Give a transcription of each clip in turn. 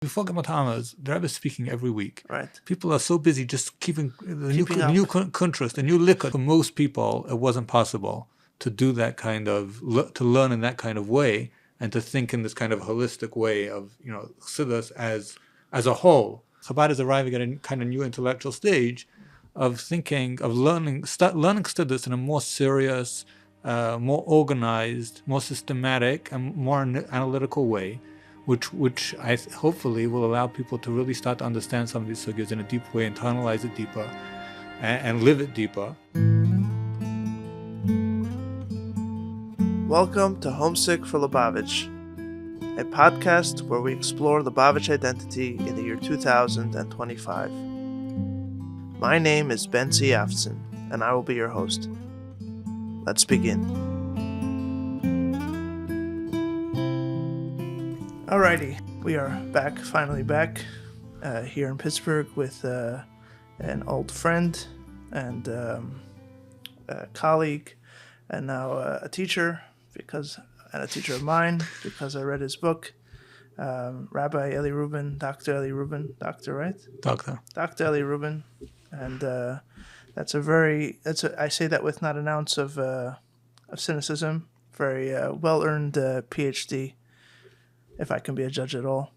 Before Gimel Tammuz, the Rebbe is speaking every week. Right. People are so busy just keeping the new contrast, the new liquor. For most people, it wasn't possible to do that kind of, to learn in that kind of way and to think in this kind of holistic way of, Chassidus as a whole. Chabad is arriving at a kind of new intellectual stage of thinking, of learning Chassidus in a more serious, more organized, more systematic, and more analytical way, which I hopefully will allow people to really start to understand some of these sugyas in a deep way, internalize it deeper, and live it deeper. Welcome to Homesick for Lubavitch, a podcast where we explore Lubavitch identity in the year 2025. My name is Bosi Lgani, and I will be your host. Let's begin. Alrighty, we are finally back here in Pittsburgh with an old friend and a colleague, and now a teacher, and a teacher of mine because I read his book, Rabbi Eli Rubin, Dr. Eli Rubin, Doctor, right? Doctor. Dr. Eli Rubin, and I say that with not an ounce of cynicism. Very well-earned PhD. If I can be a judge at all.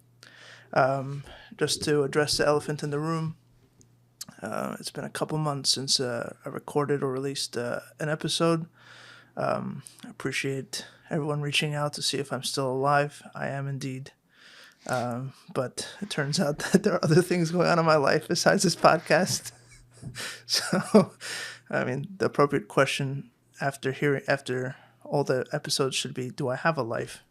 Just to address the elephant in the room, it's been a couple months since I recorded or released an episode. I appreciate everyone reaching out to see if I'm still alive. I am indeed. But it turns out that there are other things going on in my life besides this podcast. So, the appropriate question after all the episodes should be, do I have a life?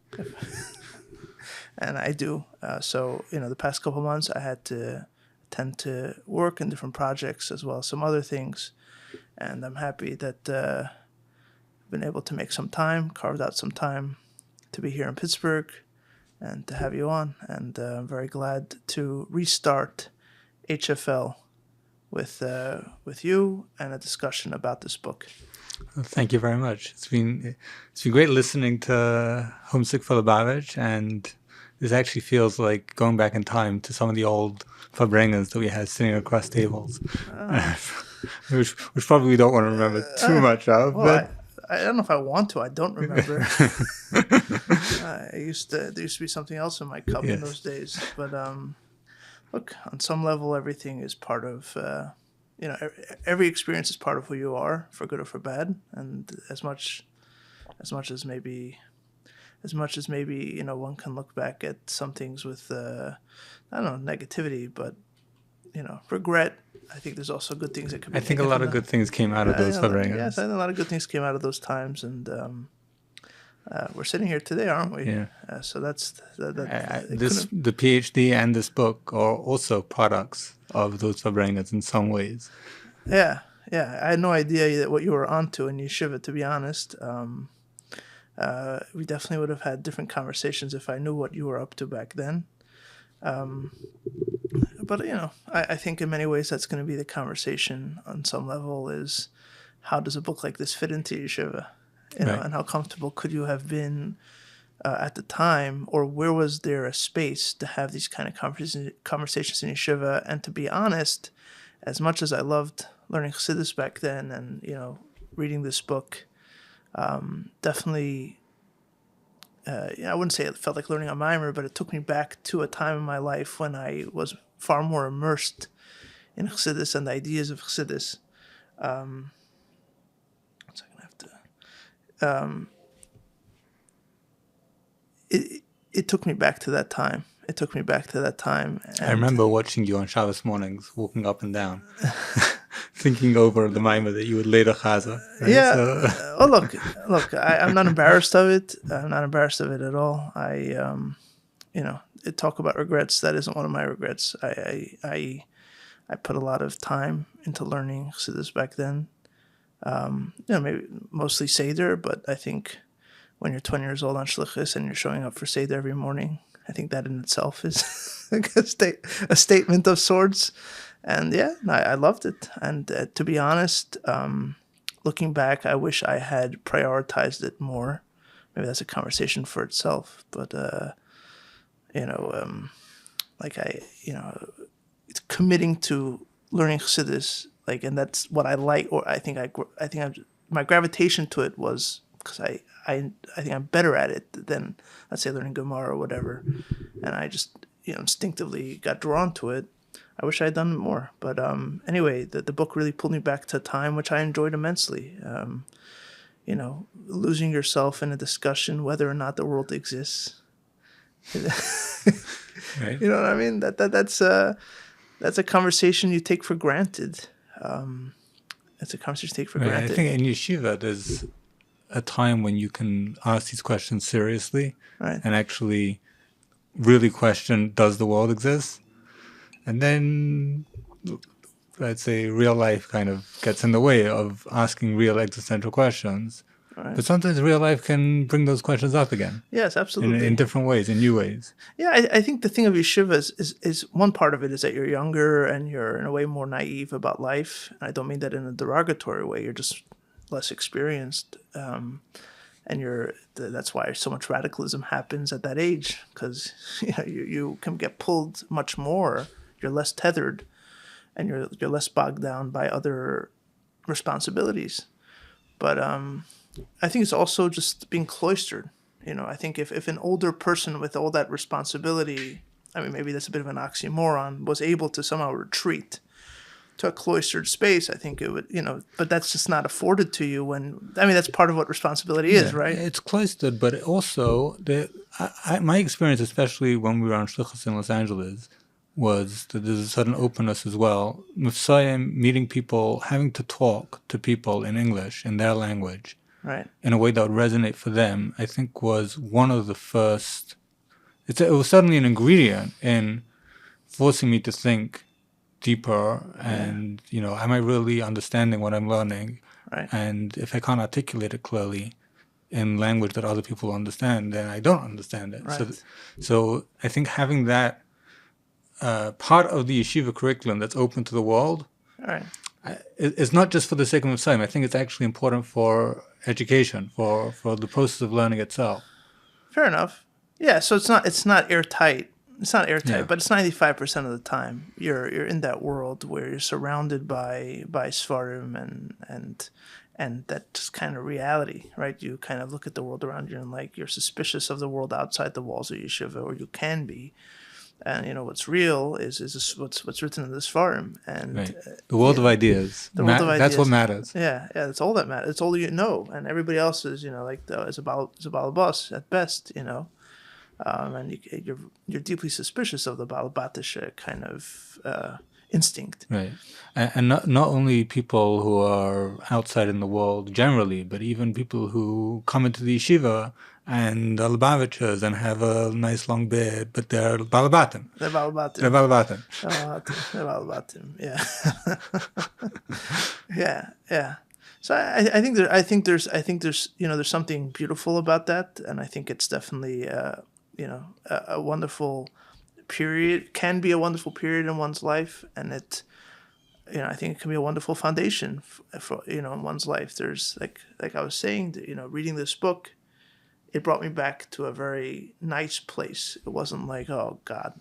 And I do. So, the past couple of months I had to tend to work in different projects as well as some other things. And I'm happy that I've been able to make carved out some time to be here in Pittsburgh and to have you on. And I'm very glad to restart HFL with you and a discussion about this book. Well, thank you very much. It's been great listening to Homesick for Lubavitch, and this actually feels like going back in time to some of the old fabrengas that we had sitting across tables, which probably we don't want to remember too much of. Well, but I don't know if I want to. I don't remember. There used to be something else in my cup in those days. But look, on some level, everything is part of. Every experience is part of who you are, for good or for bad, and as much as maybe one can look back at some things with negativity, but regret. I think there's also good things that could be. I think a lot of good things came out of those fabrengas. Yes, I think a lot of good things came out of those times, and we're sitting here today, aren't we? Yeah. So that's the PhD and this book are also products of those fabrengas in some ways. Yeah. I had no idea what you were onto in yeshiva, to be honest. We definitely would have had different conversations if I knew what you were up to back then. But I think in many ways that's going to be the conversation on some level, is how does a book like this fit into yeshiva? Right. And how comfortable could you have been at the time, or where was there a space to have these kind of conversations in yeshiva? And to be honest, as much as I loved learning Chassidus back then and, reading this book, definitely, I wouldn't say it felt like learning a mimer, but it took me back to a time in my life when I was far more immersed in Chassidus and the ideas of Chassidus. It took me back to that time. And I remember watching you on Shabbos mornings, walking up and down, thinking over the mimer that you would later chaza. Right? Yeah. So. Look, I'm not embarrassed of it. I'm not embarrassed of it at all. Talk about regrets. That isn't one of my regrets. I put a lot of time into learning Chassidus back then. Maybe mostly Seder, but I think when you're 20 years old on Shlichus and you're showing up for Seder every morning, I think that in itself is a statement of sorts. And I loved it. And to be honest, looking back, I wish I had prioritized it more. Maybe that's a conversation for itself. But like it's committing to learning Chassidus, like, and that's what I like, or I think my gravitation to it was because I think I'm better at it than, let's say, learning Gemara or whatever, and I just instinctively got drawn to it. I wish I had done it more, but anyway, the book really pulled me back to a time which I enjoyed immensely. Losing yourself in a discussion whether or not the world exists. Right. You know what I mean? That's a conversation you take for granted. It's a conversation you take for granted. I think in yeshiva there's a time when you can ask these questions seriously, right, and actually really question, does the world exist? And then, I'd say, real life kind of gets in the way of asking real existential questions. Right. But sometimes real life can bring those questions up again. Yes, absolutely. In different ways, in new ways. Yeah, I think the thing of yeshiva is one part of it is that you're younger and you're in a way more naive about life. And I don't mean that in a derogatory way. You're just less experienced. And that's why so much radicalism happens at that age, because you can get pulled much more. You're less tethered, and you're less bogged down by other responsibilities. But I think it's also just being cloistered. I think if an older person with all that responsibility, I mean, maybe that's a bit of an oxymoron, was able to somehow retreat to a cloistered space, I think it would, but that's just not afforded to you that's part of what responsibility is, right? It's cloistered, but also, my experience, especially when we were on Shlichus in Los Angeles, was that there's a sudden openness as well. Mifsayim, meeting people, having to talk to people in English, in their language, right, in a way that would resonate for them, I think was one of the first, it was suddenly an ingredient in forcing me to think deeper and, am I really understanding what I'm learning? Right. And if I can't articulate it clearly in language that other people understand, then I don't understand it. Right. So I think having that part of the yeshiva curriculum that's open to the world, right, it's not just for the sake of Messiah. I think it's actually important for education, for the process of learning itself. Fair enough. Yeah, so it's not airtight. It's not airtight, Yeah. but it's 95% of the time you're in that world where you're surrounded by Svarim and that just kind of reality, right? You kind of look at the world around you and you're suspicious of the world outside the walls of yeshiva, or you can be. And what's real is what's written in the Svarim, and Right. The world of ideas. The world of ideas. That's what matters. Yeah, that's all that matters. It's all you know, and everybody else is is a balabas at best, and you're deeply suspicious of the balabatish kind of instinct. Right, and not only people who are outside in the world generally, but even people who come into the yeshiva and are Lubavitchers and have a nice long beard, but they're balabatim. They're balabatim. They're balabatim. They're balabatim. Yeah. Yeah. So I think there's something beautiful about that, and I think it's definitely a wonderful period, can be a wonderful period in one's life, and I think it can be a wonderful foundation for in one's life. There's like I was saying, reading this book, it brought me back to a very nice place. It wasn't like, oh God,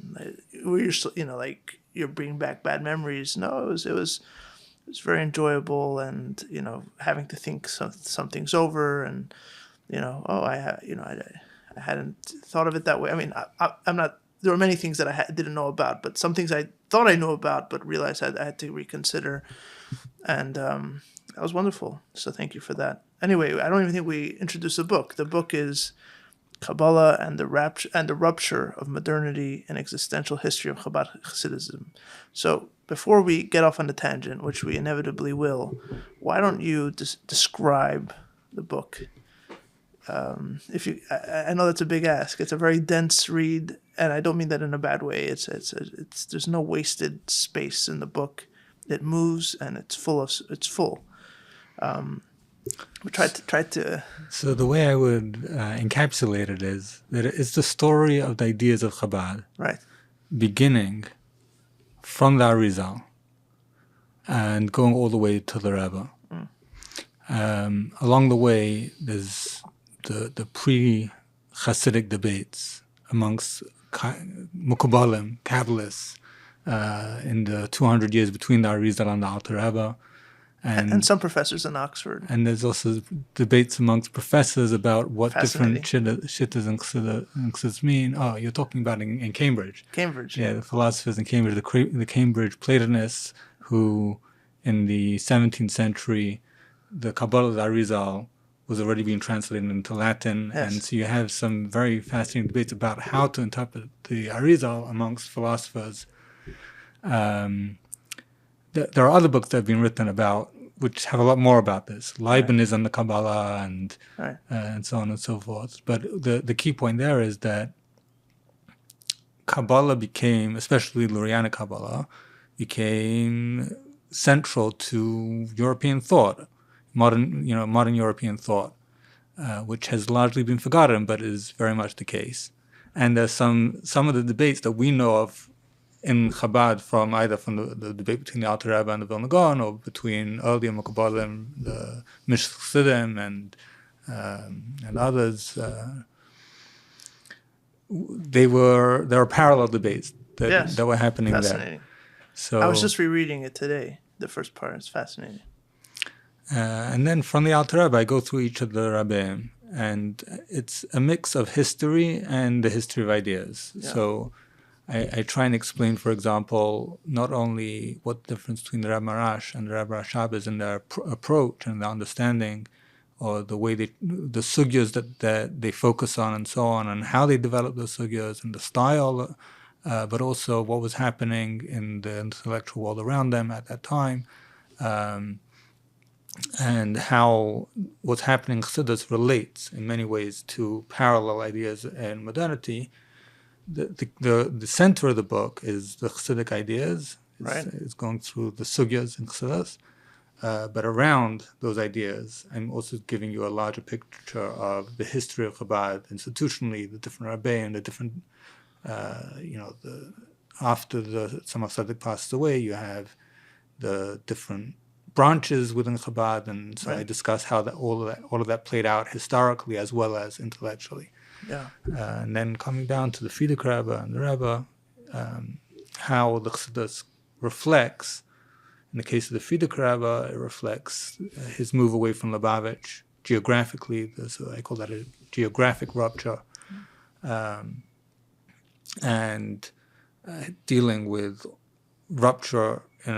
you're bringing back bad memories. No, it was very enjoyable, and having to think some things over, and I hadn't thought of it that way. I mean, I'm not. There were many things that I didn't know about, but some things I thought I knew about, but realized I had to reconsider, and that was wonderful. So thank you for that. Anyway, I don't even think we introduced the book. The book is Kabbalah and the Rupture of Modernity, an Existential History of Chabad Hassidism. So before we get off on the tangent, which we inevitably will, why don't you describe the book? I know that's a big ask. It's a very dense read, and I don't mean that in a bad way. It's there's no wasted space in the book. It moves, and it's full. We tried to. So the way I would encapsulate it is that it's the story of the ideas of Chabad, right, beginning from the Arizal and going all the way to the Rebbe. Along the way, there's the pre-Hasidic debates amongst Mukabalim, Kabbalists, in the 200 years between the Arizal and the Alter Rebbe. And some professors in Oxford. And there's also debates amongst professors about what different shittas and chassidus mean. Oh, you're talking about in Cambridge. Cambridge. Yeah, the philosophers in Cambridge, the Cambridge Platonists, who in the 17th century, the Kabbalah of the Arizal was already being translated into Latin. Yes. And so you have some very fascinating debates about how to interpret the Arizal amongst philosophers. There are other books that have been written about which have a lot more about this. Leibniz and the Kabbalah and so on and so forth. But the key point there is that Kabbalah became, especially Lurianic Kabbalah, became central to European thought, modern European thought, which has largely been forgotten, but is very much the case. And there's some of the debates that we know of in Chabad from the debate between the Alter Rebbe and the Vilna Gaon, or between earlier Mukabalim, the Chassidim and others. There were parallel debates that were happening there. So I was just rereading it today. The first part is fascinating. And then from the Alter Rebbe, I go through each of the Rabbeim, and it's a mix of history and the history of ideas. Yeah. So I try and explain, for example, not only what the difference between the Rebbe Marash and the Rebbe Rashab is in their approach and their understanding, or the way the sugyas that they focus on and so on, and how they develop those sugyas and the style, but also what was happening in the intellectual world around them at that time, and how what's happening in Chassidus relates in many ways to parallel ideas in modernity. The center of the book is the Chassidic ideas. It's going through the sugyas in Chassidus. But around those ideas, I'm also giving you a larger picture of the history of Chabad institutionally, the different Rebbe, the different, after the Tzemach Tzedek passes away, you have the different branches within Chabad, and so I discuss how all of that played out historically as well as intellectually. Yeah. And then coming down to the Frierdiker Rebbe and the Rebbe, how the Chassidus reflects. In the case of the Frierdiker Rebbe, it reflects his move away from Lubavitch geographically. So I call that a geographic rupture, and dealing with rupture in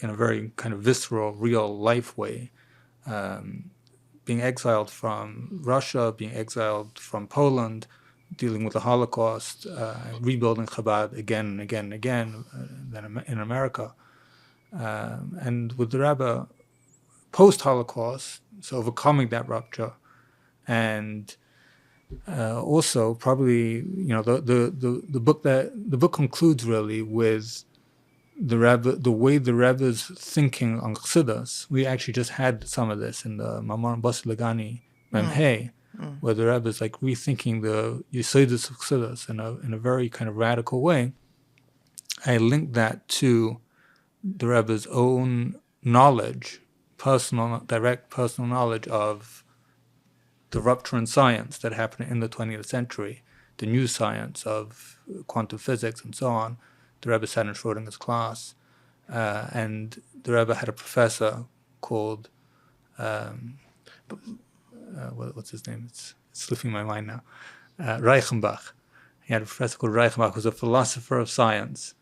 a very kind of visceral, real life way. Being exiled from Russia, being exiled from Poland, dealing with the Holocaust, rebuilding Chabad again and again and again, then in America. And with the Rebbe, post-Holocaust, so overcoming that rupture, and also probably the book concludes really with the Rebbe, the way the Rebbe's thinking on Chassidus. We actually just had some of this in the Mamar Bosi Lgani Memhei, where the Rebbe is like rethinking the Yesodus of Chassidus in a very kind of radical way. I linked that to the Rebbe's own knowledge, direct personal knowledge of the rupture in science that happened in the 20th century, the new science of quantum physics and so on. The Rebbe sat in Schrodinger's class, and the Rebbe had a professor called, what's his name? It's slipping my mind now. Reichenbach. He had a professor called Reichenbach, who was a philosopher of science,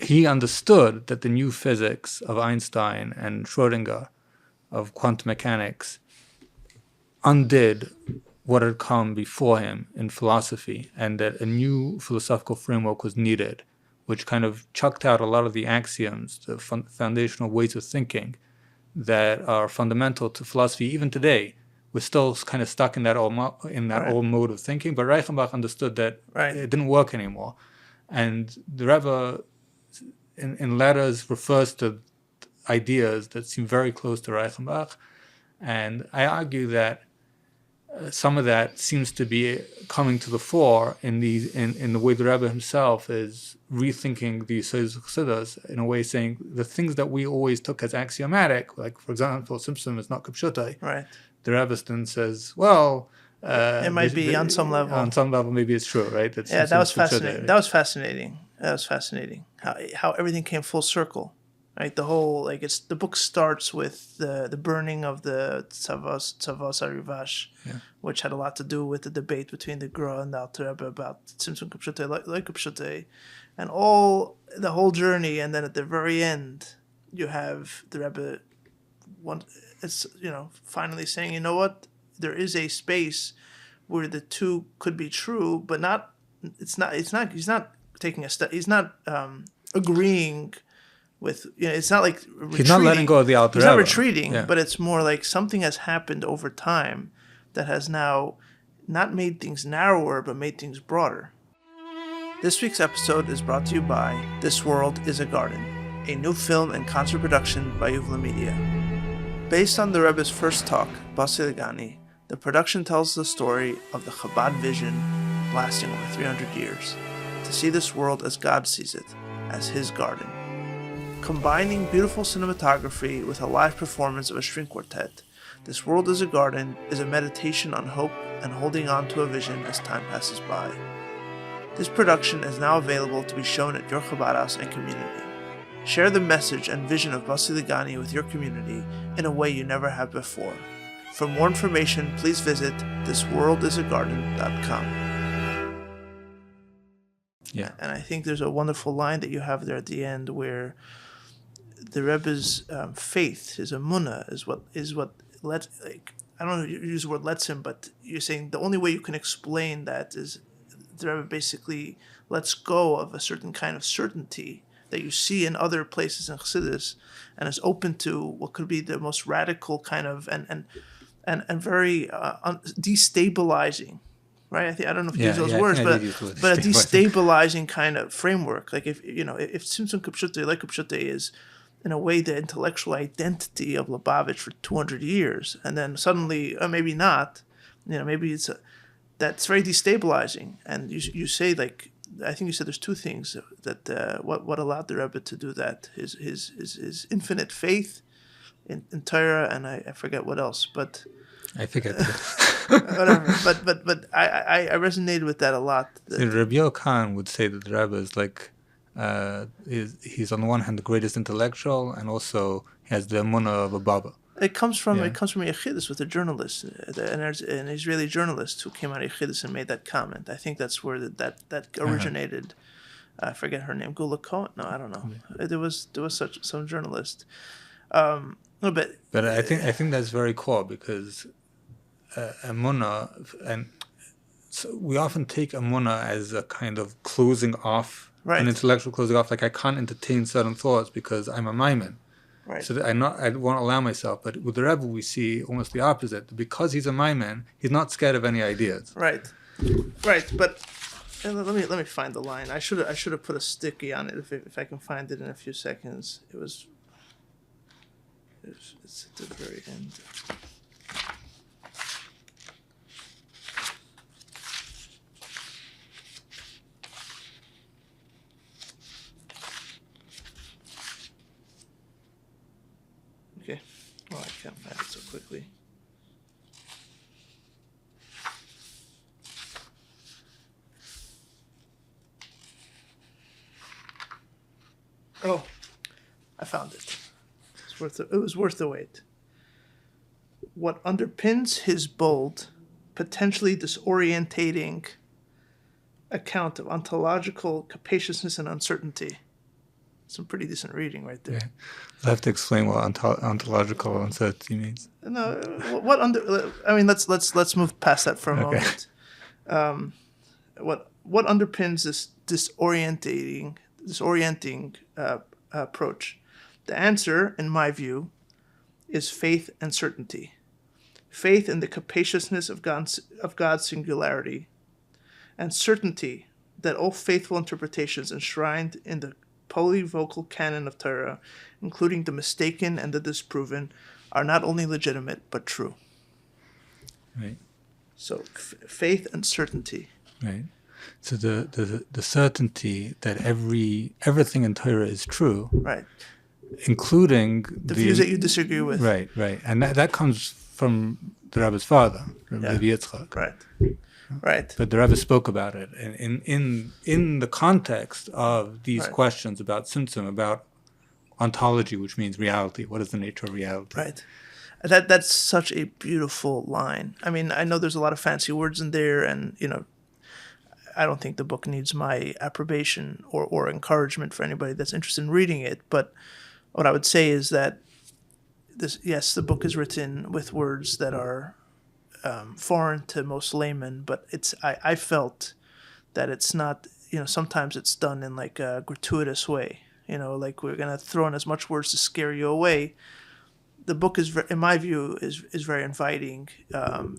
he understood that the new physics of Einstein and Schrodinger, of quantum mechanics, undid what had come before him in philosophy, and that a new philosophical framework was needed, which kind of chucked out a lot of the axioms, the foundational ways of thinking that are fundamental to philosophy even today. We're still kind of stuck in that old mode of thinking, but Reichenbach understood that it didn't work anymore. And the Rebbe, in letters, refers to ideas that seem very close to Reichenbach, and I argue that some of that seems to be coming to the fore in the way the Rebbe himself is rethinking the Yesodus of Chassidus, in a way saying the things that we always took as axiomatic, like, for example, Tzimtzum is not Kapshutai. Right. The Rebbe then says, well, It might be on some level. On some level, maybe it's true, right? That was fascinating. Right? That was fascinating. How everything came full circle, right? The whole the book starts with the burning of the Tzavos Arivash, which had a lot to do with the debate between the Gra and the Alter Rebbe about Tzimtzum Kupshutei, like Kupshutei, and the whole journey, and then at the very end, you have the Rebbe. Finally saying, you know what? There is a space where the two could be true, but not. It's not. He's not taking a step. He's not agreeing with. It's not like retreating. He's not letting go of the Alter Rebbe. He's not retreating, but it's more like something has happened over time that has now not made things narrower, but made things broader. This week's episode is brought to you by This World is a Garden, a new film and concert production by Yuvla Media. Based on the Rebbe's first talk, Bosi Lgani, the production tells the story of the Chabad vision lasting over 300 years, to see this world as God sees it, as His garden. Combining beautiful cinematography with a live performance of a string quartet, This World is a Garden is a meditation on hope and holding on to a vision as time passes by. This production is now available to be shown at your Chabad house and community. Share the message and vision of Bosi Lgani with your community in a way you never have before. For more information, please visit thisworldisagarden.com. Yeah. And I think there's a wonderful line that you have there at the end where the Rebbe's faith, his emunah, is what lets, I don't know if you use the word lets him, but you're saying the only way you can explain that is the Rebbe basically lets go of a certain kind of certainty that you see in other places in Chassidus, and is open to what could be the most radical kind of and very destabilizing, right? I don't know if you use those words, but a destabilizing kind of framework. Like if Tzimtzum Kupshutei, like Kupshutei, is in a way the intellectual identity of Lubavitch for 200 years, and then suddenly, or maybe not, maybe that's very destabilizing. And you say I think you said there's two things that what allowed the Rebbe to do that: his infinite faith in Torah, and I forget what else, but I forget. Whatever. But I resonated with that a lot. Rabbi Khan would say that the Rebbe is he's on the one hand the greatest intellectual, and also he has the emunah of a Baba. It comes from Yechidus with a journalist, an Israeli journalist who came out of Yechidus and made that comment. I think that's where that originated. I forget her name. Gula Cohen? No, I don't know. There was some journalist. But I think that's very cool because emunah, and so we often take emunah as a kind of closing off, an intellectual closing off. Like I can't entertain certain thoughts because I'm a maimin. Right. So I won't allow myself. But with the Rebbe, we see almost the opposite. Because he's a maimin, he's not scared of any ideas. Right. But let me find the line. I should have put a sticky on it if I can find it in a few seconds. It's at the very end. Okay. Well, I can't find it so quickly. Oh, I found it. It was worth the wait. What underpins his bold, potentially disorientating account of ontological capaciousness and uncertainty. Some pretty decent reading right there. Yeah. I'll have to explain what ontological uncertainty means. No, let's move past that for a moment. What underpins this disorienting approach? The answer, in my view, is faith and certainty. Faith in the capaciousness of God's singularity, and certainty that all faithful interpretations enshrined in the polyvocal canon of Torah, including the mistaken and the disproven, are not only legitimate but true. Right. So faith and certainty. Right. So the certainty that everything in Torah is true. Right. Including the views that you disagree with. Right. And that comes from the Rebbe's father, Rabbi Yitzchak. Right. But the Rebbe spoke about it in the context of these questions about Tzimtzum, about ontology, which means reality. What is the nature of reality? Right. That's such a beautiful line. I mean, I know there's a lot of fancy words in there, and I don't think the book needs my approbation or encouragement for anybody that's interested in reading it. But what I would say is that the book is written with words that are foreign to most laymen, but I felt that it's not, sometimes it's done in like a gratuitous way, like we're going to throw in as much words to scare you away. The book is, in my view, is very inviting.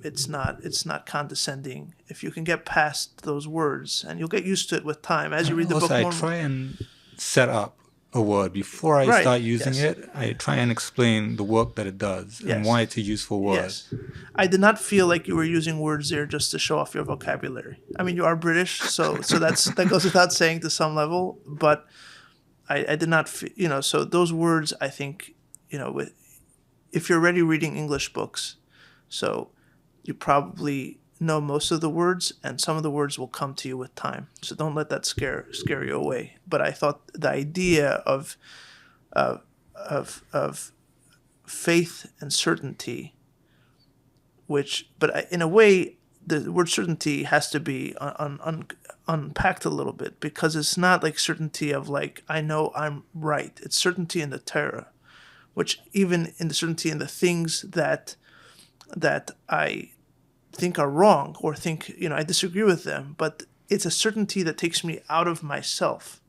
It's not condescending. If you can get past those words, and you'll get used to it with time as you read the book more. I try and set up a word before I start using it. I try and explain the work that it does and why it's a useful word. Yes. I did not feel like you were using words there just to show off your vocabulary. I mean, you are British, so that goes without saying to some level. But I did not, so those words, I think, if you're already reading English books, so you probably know most of the words, and some of the words will come to you with time. So don't let that scare you away. But I thought the idea of faith and certainty, but in a way, the word certainty has to be unpacked a little bit, because it's not like certainty of like, I know I'm right. It's certainty in the Torah, which even in the certainty in the things that I think are wrong or think, I disagree with them, but it's a certainty that takes me out of myself.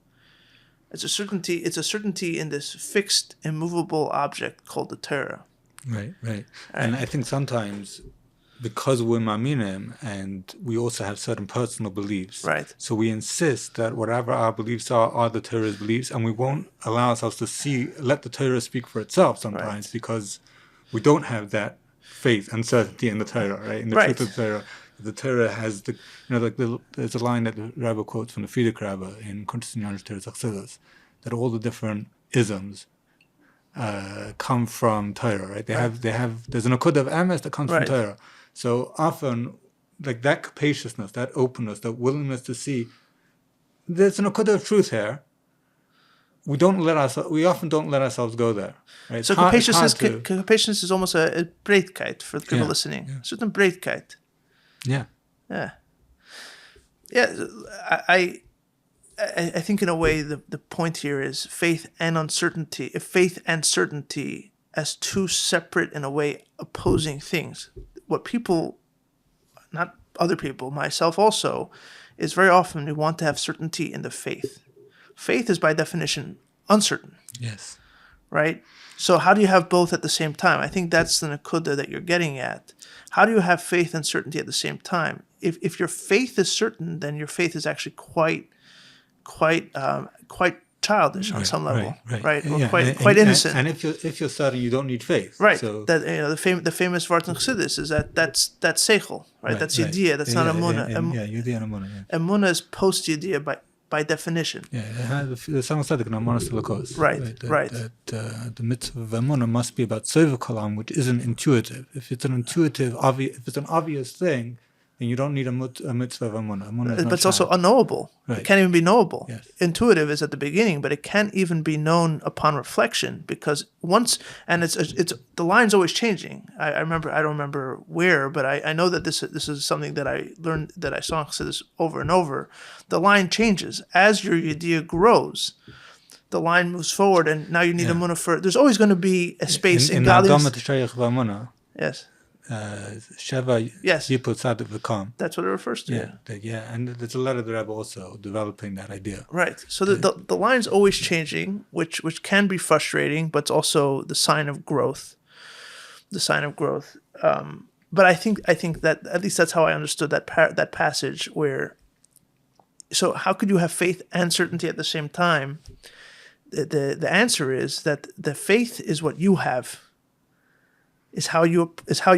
It's a certainty in this fixed, immovable object called the Torah. Right. And I think sometimes, because we're maminim and we also have certain personal beliefs, right? So we insist that whatever our beliefs are the Torah's beliefs, and we won't allow ourselves to let the Torah speak for itself sometimes, because we don't have that faith and certainty in the Torah, right? In the truth of the Torah. The Torah has there's a line that the Rebbe quotes from the Frierdiker Rebbe in Kunstsinyan Torah Chassidus, that all the different isms come from Torah, right? There's an akud of emes that comes from Torah. So often, like that capaciousness, that openness, that willingness to see, there's an akud of truth here. We often don't let ourselves go there. Right? So capaciousness is almost a breedkeit for the people listening. Yeah. Certain breedkeit. Yeah. I think in a way the point here is faith and uncertainty. If faith and certainty as two separate, in a way, opposing things. What people, not other people, myself also, is very often we want to have certainty in the faith. Faith is by definition uncertain. Yes. Right? So how do you have both at the same time? I think that's the nakuda that you're getting at. How do you have faith and certainty at the same time? If your faith is certain, then your faith is actually quite childish on some level, right? Or quite innocent. And if you're certain, you don't need faith, right? So the famous Vart in Chassidus is that's seichel, right? That's yediyah. That's not emunah. Yediyah and emunah. Emunah is post yediyah by definition. Yeah, the Sam Tzedek in Amonos Telekos. Right. That the mitzvah of emunah must be about sover kalam, which isn't intuitive. If it's an intuitive, if it's an obvious thing, then you don't need a mitzvah of emunah. But it's also unknowable. Right. It can't even be knowable. Yes. Intuitive is at the beginning, but it can't even be known upon reflection, because once, and it's the line's always changing. I don't remember where, but I know that this is something that I learned, that I saw in Chassidus over and over. The line changes as your yediyah grows. The line moves forward, and now you need emunah for. There's always going to be a space in godliness. Yes. Sheva Yiput Tzaddik V'Kam. That's what it refers to. And there's a lot of the Rebbe also developing that idea. Right. So the line's always changing, which can be frustrating, but it's also the sign of growth. But I think that at least that's how I understood that passage where. So how could you have faith and certainty at the same time? The answer is that the faith is what you have. Is how you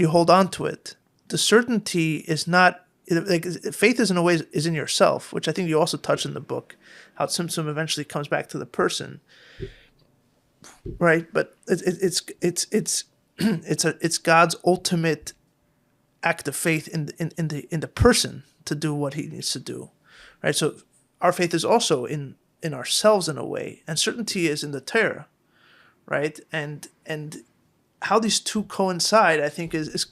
hold on to it. The certainty is not, like, faith is in a way is in yourself, which I think you also touch in the book, how Tzimtzum eventually comes back to the person, right? But it's God's ultimate act of faith in the person to do what he needs to do, right? So our faith is also in ourselves in a way, and certainty is in the Torah, right? And how these two coincide, I think, is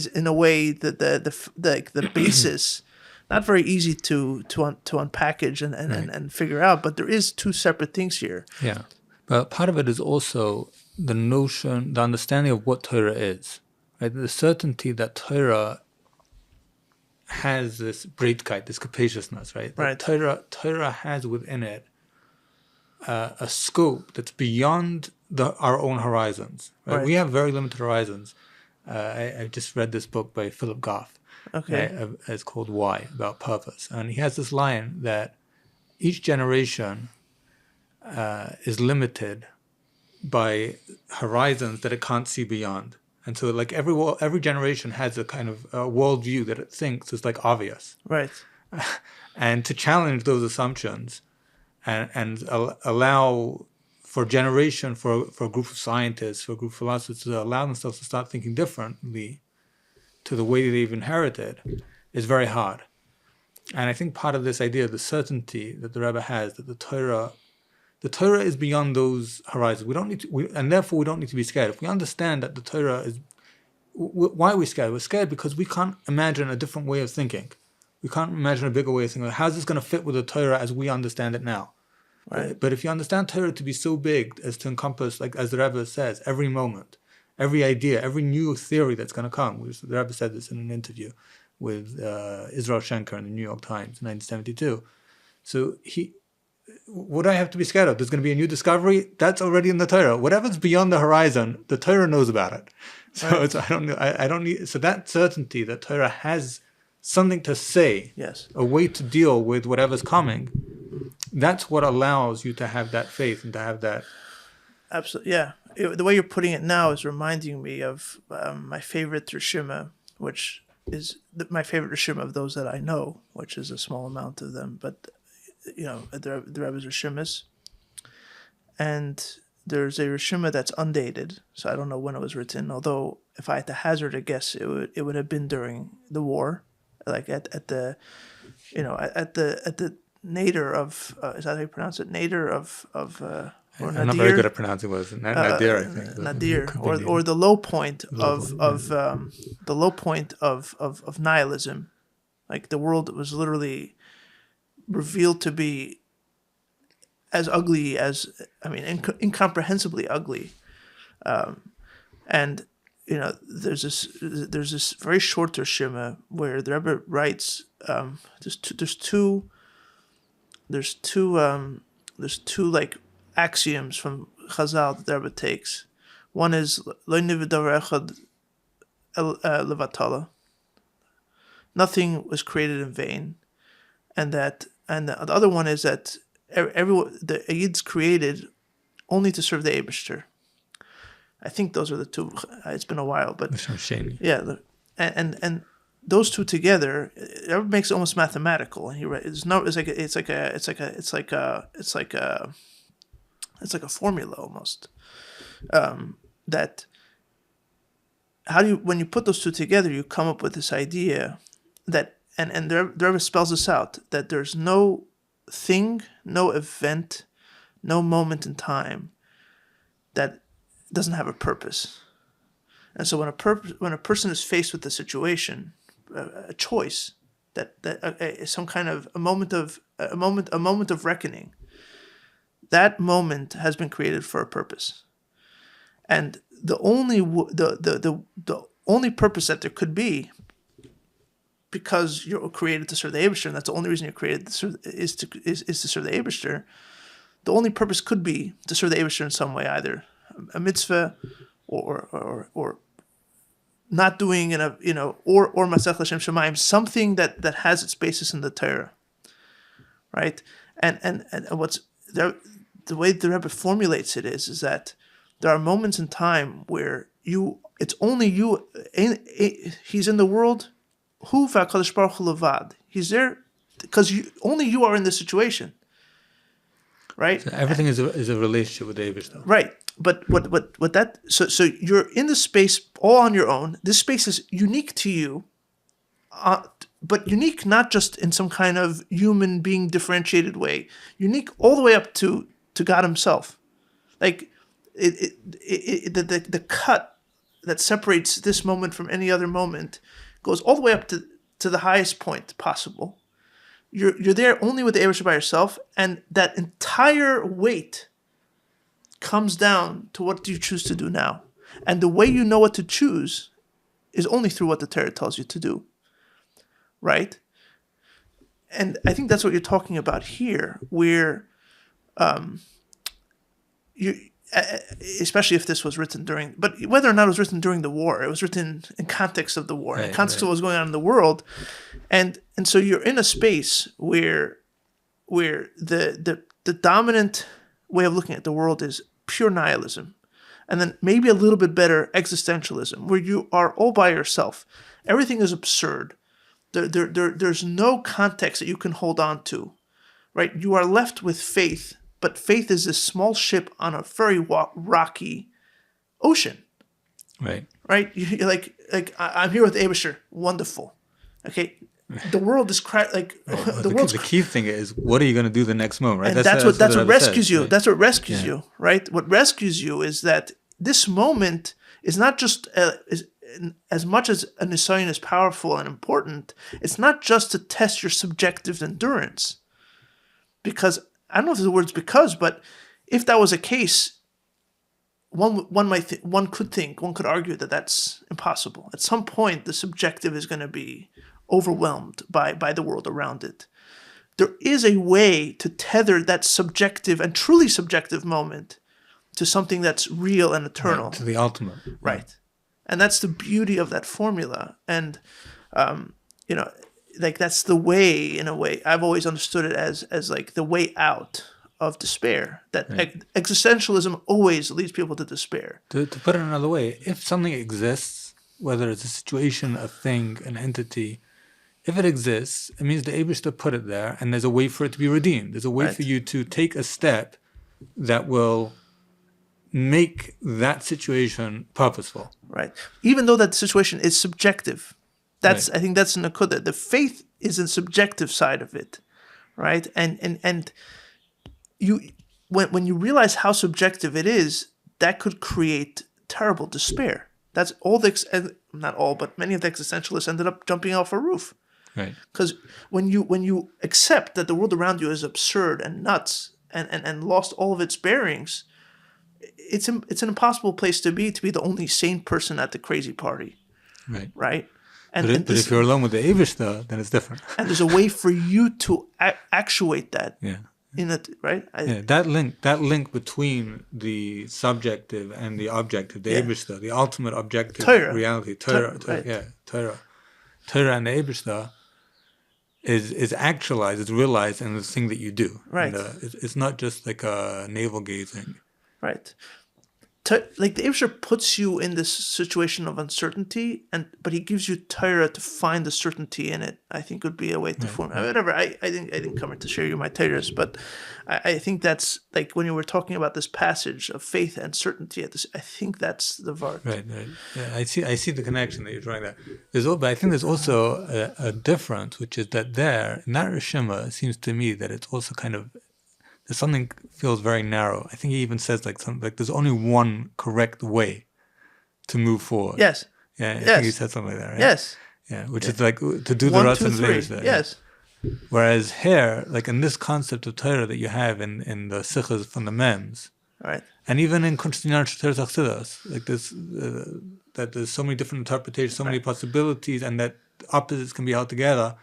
in a way the basis. Not very easy to unpackage and figure out, but there is two separate things here. Yeah, but part of it is also the notion, the understanding of what Torah is, right? The certainty that Torah has this breitkeit, this capaciousness, right? Right. Torah has within it a scope that's beyond our own horizons. Right? We have very limited horizons. I just read this book by Philip Goff. Okay. It's called Why, about purpose. And he has this line that each generation is limited by horizons that it can't see beyond. And so like every generation has a kind of worldview that it thinks is like obvious. Right. And to challenge those assumptions and allow for a generation, for a group of scientists, for a group of philosophers to allow themselves to start thinking differently to the way they've inherited is very hard. And I think part of this idea, the certainty that the Rebbe has, that the Torah is beyond those horizons. We don't need to, and therefore we don't need to be scared. If we understand that the Torah is, why are we scared? We're scared because we can't imagine a different way of thinking. We can't imagine a bigger way of thinking. How's this going to fit with the Torah as we understand it now? Right. But if you understand Torah to be so big as to encompass, like as the Rebbe says, every moment, every idea, every new theory that's going to come. The Rebbe said this in an interview with Israel Schenker in the New York Times in 1972. So what do I have to be scared of? There's going to be a new discovery that's already in the Torah. Whatever's beyond the horizon, the Torah knows about it. So right. I don't need. So that certainty that Torah has something to say, yes, a way to deal with whatever's coming. That's what allows you to have that faith and to have that. Absolutely, yeah. The way you're putting it now is reminding me of my favorite Rishima, which is my favorite Rishima of those that I know, which is a small amount of them. But, the Rebbe's Rishimas. And there's a Rishima that's undated, so I don't know when it was written, although if I had to hazard a guess, it would have been during the war, like at the nadir of, is that how you pronounce it? Nadir of or I'm nadir? not very good at pronouncing words. Nadir, I think. Nadir, or the low point of nihilism, like the world was literally revealed to be as ugly as, incomprehensibly ugly, and there's this very short Shema where the Rebbe writes, there's two like axioms from Chazal that the Rebbe takes. One is lo nivad davar echad levatala. Nothing was created in vain, and the other one is that the Yid's created only to serve the Eibishter. I think those are the two. It's been a while, but yeah, and those two together, it makes it almost mathematical. And it's like a formula almost. That when you put those two together, you come up with this idea that, and the Rebbe spells this out, that there's no thing, no event, no moment in time that doesn't have a purpose. And so when a person is faced with a situation, a choice, that some kind of a moment of reckoning, that moment has been created for a purpose, and the only purpose that there could be, because you're created to serve the Eibishter, and that's the only reason you're created to serve, is to serve the Eibishter. The only purpose could be to serve the Eibishter in some way, either a mitzvah, or not doing or Masech L'Shem Shemayim, something that has its basis in the Torah, right? And what's there, the way the Rebbe formulates it is that there are moments in time where it's only you. He's in the world. Hu v'Hakadosh Baruch Hu levad. He's there because only you are in this situation. right? So everything is a relationship with the Eibishter. Right. But what that so you're in the space all on your own. This space is unique to you, but unique not just in some kind of human being differentiated way. Unique all the way up to God Himself. Like the cut that separates this moment from any other moment goes all the way up to the highest point possible. You're there only with the Eibishter by yourself, and that entire weight comes down to what do you choose to do now. And the way you know what to choose is only through what the Torah tells you to do. Right? And I think that's what you're talking about here, where you, especially if this was written during, but whether or not it was written during the war, it was written in context of the war, in context of what was going on in the world. And so you're in a space where the dominant way of looking at the world is pure nihilism, and then maybe a little bit better existentialism, where you are all by yourself. Everything is absurd. There's no context that you can hold on to, right? You are left with faith, but faith is this small ship on a very rocky ocean, right? You're like I'm here with Eibishter, wonderful, okay. The world is the key thing is, what are you going to do the next moment, right? And that's what rescues you. Right? That's what rescues you, right? What rescues you is that this moment is not just as much as a nisayon is powerful and important. It's not just to test your subjective endurance, because I don't know if the word's because, but if that was a case, one could argue that that's impossible. At some point, the subjective is going to be overwhelmed by the world around it. There is a way to tether that subjective and truly subjective moment to something that's real and eternal. Right, to the ultimate. Right. And that's the beauty of that formula. And, that's the way, in a way, I've always understood it as like the way out of despair. That existentialism always leads people to despair. To put it another way, if something exists, whether it's a situation, a thing, an entity, if it exists, it means the Eibishter put it there, and there's a way for it to be redeemed. There's a way for you to take a step that will make that situation purposeful. Right. Even though that situation is subjective. I think that's an akudah. The faith is a subjective side of it. Right? And you when you realize how subjective it is, that could create terrible despair. That's all not all, but many of the existentialists ended up jumping off a roof. Right. Because when you accept that the world around you is absurd and nuts and lost all of its bearings, it's an impossible place to be the only sane person at the crazy party. Right. Right. But if you're alone with the Eibishter, then it's different. And there's a way for you to actuate that. Yeah. That link between the subjective and the objective, the Eibishter, the ultimate objective reality, Torah and the Eibishter is actualized, it's realized in the thing that you do. Right. And, it's not just like a navel gazing. Right. Like the Eibishter puts you in this situation of uncertainty, but he gives you Torah to find the certainty in it. I think would be a way to form. Whatever. I didn't come here to share you my Torahs, but I think that's like when you were talking about this passage of faith and certainty. I think that's the vart. Right. Yeah, I see the connection that you're drawing there. But I think there's also a difference, which is that there in that Rishima, it seems to me that it's also kind of. There's something feels very narrow. I think he even says like there's only one correct way to move forward. Yes. Yeah, I think he said something like that, right? Yes. Yeah, which is like to do the Ratzon Leibishter. Yes. Whereas here, like in this concept of Torah that you have in the Sichos from the Mems, right, and even in Kunstinian Torah Chassidus, like this, that there's so many different interpretations, so many possibilities, and that opposites can be held together.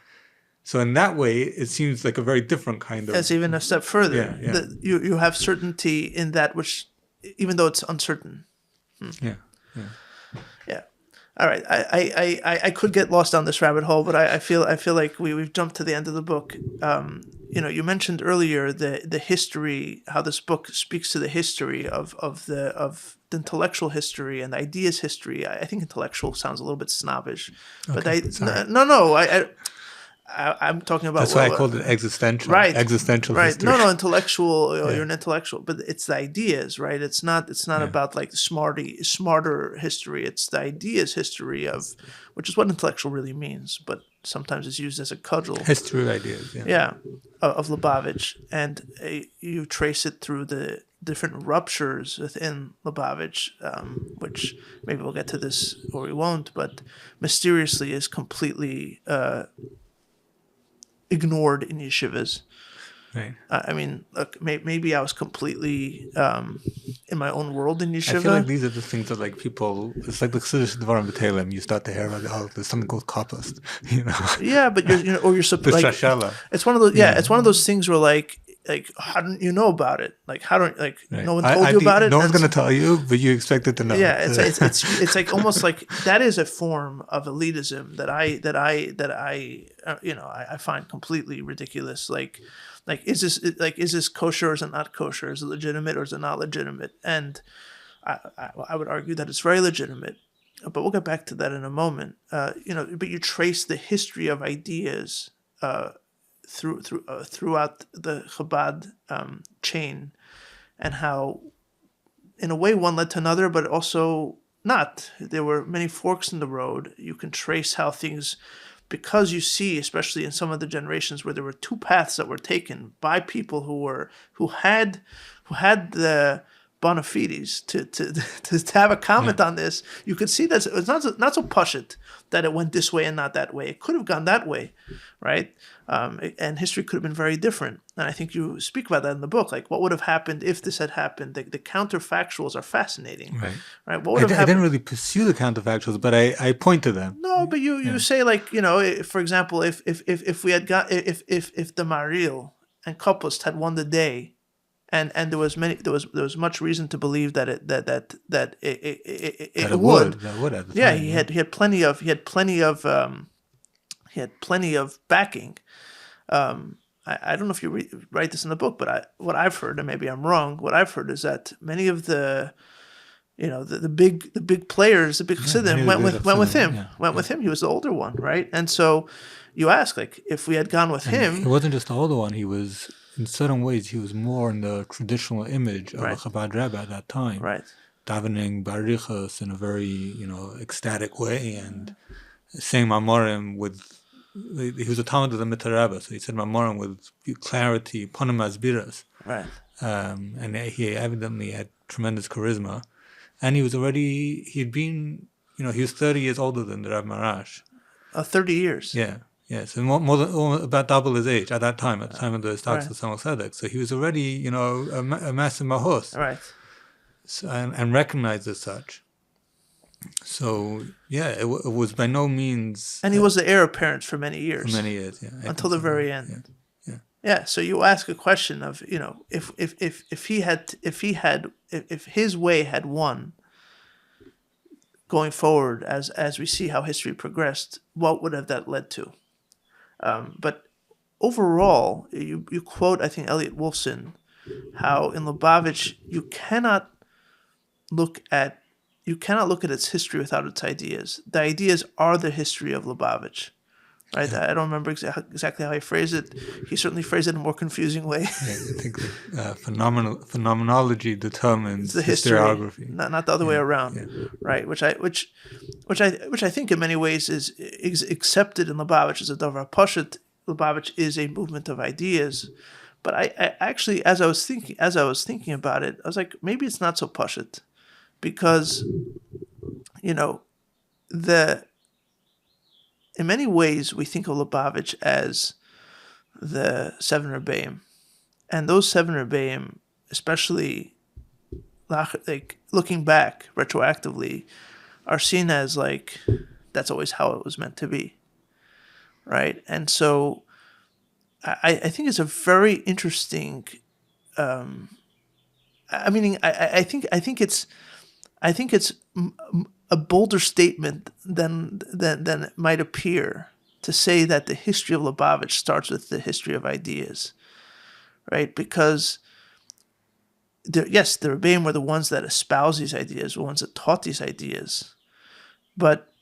So in that way, it seems like a very different kind of... That's even a step further. Yeah. You have certainty in that which, even though it's uncertain. Yeah. All right. I could get lost down this rabbit hole, but I feel like we've jumped to the end of the book. You mentioned earlier the history, how this book speaks to the history of the intellectual history and the ideas history. I think intellectual sounds a little bit snobbish, but I'm talking about. That's why I called it existential. Right. Existential right. history. No, intellectual. You're an intellectual, but it's the ideas, right? It's not about like the smarter history. It's the ideas history of, which is what intellectual really means. But sometimes it's used as a cudgel. History of ideas. Yeah, of Lubavitch, and you trace it through the different ruptures within Lubavitch, which maybe we'll get to this or we won't, but mysteriously is completely ignored in yeshivas. Right. I mean, look, maybe I was completely in my own world in yeshiva. I feel like these are the things that like people. It's like the Chiddush Dvarim B'Telem. You start to hear about there's something called kappas. Yeah, but you're supposed like it's one of those. Yeah, it's one of those things where like how don't you know about it? Like how don't right. No one told you about it? No one's going to tell you, but you expect it to know. Yeah, it's like almost like that is a form of elitism that I find completely ridiculous. Like is this kosher or is it not kosher? Is it legitimate or is it not legitimate? And I would argue that it's very legitimate. But we'll get back to that in a moment. But you trace the history of ideas throughout the Chabad chain, and how, in a way, one led to another, but also not. There were many forks in the road. You can trace how things, because you see, especially in some of the generations where there were two paths that were taken by people who had the bona fides to have a comment on this. You could see that it's not so pashut that it went this way and not that way. It could have gone that way, right? And history could have been very different. And I think you speak about that in the book. Like, what would have happened if this had happened? The counterfactuals are fascinating, right? What would have happened? I didn't really pursue the counterfactuals, but I point to them. No, but you say, like, for example, if we had got if the Maril and Kopust had won the day. And there was much reason to believe that it would. At the time, he had plenty of backing. I don't know if you write this in the book, but what I've heard, and maybe I'm wrong, what I've heard is that many of the big players, the big Chassidim went with him. He was the older one, right? And so you ask, like, if we had gone with him, he wasn't just the older one. He was. In certain ways, he was more in the traditional image of a Chabad Rebbe at that time. Right. Davening barichas in a very, ecstatic way and saying Mamorim with... He was a Talmud of the Mitzvah Rebbe, so he said Mamorim with clarity, Ponim Asbiras. Right. And he evidently had tremendous charisma. And he was he was 30 years older than the Reb Marash. 30 years? Yeah. Yeah, so more than about double his age at that time, at the time of the start of Samuel Sedek. So he was already, a massive mahos. Right. So, and recognized as such. So, yeah, it was by no means... And he was the heir apparent for many years. For many years, yeah. Until the very end. Yeah. So you ask a question of, if his way had won, going forward, as we see how history progressed, what would have that led to? But overall, you quote, I think, Elliot Wolfson, how in Lubavitch you cannot look at its history without its ideas. The ideas are the history of Lubavitch, right? Yeah. I don't remember exactly how he phrased it. He certainly phrased it in a more confusing way. Yeah, I think phenomenology determines the historiography, not the other way around, right? Which I think in many ways is accepted in Lubavitch as a davar pashut. Lubavitch is a movement of ideas, but I actually, as I was thinking about it, I was like, maybe it's not so pashut, because in many ways we think of Lubavitch as the seven Rebbeim, and those seven Rebbeim, especially like looking back retroactively, are seen as like that's always how it was meant to be, right? And so I think it's a very interesting. I think it's a bolder statement than it might appear to say that the history of Lubavitch starts with the history of ideas, right? Because the Rebbeim were the ones that espoused these ideas, the ones that taught these ideas. But,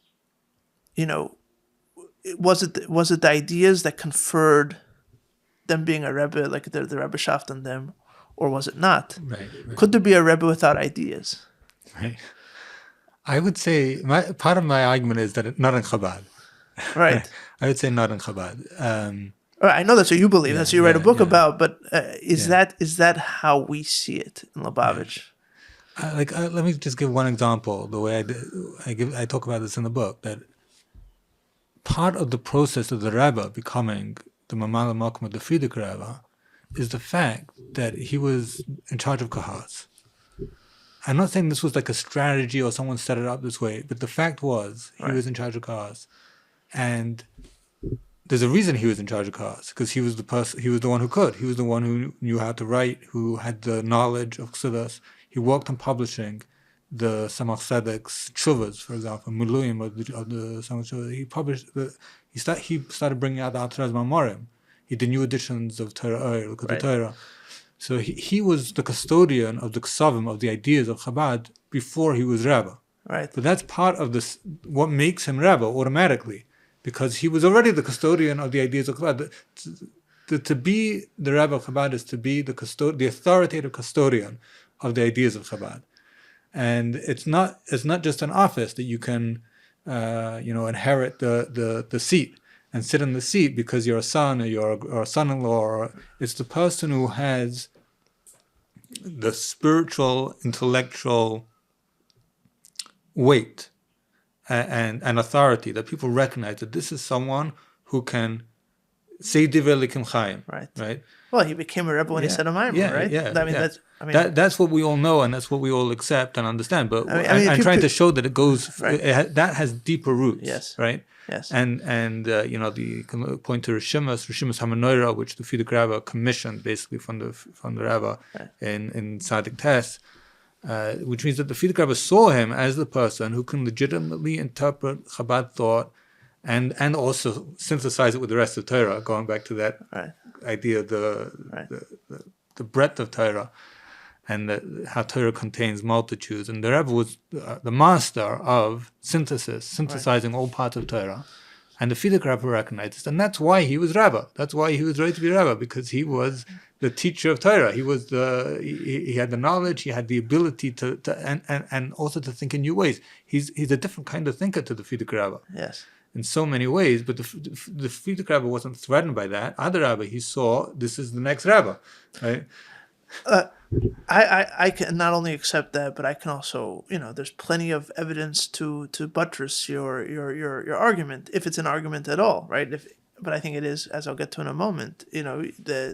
was it the ideas that conferred them being a Rebbe, like the Rebbe shaft on them, or was it not? Right. Could there be a Rebbe without ideas? Right. I would say part of my argument is that not in Chabad. Right. I would say not in Chabad. I know that's what you believe. That's what you write a book about. But is that how we see it in Lubavitch? Let me just give one example. The way I talk about this in the book, that part of the process of the Rebbe becoming the Mamala Malkum of the Frierdiker Rebbe is the fact that he was in charge of Kahas. I'm not saying this was like a strategy or someone set it up this way, but the fact was he was in charge of Kahas. And there's a reason he was in charge of Kahas, because he was the person, he was the one who could. He was the one who knew how to write, who had the knowledge of Chassidus. He worked on publishing the Samach Tzedek's Tshuvas, for example, Miluyim of the Samach Tzedek. He published, he started bringing out the Alter Mamorim. He did new editions of Torah, the Torah. So he was the custodian of the Ksavim, of the ideas of Chabad, before he was Rebbe. Right. But that's part of this, what makes him Rebbe automatically, because he was already the custodian of the ideas of Chabad. To be the Rebbe of Chabad is to be the authoritative custodian of the ideas of Chabad. And it's not just an office that you can inherit the seat and sit in the seat because you're a son or you're a son-in-law. Or it's the person who has the spiritual, intellectual weight and authority that people recognize that this is someone who can say Divrei Elokim Chaim. Right. Well, he became a Rebbe when he said a Maimer, right? Yeah. That's what we all know, and that's what we all accept and understand. But I'm trying to show that it goes. That has deeper roots. Yes. Right. Yes. And you can point to Rishimas HaMenorah, which the Frierdiker Rebbe commissioned basically from the Rebbe in Tzaddik Tes, which means that the Frierdiker Rebbe saw him as the person who can legitimately interpret Chabad thought and also synthesize it with the rest of Torah, going back to that idea of the breadth of Torah and how Torah contains multitudes. And the Rebbe was the master of synthesizing all parts of Torah. And the Frierdiker Rebbe recognized this. And that's why he was Rebbe. That's why he was ready to be Rebbe, because he was the teacher of Torah. He was he had the knowledge, he had the ability to and also to think in new ways. He's a different kind of thinker to the Frierdiker Rebbe. Yes. In so many ways, but the Frierdiker Rebbe wasn't threatened by that. Other Rebbe, he saw this is the next Rebbe, right? I can not only accept that, but I can also, there's plenty of evidence to buttress your argument, if it's an argument at all, right? But I think it is, as I'll get to in a moment. There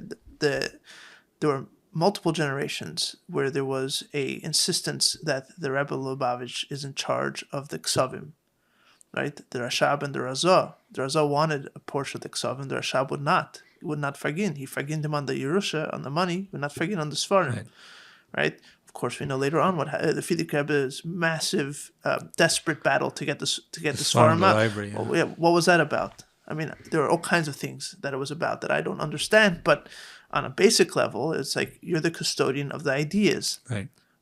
were multiple generations where there was a insistence that the Rebbe Lubavitch is in charge of the Ksavim. Right, the Rashab and the Razah. The Razah wanted a portion of the Ksavim. The Rashab would not. He would not fargin. He fargined him on the Yerusha, on the money, but not fargin on the Sfarim. Right. Of course, we know later on what the Frierdiker Rebbe's massive, desperate battle to get the Sfarim out. Library, what was that about? I mean, there are all kinds of things that it was about that I don't understand. But on a basic level, it's like you're the custodian of the ideas.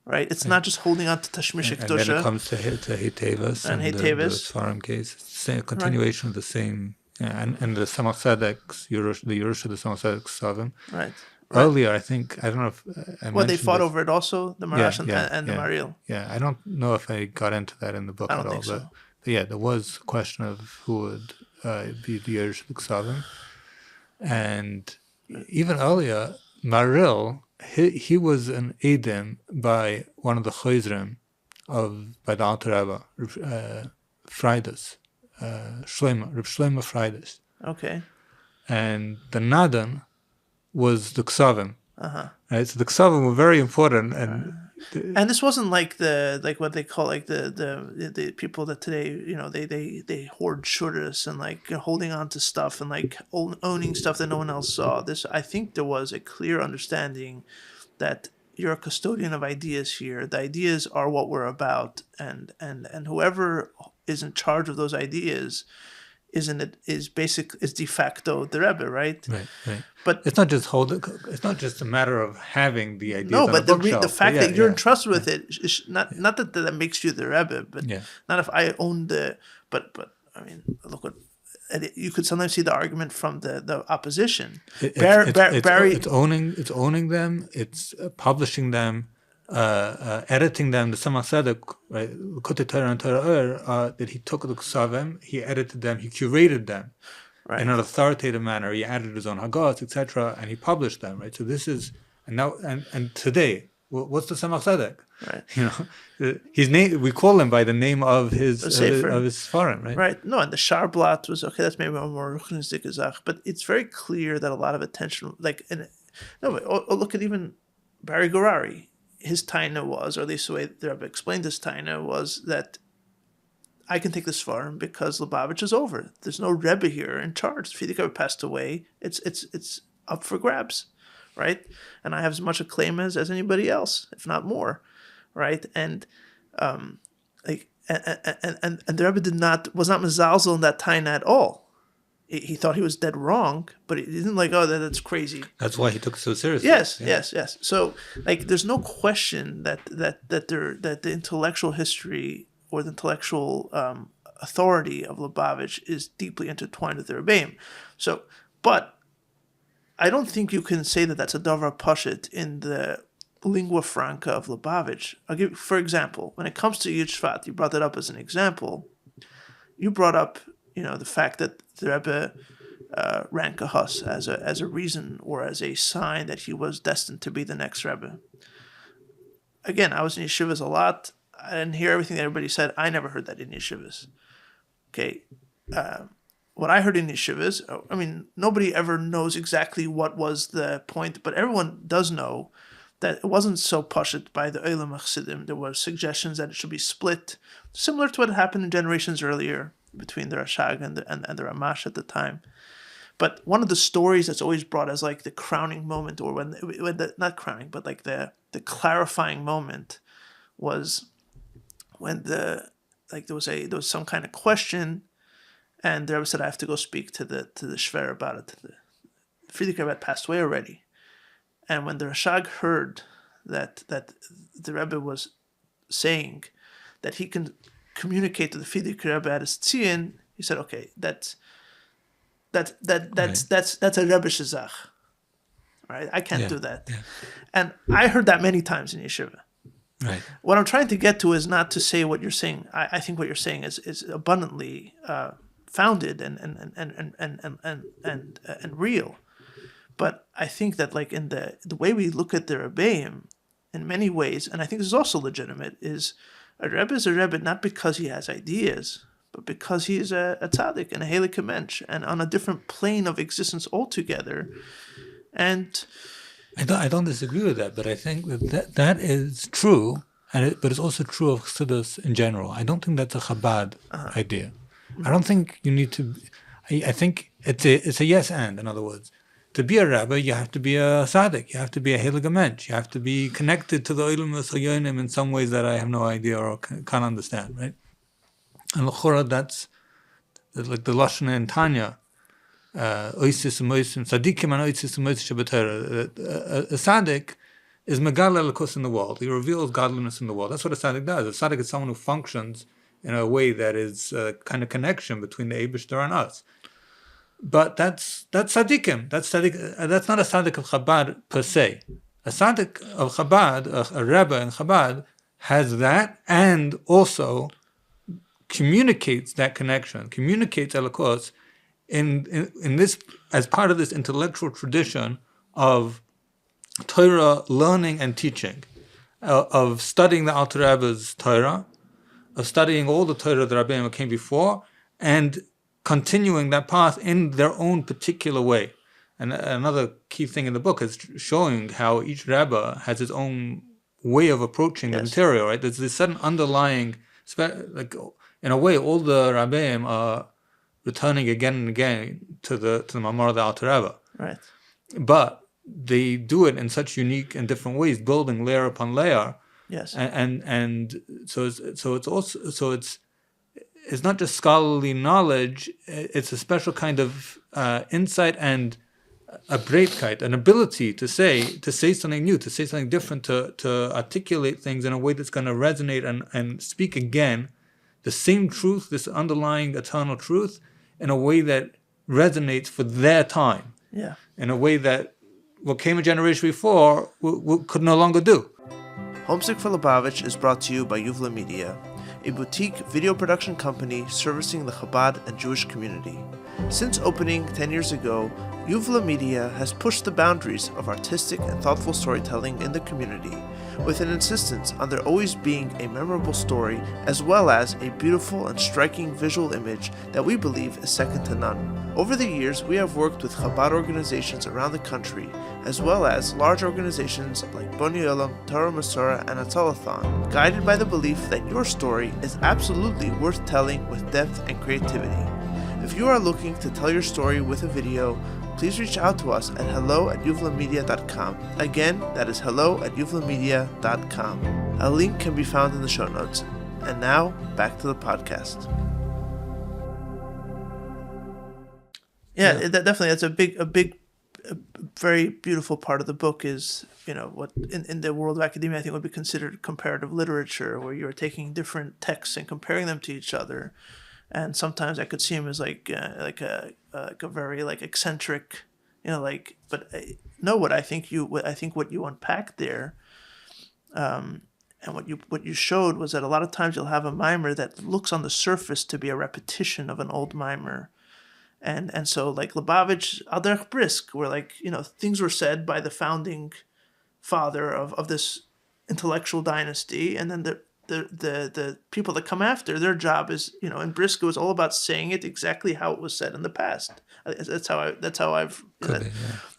Right, it's not just holding on to Tashmish Kedusha. And then it comes to Hitevas and the Sfarim case. It's the same continuation of the same, and the Samach Tzedek's the Yerusha, the Samach Tzedek's Savim. Right. Earlier, I think, I don't know if I mentioned they fought over it also, the Marash and the Mariel. Yeah, I don't know if I got into that in the book at all. But yeah, there was a question of who would be the Yerusha, the Savim. And even earlier, Mariel, he was an Edom by one of the Chozrim by the Alter Rebbe, Fridas, Reb Shlomo Fridas. Okay. And the Nadan was the Ksavim. Right, so the Ksavim were very important, and this wasn't like what they call the people that today they hoard shuras and holding on to stuff and owning stuff that no one else saw. I think there was a clear understanding that you're a custodian of ideas here. The ideas are what we're about, and whoever is in charge of those ideas is de facto the Rebbe, right? Right. But it's not just it's not just a matter of having the ideas. No, but the fact that you're entrusted with it is not that makes you the Rebbe, but not if I own but I mean, look what you could sometimes see the argument from the opposition. It's owning them, it's publishing them, editing them. The Tzemach Tzedek, right? Likutei Torah and Torah that he took the Ksavim, he edited them, he curated them in an authoritative manner. He added his own Haggadah, etc., and he published them. Right. So this is and today, what's the Tzemach Tzedek? Right. His name. We call him by the name of his Sfarim, right? Right. No, and the Sharblat was okay. That's maybe a more ruchnistic zach, but it's very clear that a lot of attention, look at even Barry Gorari. His taina was, or at least the way the Rebbe explained his taina was that I can take this Sfarim because Lubavitch is over. There's no Rebbe here in charge. If Rebbe passed away, it's up for grabs, right? And I have as much a claim as anybody else, if not more. Right, and the Rebbe was not mezalzel in that taina at all. He thought he was dead wrong, but he didn't that's crazy. That's why he took it so seriously. Yes. So there's no question that the intellectual history or the intellectual authority of Lubavitch is deeply intertwined with the Rebbeim. So, but I don't think you can say that that's a davar pashut in the lingua franca of Lubavitch. I'll give, for example, when it comes to Yud Shvat, you brought that up as an example. You brought up, the fact that the Rebbe ran kahas as a reason or as a sign that he was destined to be the next Rebbe. Again, I was in yeshivas a lot. I didn't hear everything that everybody said. I never heard that in yeshivas. Okay, what I heard in yeshivas, nobody ever knows exactly what was the point, but everyone does know that it wasn't so pashut by the Olam Chassidim. There were suggestions that it should be split, similar to what happened in generations earlier between the Rashag and the Ramash at the time. But one of the stories that's always brought as the crowning moment, or when not crowning, but the clarifying moment, was when there was some kind of question, and the Rebbe said, "I have to go speak to the Shver about it." The Friedrich Rebbe had passed away already. And when the Rashag heard that the Rebbe was saying that he can communicate to the Friedrich Rebbe at his Tzion, he said, "Okay, that's a Rebbe shezach, right? I can't do that." Yeah. And I heard that many times in yeshiva. Right. What I'm trying to get to is not to say what you're saying. I think what you're saying is abundantly founded and real. But I think that in the way we look at the Rebbeim, in many ways, and I think this is also legitimate, is a Rebbe is a Rebbe not because he has ideas, but because he is a tzaddik and a heilige mensch, and on a different plane of existence altogether. And I don't disagree with that, but I think that is true, but it's also true of Chassidus in general. I don't think that's a Chabad idea. I don't think you need to. I think it's a yes and. In other words, to be a Rebbe, you have to be a tzaddik. You have to be a heilige mensch. You have to be connected to the Olam Chayonim in some ways that I have no idea or can't understand. Right? And l'chora, that's like the lashon in Tanya. Oisis u'moisim tzaddikim and oisis u'moisim shabbatera. A tzaddik is megal elikos in the world. He reveals godliness in the world. That's what a tzaddik does. A tzaddik is someone who functions in a way that is a kind of connection between the Eibishter and us. But that's tzaddikim. That's not a tzaddik of Chabad per se. A tzaddik of Chabad, a Rebbe in Chabad, has that and also communicates that connection, communicates elikos in this as part of this intellectual tradition of Torah learning and teaching, of studying the Alter Rebbe's Torah, of studying all the Torah that Rabbeinu came before, and continuing that path in their own particular way. And another key thing in the book is showing how each Rebbe has his own way of approaching the material, right? There's this certain underlying, in a way, all the Rabbeim are returning again and again to the Mamar of the Alter Rebbe. Right. But they do it in such unique and different ways, building layer upon layer. Yes. And so it's not just scholarly knowledge, it's a special kind of insight and a breitkeit, an ability to say something new, to say something different, to articulate things in a way that's going to resonate and speak again the same truth, this underlying eternal truth, in a way that resonates for their time. Yeah. In a way that what came a generation before could no longer do. Homesick for Lubavitch is brought to you by Yuvla Media, a boutique video production company servicing the Chabad and Jewish community. Since opening 10 years ago, Yuvla Media has pushed the boundaries of artistic and thoughtful storytelling in the community, with an insistence on there always being a memorable story as well as a beautiful and striking visual image that we believe is second to none. Over the years, we have worked with Chabad organizations around the country, as well as large organizations like Boni Olam, Torah Masora, and Atzalathon, guided by the belief that your story is absolutely worth telling with depth and creativity. If you are looking to tell your story with a video, please reach out to us at hello@yuvlamedia.com. Again, that is hello@yuvlamedia.com. A link can be found in the show notes. And now, back to the podcast. Yeah. Definitely. That's a very beautiful part of the book is, what in the world of academia I think would be considered comparative literature, where you're taking different texts and comparing them to each other. And sometimes I could see him as like a very eccentric, But what I think what you unpacked there, and what you showed was that a lot of times you'll have a mimer that looks on the surface to be a repetition of an old mimer, and so like Lubavitch al derech brisk, where things were said by the founding father of this intellectual dynasty, and then the people that come after, their job is, in Brisk, it was all about saying it exactly how it was said in the past. That's how I've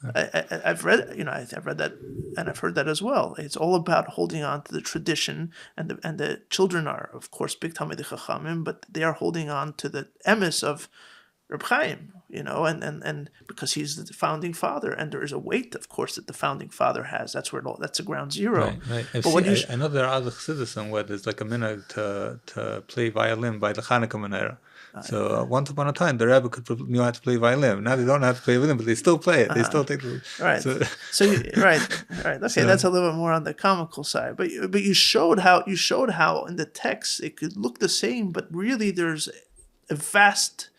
I've read that, and I've heard that as well. It's all about holding on to the tradition, and the children are, of course, big Talmidei Chachamim, but they are holding on to the emes of Reb Chaim, and because he's the founding father, and there is a weight, of course, that the founding father has. That's that's a ground zero. Right. I know there are other Hassidism where there's like a minute to play violin by the Hanukkah menorah. So once upon a time, the Rebbe knew how to play violin. Now they don't know how to play violin, but they still play it. They still take the right. Right. Okay, that's a little bit more on the comical side. But you showed how in the text it could look the same, but really there's a vast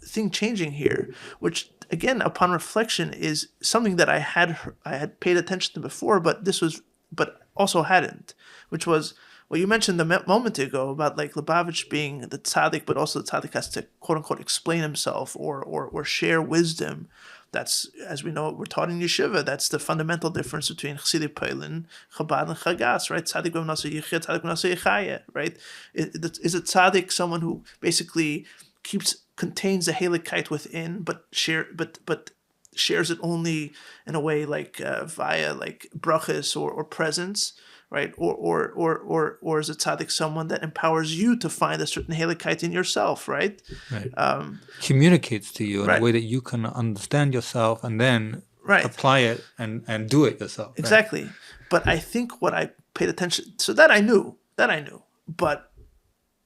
thing changing here, which again, upon reflection, is something that I had paid attention to before, but also hadn't, which was what you mentioned a moment ago about like Lubavitch being the tzaddik, but also the tzaddik has to quote unquote explain himself or share wisdom. That's, as we know, we're taught in yeshiva. That's the fundamental difference between Chassidic Poilin, Chabad, and Chagas, right? Tzaddik b'mnasa yichya, tzaddik b'mnasa yichaya, right? Is a tzaddik someone who basically contains the Helikite within, but shares it only in a way like via like brachas or presence, right? Or is a tzaddik someone that empowers you to find a certain Helikite in yourself, right? Right. Communicates to you in a way that you can understand yourself and then apply it and do it yourself. Exactly. Right? But I think what I paid attention, so that I knew, but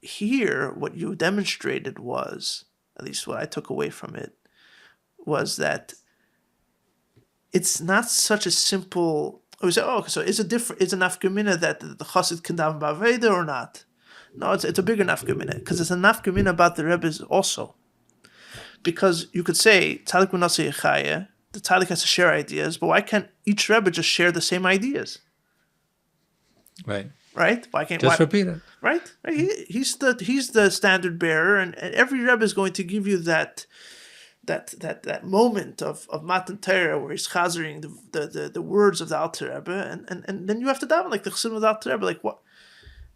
here, what you demonstrated was, at least what I took away from it, was that it's not such a simple. We say, so is a nafkamina that the chassid can daven b'aveda or not? No, it's a bigger nafkamina because it's a nafkamina about the Rebbe's also. Because you could say tzaddik b'nasa yichaya, the tzaddik has to share ideas, but why can't each Rebbe just share the same ideas? Right. Right? Why can't repeat it? Right? He's the standard bearer, and every Rebbe is going to give you that moment of Matan Torah where he's chazering the words of the Alter Rebbe, and then you have to daven like the Chassid of the Alter Rebbe, like what?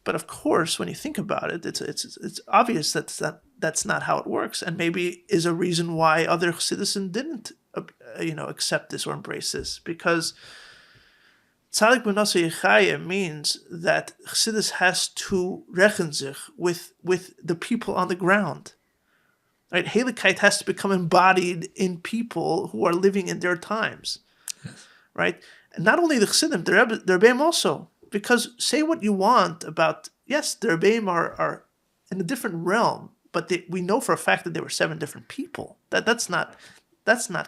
But of course, when you think about it, it's obvious that's not how it works, and maybe is a reason why other Chassidim didn't accept this or embrace this, because Tzaddik b'nasa yichaya means that Chassidus has to rechen sich with the people on the ground. Right? Helikite has to become embodied in people who are living in their times. Yes. Right? And not only the Chassidim, the Rebbeim also. Because say what you want about, yes, the Rebbeim are in a different realm, but we know for a fact that they were 7 different people. That's not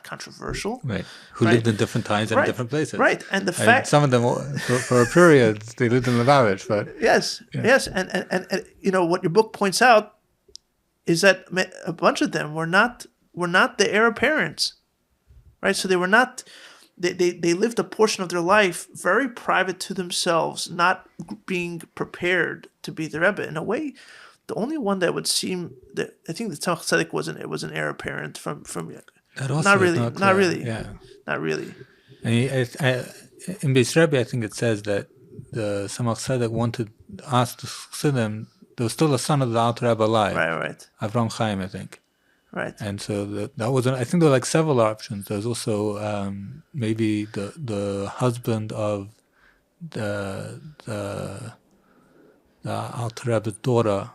controversial. Right. Who lived in different times and different places. Right. And the fact... some of them, for a period, they lived in Lubavitch, but... Yes. And what your book points out, is that a bunch of them were not the heir apparents, right? So they were not. They lived a portion of their life very private to themselves, not being prepared to be the Rebbe. In a way, the only one that would seem that I think the Tzemach Tzedek was an heir apparent from that also not really, not really, yeah, not really. And in Beis Rebbe, I think it says that the Tzemach Tzedek wanted to ask the Chassidim. There was still a son of the Alter Rebbe alive, Right. Avram Chaim, I think. Right. And so that was, I think there were like several options. There's also maybe the husband of the Alter Rebbe's daughter,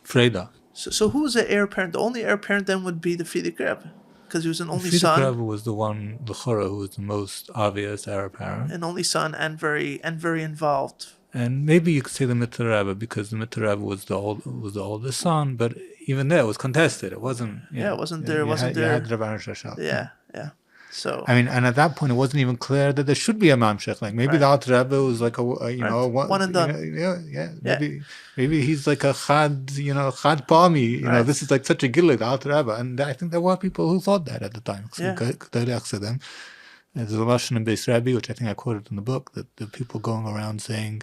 Freda. So who was the heir apparent? The only heir apparent then would be the Frierdiker Rebbe, because he was an only Frierdiker son. Rebbe was the one, the Chora, who was the most obvious heir apparent. An only son and very involved. And maybe you could say the Mitzvah Rebbe, because the Mitzvah Rebbe was the oldest son, but even there it was contested. It wasn't. It wasn't there. You had Rabban Shashal. Yeah. So I mean, and at that point, it wasn't even clear that there should be a mamshech. Like maybe the Alter Rebbe was like a one and done. Maybe he's like a chad palmi. This is like such a gillig, the Alter Rebbe, and I think there were people who thought that at the time. There's a Lashon in Beis Rebbe, which I think I quoted in the book, that the people going around saying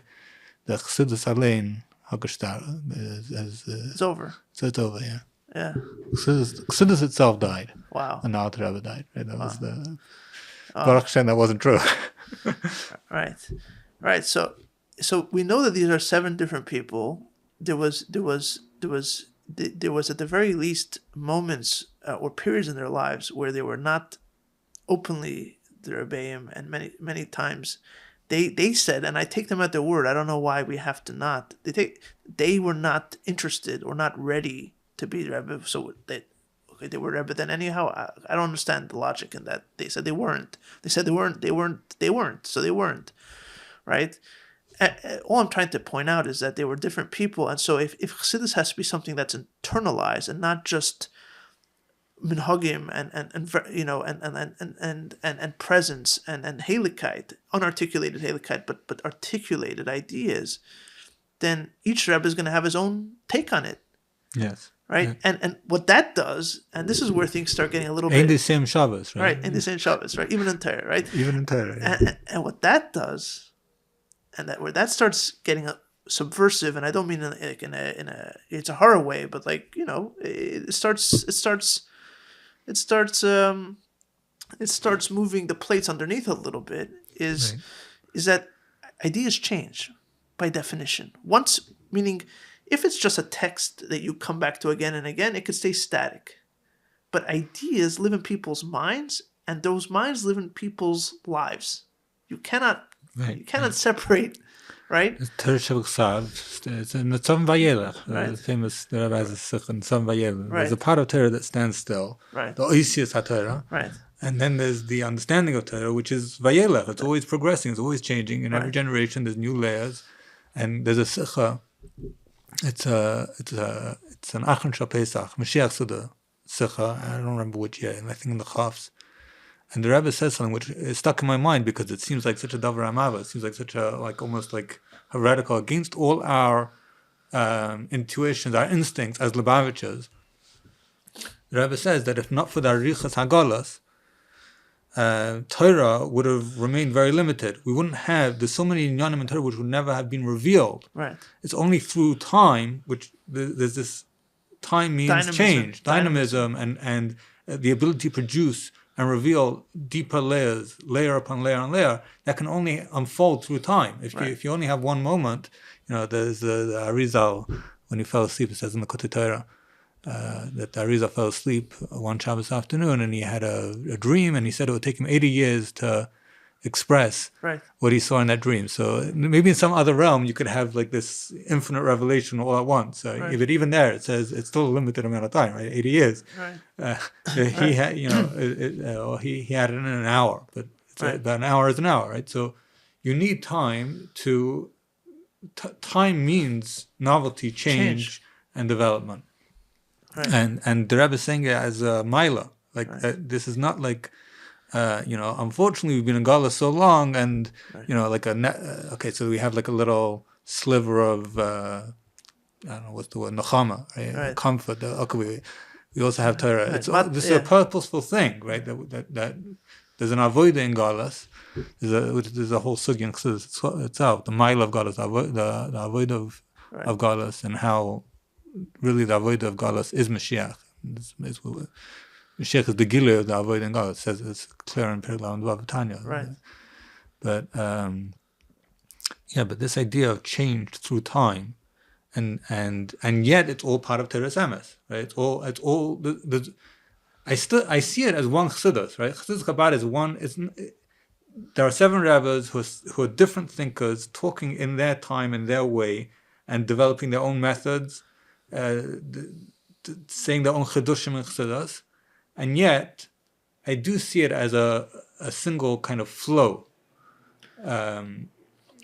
the Chassidus Alein Hagashtar it's over. So it's over, yeah. Yeah. Chassidus itself died. Wow. And the Alter Rebbe died. Right? That was the Baruch Hashem, that wasn't true. Right. So we know that these are 7 different people. There was at the very least moments or periods in their lives where they were not openly the Rebbeim, and many times they said, and I take them at their word. I don't know why we have to not. They were not interested or not ready to be the Rebbe. So they were Rebbe. Then anyhow, I don't understand the logic in that. They said they weren't. They said they weren't. So they weren't. Right. All I'm trying to point out is that they were different people, and so if Chassidus has to be something that's internalized and not just minhagim and presence and heiligkeit, unarticulated heiligkeit, but articulated ideas, then each Rebbe is going to have his own take on it. Yes. Right? Yeah. And what that does, and this is where things start getting a little in bit... In the same Shabbos, right? Right, in the same Shabbos, right? Even in Torah, right? Even in Torah, yeah. And what that does, and where that starts getting subversive, and I don't mean in a it's a horror way, but it starts moving the plates underneath a little bit, is that ideas change by definition. Once, meaning if it's just a text that you come back to again and again, it could stay static. But ideas live in people's minds, and those minds live in people's lives. You cannot separate, right? It's in the Tzom Vayelech, the famous the Rebbe has a sikh in Tzom Vayelech. There's a part of Torah that stands still, the Oisius HaTorah, and then there's the understanding of Torah, which is Vayelech. It's always progressing, it's always changing. In every generation, there's new layers, and there's a sikha. It's an Achron Shal Pesach, Mashiach Suda sikha. I don't remember which year, and I think in the Chafs. And the Rebbe says something which is stuck in my mind because it seems like such a davar amava. It seems like such a almost like heretical against all our intuitions, our instincts as Lubavitchers. The Rebbe says that if not for the Arichas Hagalas, Torah would have remained very limited. We wouldn't have. There's so many inyanim in Torah which would never have been revealed. Right. It's only through time, which there's this time means change, dynamism, and the ability to produce and reveal deeper layers, layer upon layer on layer, that can only unfold through time. If you only have one moment, there's the Arizal, when he fell asleep, it says in the Quartet Torah, that the Arizal fell asleep one Shabbos afternoon, and he had a dream, and he said it would take him 80 years to express what he saw in that dream. So maybe in some other realm you could have like this infinite revelation all at once. But even there it says it's still a limited amount of time, right? 80 years. He had, he had it in an hour, but about an hour is an hour, right? So you need time to. Time means novelty, change, and development. And the Rebbe is saying it as a mila, this is not like. Unfortunately, we've been in Gala so long, and so we have like a little sliver of don't know what's the word, nechama, right? Comfort. We also have Torah. Right. This is a purposeful thing, right? That there's an avodah in Galus. There's a whole sugya in Chassidus itself. The mile of Galus, the avodah of Galus, and how really the avodah of Galus is Mashiach. Mashiach is the Gilui of the avodah in Galus. It says it's clear in Perek and Vav Right. But but this idea of change through time, and yet it's all part of Teres Emes, right? It's all. I see it as one Chassidus, right? Chassidus Chabad is one. There are 7 rabbis who are different thinkers, talking in their time, in their way, and developing their own methods, saying their own chidushim in Chassidus, and yet I do see it as a single kind of flow.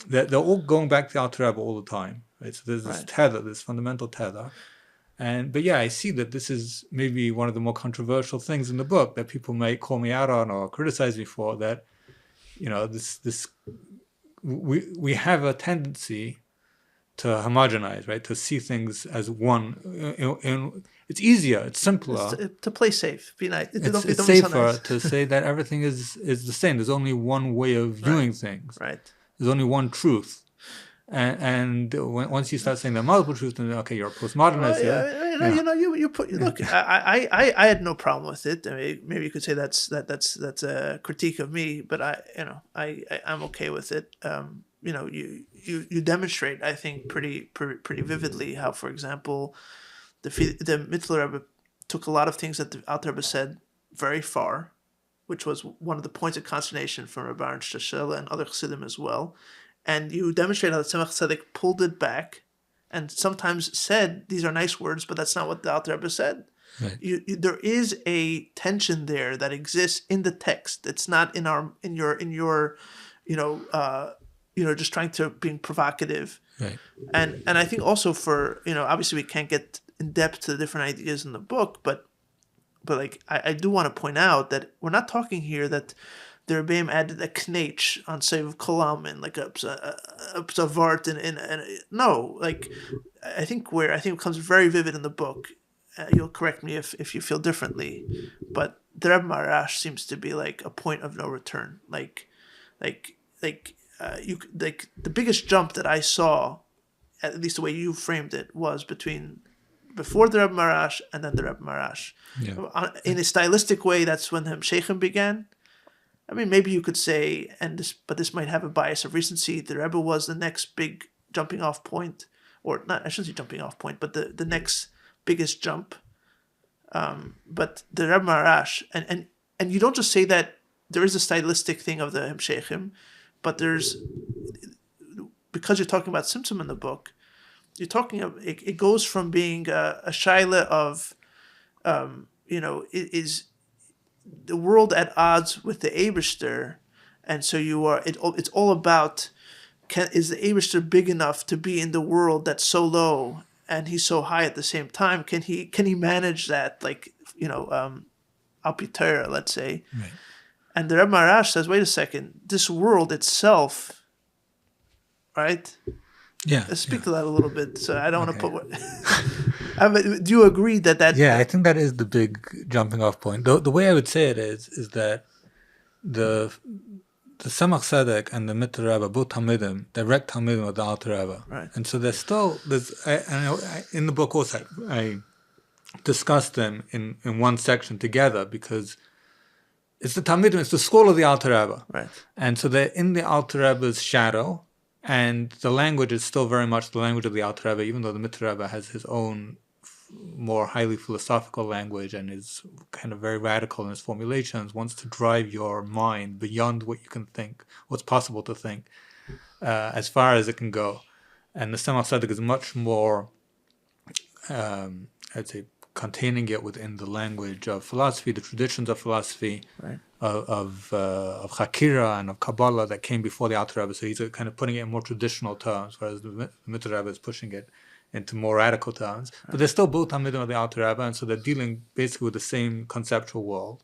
They're all going back to the Alter Rebbe all the time, right? So there's this tether, this fundamental tether. But I see that this is maybe one of the more controversial things in the book that people may call me out on or criticize me for, that, we have a tendency to homogenize, right? To see things as one. It's easier, it's simpler. To play safe, be nice. It's safer to say that everything is the same. There's only one way of viewing things. Right. There's only one truth. And once you start saying there are multiple truths, then okay, you're a postmodernist. You put. Look, I had no problem with it. I mean, maybe you could say that's a critique of me, but I'm okay with it. You demonstrate, I think, pretty vividly how, for example, the Mittler Rebbe took a lot of things that the Alter Rebbe said very far, which was one of the points of consternation from Rabbi Aaron Shashela and other Chassidim as well. And you demonstrate how the Tzemach Tzedek pulled it back and sometimes said, these are nice words, but that's not what the Alter Rebbe said. Right. There is a tension there that exists in the text. It's not in your just trying to being provocative. Right. And I think also for, obviously we can't get in depth to the different ideas in the book, but like I do want to point out that we're not talking here that the Rebbeim added a knech on Sev Kolam and like a Vart and no, like I think it becomes very vivid in the book. You'll correct me if you feel differently, but the Rebbe Marash seems to be like a point of no return. The biggest jump that I saw, at least the way you framed it, was before the Rebbe Marash and then the Rebbe Marash. Yeah. In a stylistic way, that's when the Hemsheichim began. I mean, maybe you could say, but this might have a bias of recency. The Rebbe was the next big jumping off point, or not. I shouldn't say jumping off point, but the next biggest jump. But the Rebbe Marash, and you don't just say that there is a stylistic thing of the Hemsheichim, but because you're talking about Tzimtzum in the book, you're talking of it goes from being a shaila of, is the world at odds with the Eibishter, and so it's all about, is the Eibishter big enough to be in the world that's so low and he's so high at the same time? Can he manage that, like, Alpitera, let's say? Right. And the Rebbe Marash says, wait a second, this world itself, right? Yeah. Let's speak to that a little bit. So I don't want to put. Do you agree that? Yeah, I think that is the big jumping off point. The way I would say it is that the Tzemach Tzedek and the Mittler Rebbe, both Talmidim, direct Talmidim of the Alter Rebbe. Right. And so there's in the book also I discussed them in one section together because it's the Talmidim, it's the school of the Alter Rebbe. Right. And so they're in the Alter Rebbe's shadow, and the language is still very much the language of the Alter Rebbe, even though the Mittler Rebbe has his own more highly philosophical language and is kind of very radical in his formulations, wants to drive your mind beyond what you can think, what's possible to think, as far as it can go. And the Tzemach Tzedek is much more, I'd say, containing it within the language of philosophy, the traditions of philosophy, right, of Chakira and of Kabbalah that came before the Alter Rebbe. So he's kind of putting it in more traditional terms, whereas the Mittler Rebbe is pushing it into more radical terms. Right. But they're still both Talmidim of the Alter Rebbe, and so they're dealing basically with the same conceptual world.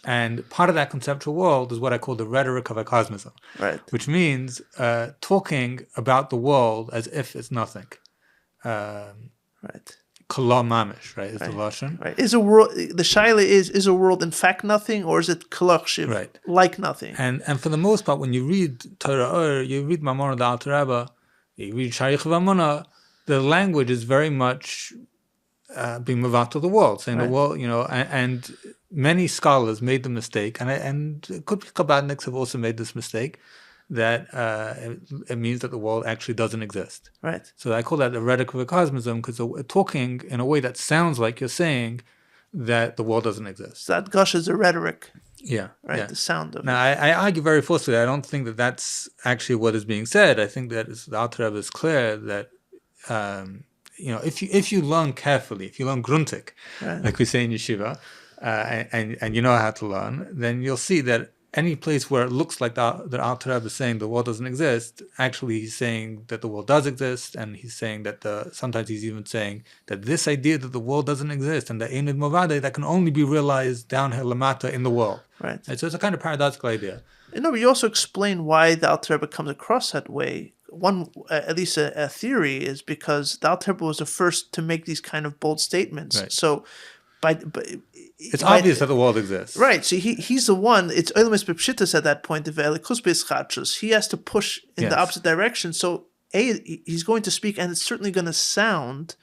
And part of that conceptual world is what I call the rhetoric of a-cosmism, right, which means talking about the world as if it's nothing. Right. Kala mamish, right? Is the lashon. Right. Is a world, the shaila is a world in fact nothing, or is it kalakshiv, right, like nothing? And for the most part, when you read Torah or you read Mamona the Alter Rebbe, you read Sharich Vamona, the language is very much being mavad to the world, saying the world, and many scholars made the mistake, and it could be Chabadniks have also made this mistake, that it means that the world actually doesn't exist. Right. So I call that the Rhetoric of a-cosmism, because talking in a way that sounds like you're saying that the world doesn't exist. So that gush is a rhetoric. Yeah. Right. Yeah. The sound of now, it. I argue very forcefully. I don't think that that's actually what is being said. I think that the Alter Rebbe is clear that if you learn carefully, if you learn gruntig, like we say in yeshiva, and you know how to learn, then you'll see that any place where it looks like the Alter Rebbe is saying the world doesn't exist, actually he's saying that the world does exist, and he's saying that sometimes he's even saying that this idea that the world doesn't exist and the Einid Movade, that can only be realized down here lamata in the world. Right. So it's a kind of paradoxical idea. No, but you also explain why the Alter Rebbe comes across that way. One, at least a theory, is because the Alter Rebbe was the first to make these kind of bold statements. Right. So, it's obvious that the world exists. Right. So he's the one. It's Oilemis Bepshitas at that point. He has to push in the opposite direction. So he's going to speak, and it's certainly going to sound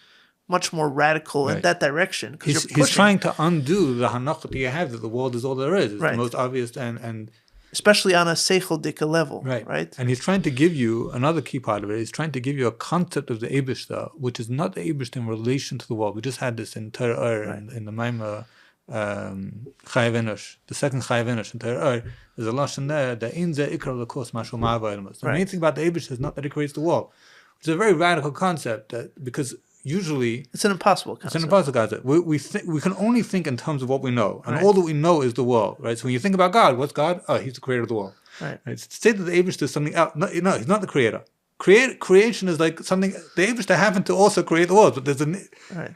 much more radical in that direction. He's trying to undo the hanachah that you have that the world is all there is. It's the most obvious and especially on a seichel dika level. Right. And he's trying to give you another key part of it. He's trying to give you a concept of the Eibishter, which is not the Eibishter in relation to the world. We just had this in Torah in the Maimah Chayav Enosh, the second Chayav Enosh in Torah. There's a lashon there. The inze ikar lekos mashu ma'avaylmas. The main thing about the Eibishter is not that it creates the world, which is a very radical concept. Because usually it's an impossible concept. It's an impossible concept. We can only think in terms of what we know, and all that we know is the world, right? So when you think about God, what's God? Oh, He's the creator of the world. Right. To say that the Eibishter is something else, no, He's not the creator. Creation is like something. The Eibishter happened to also create the world, but there's an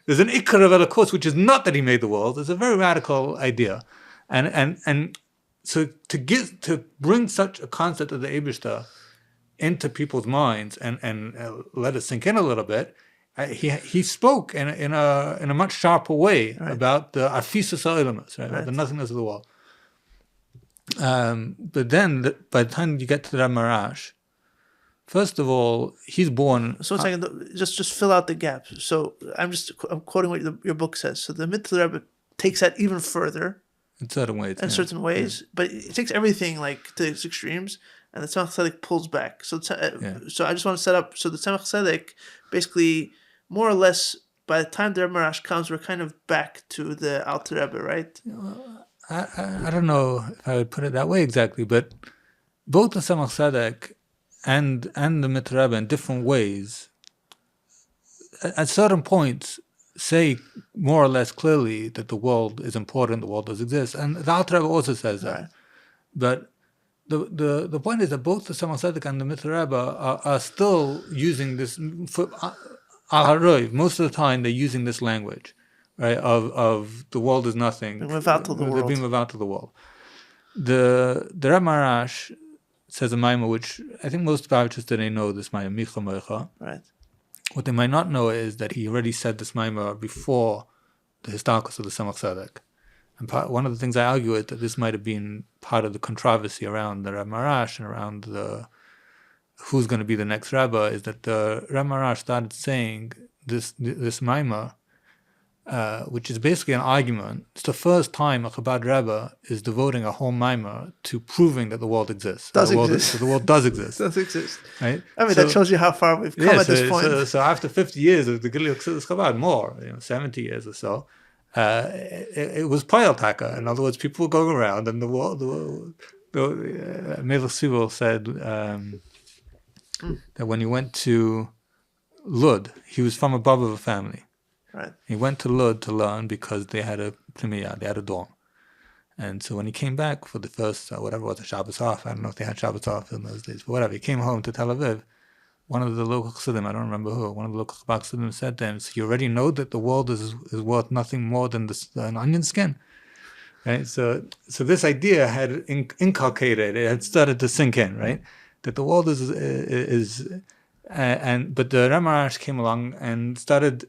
ikar of it, course, which is not that He made the world. It's a very radical idea, and so to bring such a concept of the Eibishter into people's minds and let it sink in a little bit. He spoke in a much sharper way about the afisas ha'olamus, right? The nothingness of the world. But then, by the time you get to the Marash, first of all, he's born. So 1 second, just fill out the gap. So I'm quoting what your book says. So the Mitzvah Rebbe takes that even further. In certain ways. But it takes everything like to its extremes, and the Tzemach Tzedek pulls back. So I just want to set up. So the Tzemach Tzedek basically, more or less, by the time the Rebbe Marash comes, we're kind of back to the Alter Rebbe, right? I don't know if I would put it that way exactly, but both the Tzemach Tzedek and the Mitzvah Rebbe in different ways, at certain points, say more or less clearly that the world is important, the world does exist, and the Alter Rebbe also says that. Right. But the point is that both the Tzemach Tzedek and the Mitzvah Rebbe are still using this. Most of the time, they're using this language, right? Of the world is nothing. Being mavad to the world. They're being mavad to the world. The Rebbe Marash says a maimah, which I think most Lubavitchers today know this maimah, Micha Moicha. Right. What they might not know is that he already said this maimah before the Histalkus of the Tzemach Tzedek. And one of the things I argue is that this might have been part of the controversy around the Rebbe Marash and around who's going to be the next Rebbe, is that the Rebbe Marash started saying this maimah, which is basically an argument. It's the first time a Chabad Rebbe is devoting a whole maimah to proving that the world exists. The world does exist. Does exist. Right? I mean, that shows you how far we've come at this point. So after 50 years of the Gilui Chassidus Chabad, more, 70 years or so, it was Poyal Taka. In other words, people were going around, and the Melech Sivol said that when he went to Lud, he was from above of a family. Right. He went to Lud to learn because they had a pnimiyah, they had a dorm. And so when he came back for the first, whatever it was, a Shabbos off, I don't know if they had Shabbos off in those days, but whatever, he came home to Tel Aviv. One of the local Chassidim, I don't remember who, one of the local Chabad Chassidim said to him, so you already know that the world is worth nothing more than an onion skin. Right? So this idea had inculcated, it had started to sink in, right? That the world is But the Rebbe came along and started.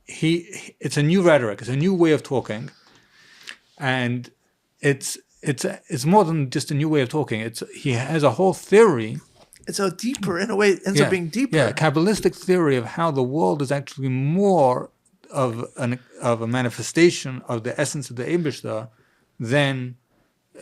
It's a new rhetoric. It's a new way of talking, and it's more than just a new way of talking. He has a whole theory. It's a deeper, in a way, it ends up being deeper. Yeah, Kabbalistic theory of how the world is actually more of a manifestation of the essence of the Eibishter than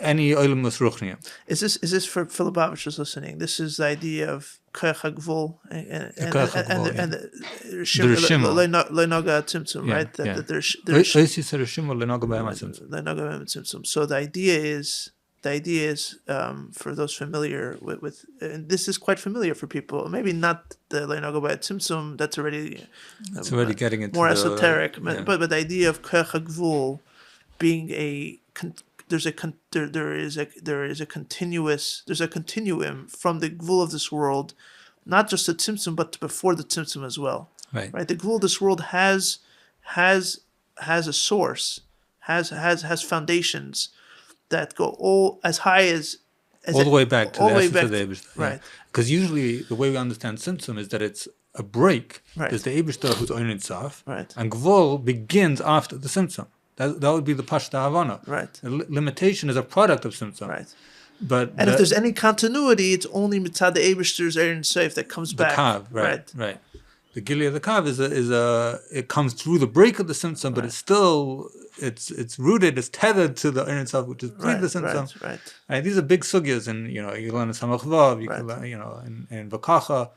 any Olamus Ruchniya. Is this for Lubavitch is listening? This is the idea of Koach HaGvul and the Rishimah Le'noga Tzimtzum, right? That there's Rishimah Le'noga Tzimtzum. So the idea is for those familiar with and this is quite familiar for people. Maybe not the Le'noga Tzimtzum. That's already getting into more esoteric. But the idea of Koach HaGvul being there's a continuum from the gvul of this world, not just the tzimtzum, but before the tzimtzum as well. Right. The gvul of this world has a source, has foundations that go all as high as all the way back to the essence of the Eibishter. Right. Because usually the way we understand tzimtzum is that it's a break. Right. There's the Eibishter who's Ein Sof, right, and gvul begins after the tzimtzum. That would be the Pashta Havana. Right. The limitation is a product of Tzimtzum. Right. And if there's any continuity, it's only mitzad the Eibishter's Ein Sof that comes back. The Kav, right. The Gili of the Kav it comes through the break of the Tzimtzum, but it's still it's rooted, it's tethered to the Ein Sof, which is pre the Tzimtzum. Right. These are big sugyas, and you learn in Samach Vav, in Vakacha,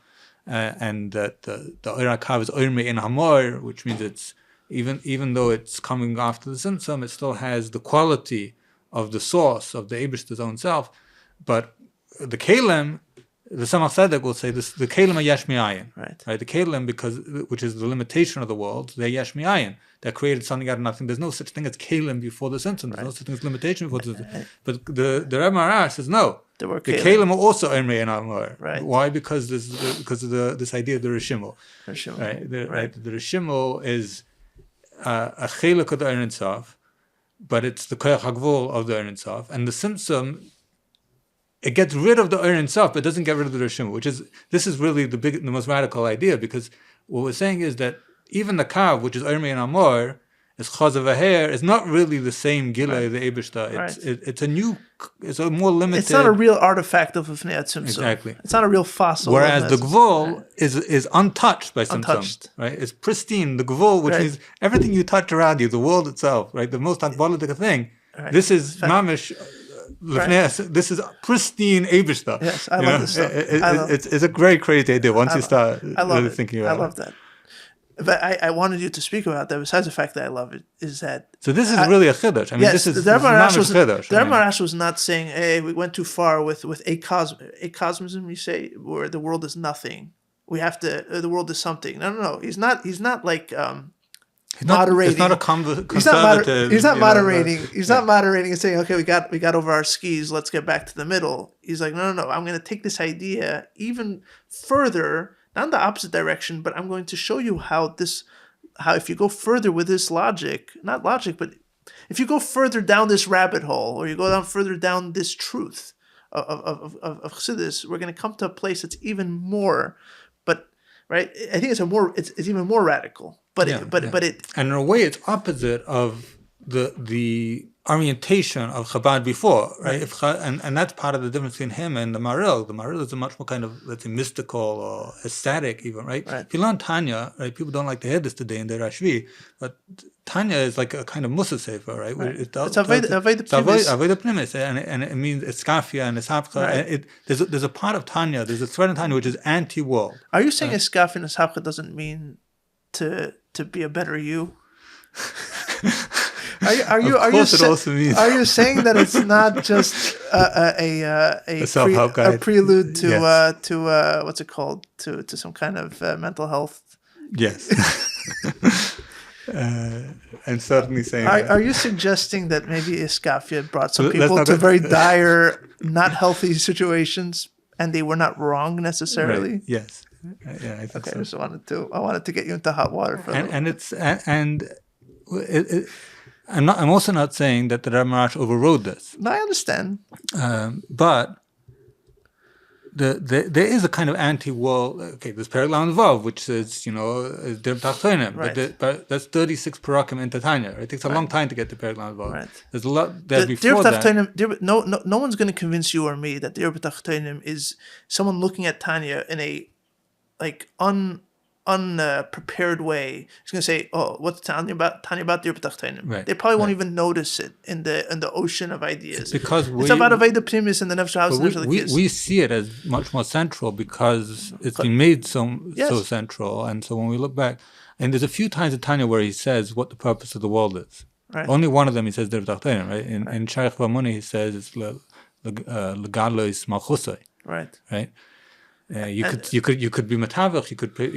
and that the Ein Kav is Oir Me'en Hamor, which means it's even though it's coming after the Tzimtzum, it still has the quality of the source of the Eibishter's own self. But the Kalem, the Samach Tzedek will say this: the Kalem are Yesh Mi'ayin, right? The Kalem, which is the limitation of the world, they're Yesh Mi'ayin. That created something out of nothing. There's no such thing as Kalem before the Tzimtzum. There's no such thing as limitation before the Tzimtzum. But the Rebbe Marash says no. The Kalem are also Emrei and Amor. Right. Why? Because of this idea of the Rishimah. Right. The Rishimah is a chelik of the Ein Sof, but it's the Koach HaGvul of the Ein Sof, and the Tzimtzum, it gets rid of the Ein Sof, but doesn't get rid of the Rishimah, this is really the most radical idea, because what we're saying is that even the Kav, which is Ermei and Amor, is Chazav Aher, is not really the same Gilei of the Eibishter. It's a more limited. It's not a real artifact of Fnei Tzimtzum. Exactly. It's not a real fossil. Whereas the Gvul is untouched by Tzimtzum. Right? It's pristine. The Gvul, which means everything you touch around you, the world itself, right? The most Kabbalah thing. Right. This is mamish. This is pristine Eibishter. Yes, I love this stuff. It's a very crazy idea once you start really thinking about it. I love that. But I wanted you to speak about that. Besides the fact that I love it, is that so this is really a chiddush. I mean, this is the chiddush. The Rebbe was not saying, "Hey, we went too far with a-cosmism." You say where the world is nothing. We have to. The world is something. No. He's not like moderating. It's not a conservative. He's not moderating. He's not moderating and saying, "Okay, we got over our skis. Let's get back to the middle." He's like, "No. I'm going to take this idea even further." Not in the opposite direction, but I'm going to show you how if you go further with this logic, not logic, but if you go further down this rabbit hole, or you go further down this truth of Chassidus, we're going to come to a place that's even more, but right? I think it's even more radical, but it and in a way it's opposite of the orientation of Chabad before, right? And that's part of the difference between him and the Maril. The Maril is a much more kind of, let's say, mystical or ecstatic even, right? If you learn Tanya, right, people don't like to hear this today in their Rashvi, but Tanya is like a kind of Musa Sefer, right? It's Aveda Pnimis, and it means it's Skafia and it's Hapcha. There's a part of Tanya, there's a thread in Tanya which is anti-world. Are you saying Skafia and Hapcha doesn't mean to be a better you? Are you saying that it's not just a self-help guide, a prelude to what's it called, to some kind of mental health? Yes. I'm certainly saying Are you suggesting that maybe Iskafia brought some people to very dire, not healthy situations, and they were not wrong necessarily? Right. Yes. Yeah, I think so. I just wanted to get you into hot water for I'm also not saying that the Rebbe Marash overrode this. No, I understand. But there is a kind of anti-wall. Okay, there's Perek Lamed Vav, which says, Dir B'tachtonim, but that's 36 parakim in Tanya. Right? It takes a long time to get to Perek Lamed Vav. Right. There's a lot there before that. No one's going to convince you or me that Dir B'tachtonim is someone looking at Tanya in a unprepared way. He's going to say, "Oh, what's Tanya about Dir B'tachtonim?" Right. They probably won't even notice it in the ocean of ideas. Because it's about Aveda Primus and the Nefesh House. We see it as much more central because it's been made so central. And so when we look back, and there's a few times in Tanya where he says what the purpose of the world is. Right. Only one of them he says Dir B'tachtonim, right? In Shaykh Vamuni he says it's Legalois Malchusai. Right. Right. You could be matavach. You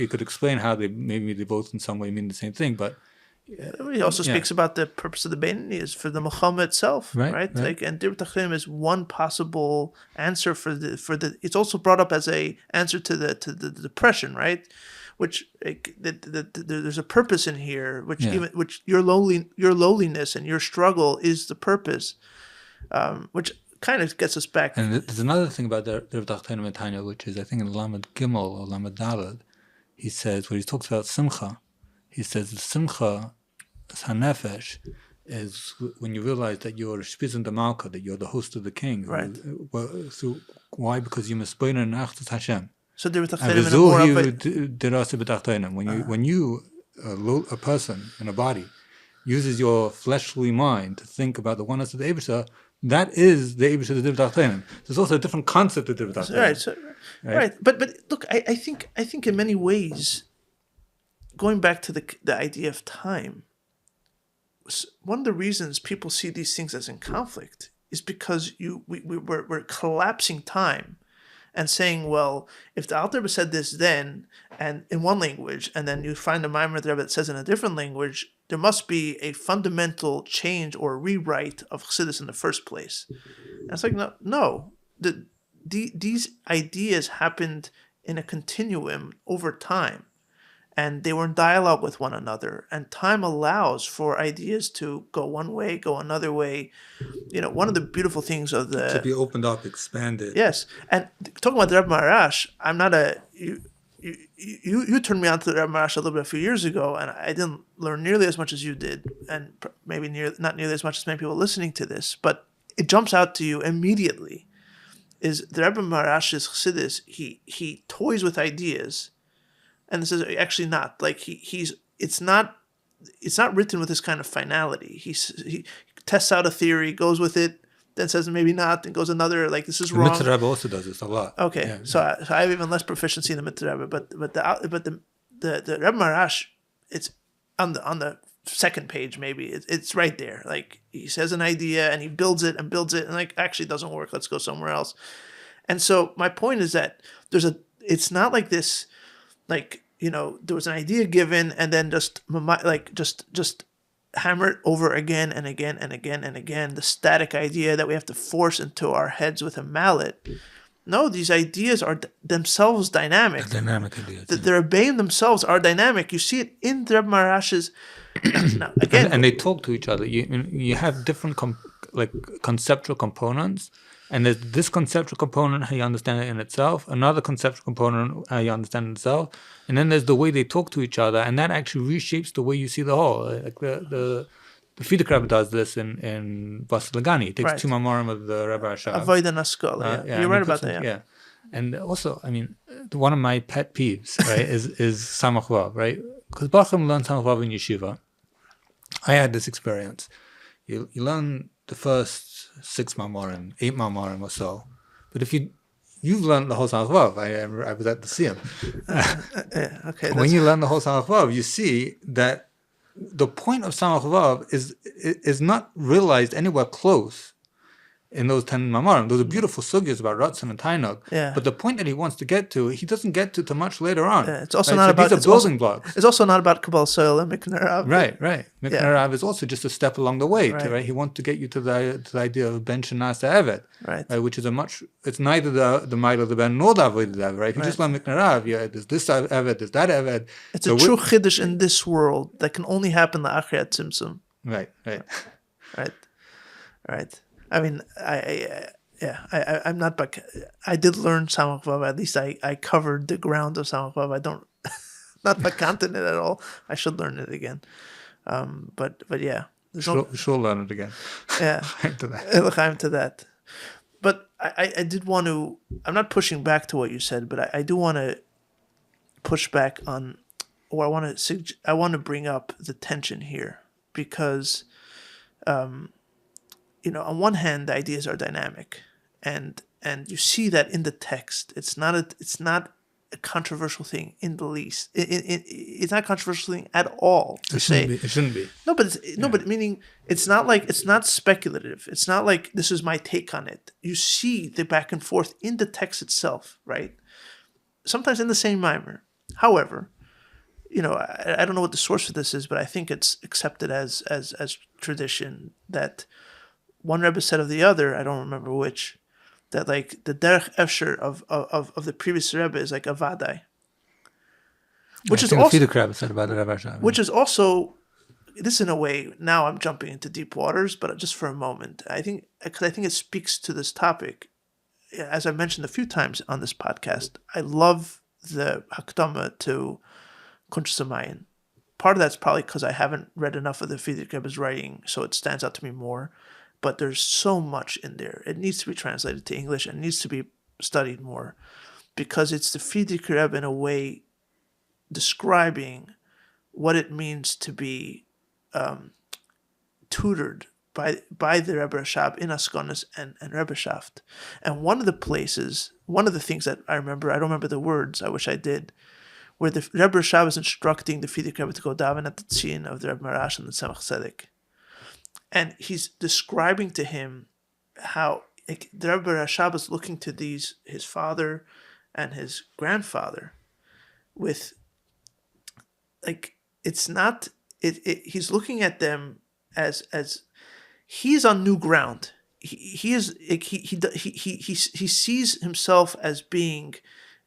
could explain how they both in some way mean the same thing, but he also speaks about the purpose of the Beinoni is for the Milchama itself, right? Like, and Dir B'tachtonim is one possible answer for the. It's also brought up as a answer to the depression, right? Which there's a purpose in here, which your lowliness and your struggle is the purpose, which kind of gets us back. And there's another thing about the Dir B'tachtonim and Tanya, which is I think in Lamed Gimel or Lamed Daled, he says when he talks about Simcha, he says the Simcha Hanefesh is when you realize that you're Shpizin the Malka, that you're the host of the king. Right. So why? Because you must in Achtus Hashem. So Dir B'tachtonim when you a person in a body uses your fleshly mind to think about the oneness of the Eibusha, that is the Eibusha of the Dir B'tachtonim. There's also a different concept of Dir B'tachtonim. Right. But look, I think in many ways, going back to the idea of time, one of the reasons people see these things as in conflict is because we're collapsing time and saying, well, if the Alter Rebbe said this then, and in one language, and then you find a Maimer of the Rebbe that says in a different language, there must be a fundamental change or rewrite of Chassidus in the first place. And it's like, no. These ideas happened in a continuum over time, and they were in dialogue with one another, and time allows for ideas to go one way, go another way. One of the beautiful things of the... To be opened up, expanded. Yes. And talking about the Rebbe Maharash, I'm not a... You turned me on to the Rebbe Maharash a little bit a few years ago, and I didn't learn nearly as much as you did, and maybe not nearly as much as many people listening to this, but it jumps out to you immediately, is the Rebbe Maharash's Chassidus, he toys with ideas, and this is actually not, like it's not written with this kind of finality. He tests out a theory, goes with it, then says maybe not, then goes another, like this is wrong. The Mitzvah Rebbe also does this a lot. Okay, yeah. So I have even less proficiency in the Mitzvah Rebbe, but the Rebbe Maharash, it's on the second page maybe. It's right there. Like he says an idea and he builds it and like actually doesn't work. Let's go somewhere else. And so my point is that it's not like this, like there was an idea given and then just hammer it over again and again and again and again, the static idea that we have to force into our heads with a mallet. No, these ideas are themselves dynamic. Dynamic ideas. The Rebbeim themselves are dynamic. You see it in the Rebbe Maharash's. Now, again, and they talk to each other. You have different conceptual components, and there's this conceptual component how you understand it in itself, another conceptual component how you understand it itself, and then there's the way they talk to each other, and that actually reshapes the way you see the whole. Like the Frierdiker Rebbe does this in Bosi Lgani. He takes two mamorim of the Rebbe Hashav. Avoid an askol. You're right about that. Yeah. And also, I mean, one of my pet peeves, right, is Samach Vav, right? Because Bacham learn Samach Vav in yeshiva. I had this experience. You learn the first 6 mamorim, 8 mamorim or so, but if you've learned the whole Samach Vav, I was at the Siyam. Okay. When you learn the whole Samach Vav, you see that the point of Samach Vav is not realized anywhere close in those 10 mamorim. Those are beautiful sugyas about Ratzon and Tainug. Yeah. But the point that he wants to get to, he doesn't get to much later on. Yeah, it's also not about... These are building blocks. It's also not about Kabbalah soil and Mikner Rav. Right. Mikner Rav is also just a step along the way. Right? He wants to get you to the idea of Ben Shanas Eved. Right. Which is it's neither the might of the Ben nor the Avodah Eved, right? If you just learn Mikner Rav, there's this Eved, there's that Eved. It's a true Chiddush in this world that can only happen la'achrei Tzimtzum. Right. I mean, Yeah, I'm not, but I did learn Samach Vav. At least I covered the ground of Samach Vav. I don't, not bakantin it at all. I should learn it again. But yeah, She'll learn it again. Yeah, L'chaim to that. But I did want to. I'm not pushing back to what you said, but I do want to push back on, or I want to bring up the tension here because, on one hand the ideas are dynamic, and you see that in the text. It's not a controversial thing in the least. It's not a controversial thing at all to say. It shouldn't be. No, but but meaning it's not speculative. It's not like this is my take on it. You see the back and forth in the text itself, right? Sometimes in the same mimer. However, I don't know what the source for this is, but I think it's accepted as tradition that one Rebbe said of the other. I don't remember which. That like the derech efsher of the previous Rebbe is like a vadai, which is also Rebbe said about the Rebbe Shab. Which is also, this in a way. Now I'm jumping into deep waters, but just for a moment, I think it speaks to this topic. As I mentioned a few times on this podcast, I love the hakdama to Kuntres Hamayin. Part of that's probably because I haven't read enough of the Friedrich Rebbe's writing, so it stands out to me more. But there's so much in there. It needs to be translated to English and needs to be studied more, because it's the Friedrich Rebbe in a way describing what it means to be tutored by the Rebbe Rashab in Askonis and Rebbeshaft. And one of the things that I don't remember the words, I wish I did, where the Rebbe Rashab is instructing the Friedrich Rebbe to go daven at the tzin of the Rebbe Marash and the Tzemach Tzedek. And he's describing to him how the Rebbe Rashab is looking to his father and his grandfather with, he's looking at them as he's on new ground. He sees himself as being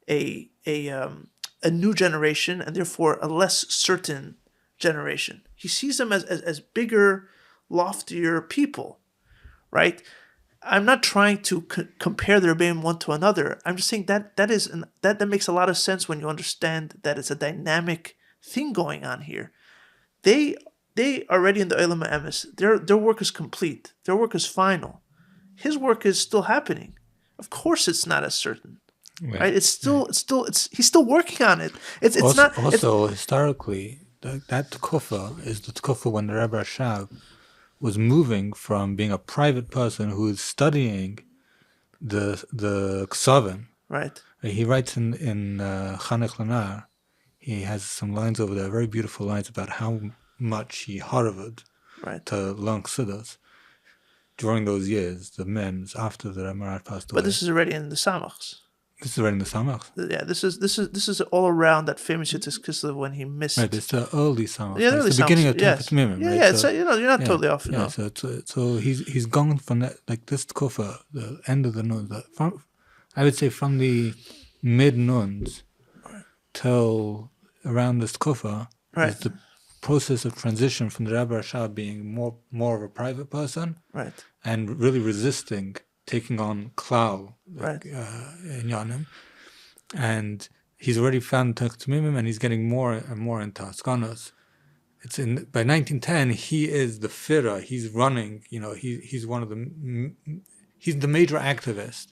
a new generation, and therefore a less certain generation. He sees them as bigger, loftier people, right? I'm not trying to compare the Rebbeim one to another. I'm just saying that makes a lot of sense when you understand that it's a dynamic thing going on here. They are already in the Olam HaEmes. Their work is complete. Their work is final. His work is still happening. Of course, it's not as certain, right? He's still working on it. It's not. Also, historically, that tkufa is the tkufa when the Rebbe Rashab was moving from being a private person who is studying the Ksavim. Right. He writes in Chanech Lanar, he has some lines over there, very beautiful lines about how much he harvard to learn Chassidus during those years, the mems after the Ramarat passed away. But this is already in the Samachs. This is already in the Samachs. Yeah, this is all around that famous Yitzhak Kislev when he missed. Right, it's the early Samachs. Yeah, it's the beginning of Tzimtzum. Yeah, right? yeah. So, you're not totally off. Yeah, so he's gone from that, like this tkufa, the end of the nuns. I would say from the mid nuns till around this tkufa is the process of transition from the Rebbe Rashab being more of a private person, and really resisting taking on klal in Yanim, and he's already found Tzimtzum, and he's getting more and more into Askanos. It's by 1910 he is the Fira. He's running. He's one of the. He's the major activist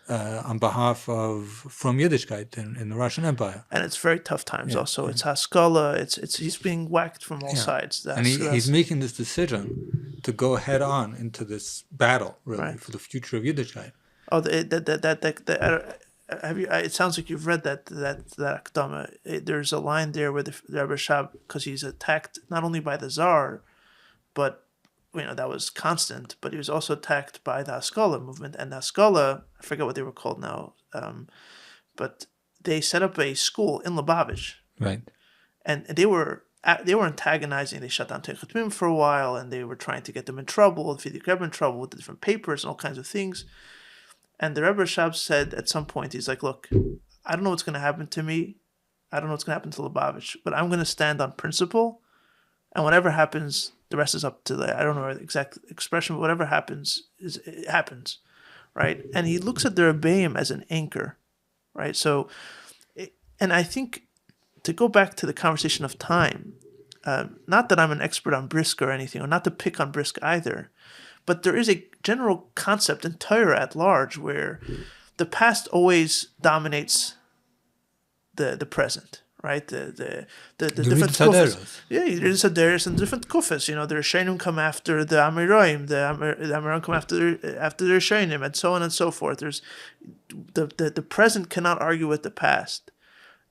on behalf of from Yiddishkeit in the Russian Empire. And it's very tough times. Also, it's Haskalah. It's he's being whacked from all sides. And he's making this decision to go head on into this battle, really, for the future of Yiddishkeit. Oh, have you? It sounds like you've read that Akdama. There's a line there where the Rebbe Rashab, because he's attacked not only by the Tsar, but that was constant, but he was also attacked by the Haskalah movement. And the Haskalah, I forget what they were called now, but they set up a school in Lubavitch. Right. And they were antagonizing. They shut down Techatmim for a while, and they were trying to get them in trouble, feed the Rebbe in trouble with the different papers and all kinds of things. And the Rebbe Rashab said at some point, he's like, look, I don't know what's going to happen to me. I don't know what's going to happen to Lubavitch, but I'm going to stand on principle, and whatever happens, the rest is up to I don't know the exact expression, but whatever happens, it happens. right? And he looks at the Rebbeim as an anchor, right? So, and I think to go back to the conversation of time, not that I'm an expert on Brisk or anything, or not to pick on Brisk either, but there is a general concept in Torah at large where the past always dominates the present, right? The different kufas. Yeah, there's Sederis and different kufas. You know, the Rishonim come after the Amiroim, the Amiroim come after the Rishonim, and so on and so forth. There's the present cannot argue with the past.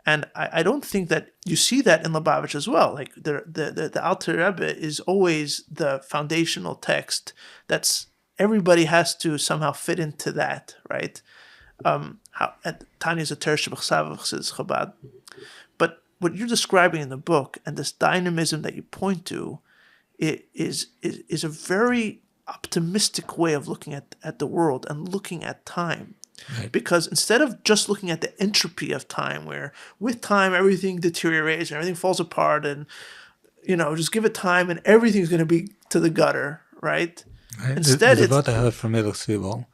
And I don't think that you see that in Lubavitch as well. Like the Alter Rebbe is always the foundational text. That's everybody has to somehow fit into that, right? Tanya's a Teresh B'chsavach says Chabad. But what you're describing in the book and this dynamism that you point to, is a very optimistic way of looking at the world and looking at time. Right. Because instead of just looking at the entropy of time, where with time everything deteriorates and everything falls apart, and just give it time and everything's going to be to the gutter, right? Instead, it's about to have from Melech Sibel,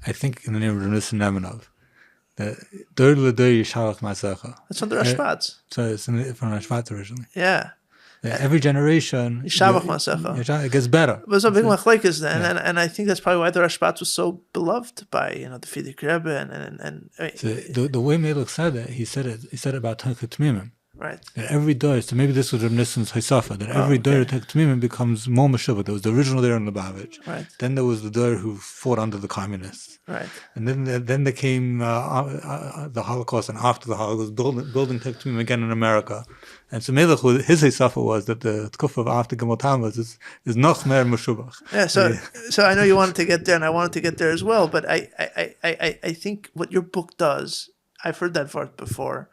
I think in the name of Rabbi Nemenov, the Dor L'Dor Yishalach Masecha. That's from the Rashbats. So it's from Rashbats originally. Yeah. Every generation, it gets better. But it's a big machlekes then, and I think that's probably why the Rashbats was so beloved by the Frierdiker Rebbe and so the way Melech said it, he said it about Tanchei Tmimim. Right. That every door, so maybe this was reminiscence Haisafa, that every door of Tmimim becomes more Meshuvah. There was the original there in Lubavitch. Right. Then there was the door who fought under the communists. Right. And then there came the Holocaust, and after the Holocaust, building Tmimim again in America. And so Melech, his Haisafa was that the Tkuf of after Gimel Tammuz is noch mehr Meshuvah. Yeah, so I know you wanted to get there, and I wanted to get there as well, but I think what your book does, I've heard that part before.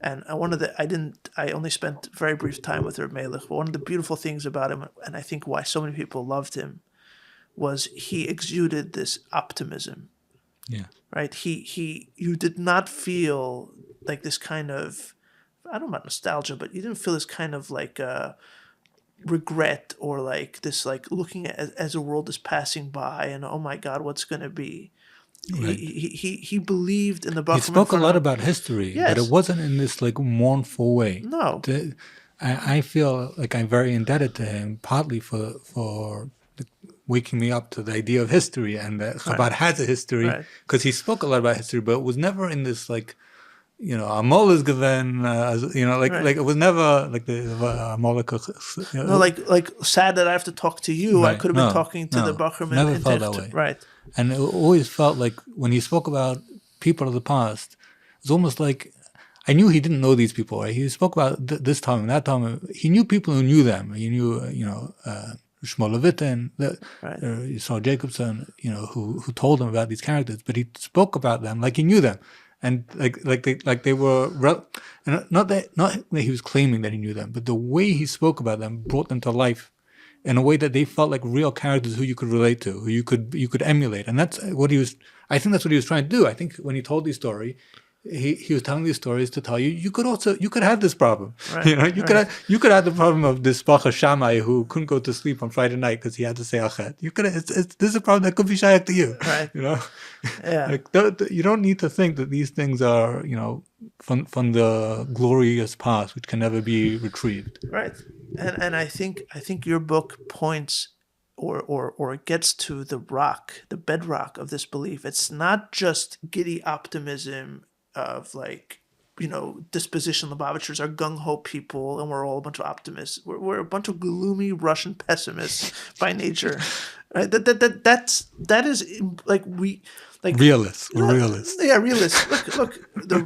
And I only spent very brief time with Reb Melech, but one of the beautiful things about him, and I think why so many people loved him, was he exuded this optimism. Yeah. Right? You did not feel like this kind of, I don't know about nostalgia, but you didn't feel this kind of like regret, or like this like looking at as the world is passing by and oh my God, what's going to be. Right. He believed in the Bachman. He spoke a lot about history, yes. but it wasn't in this like mournful way. No. I feel like I'm very indebted to him, partly for waking me up to the idea of history, and that Chabad has a history, because he spoke a lot about history, but it was never in this like, Amol is given, like it was never like the Amol. No, like sad that I have to talk to you. Right. I could have been talking to the Bachman. Never felt that way. Right. And it always felt like when he spoke about people of the past, it was almost like I knew he didn't know these people. Right? He spoke about this time and that time. He knew people who knew them. He knew, Shmuel Levitin, Yisrael Jacobson, who told him about these characters. But he spoke about them like he knew them, and like they were. And not that he was claiming that he knew them, but the way he spoke about them brought them to life in a way that they felt like real characters who you could relate to, who you could emulate. And that's what he was. I think that's what he was trying to do. I think when he told the story, he was telling these stories to tell you you could have this problem. Right. You could have the problem of this Bacha Shammai who couldn't go to sleep on Friday night because he had to say Achet. This is a problem that could be shaykh to you. Right. Yeah. You don't need to think that these things are from the glorious past which can never be retrieved. Right. And I think your book points or gets to the bedrock of this belief. It's not just giddy optimism of like, disposition. Lubavitchers are gung-ho people and we're all a bunch of optimists. We're a bunch of gloomy Russian pessimists by nature. Right? That is like we like realists. We're realists. Yeah, realists. Look,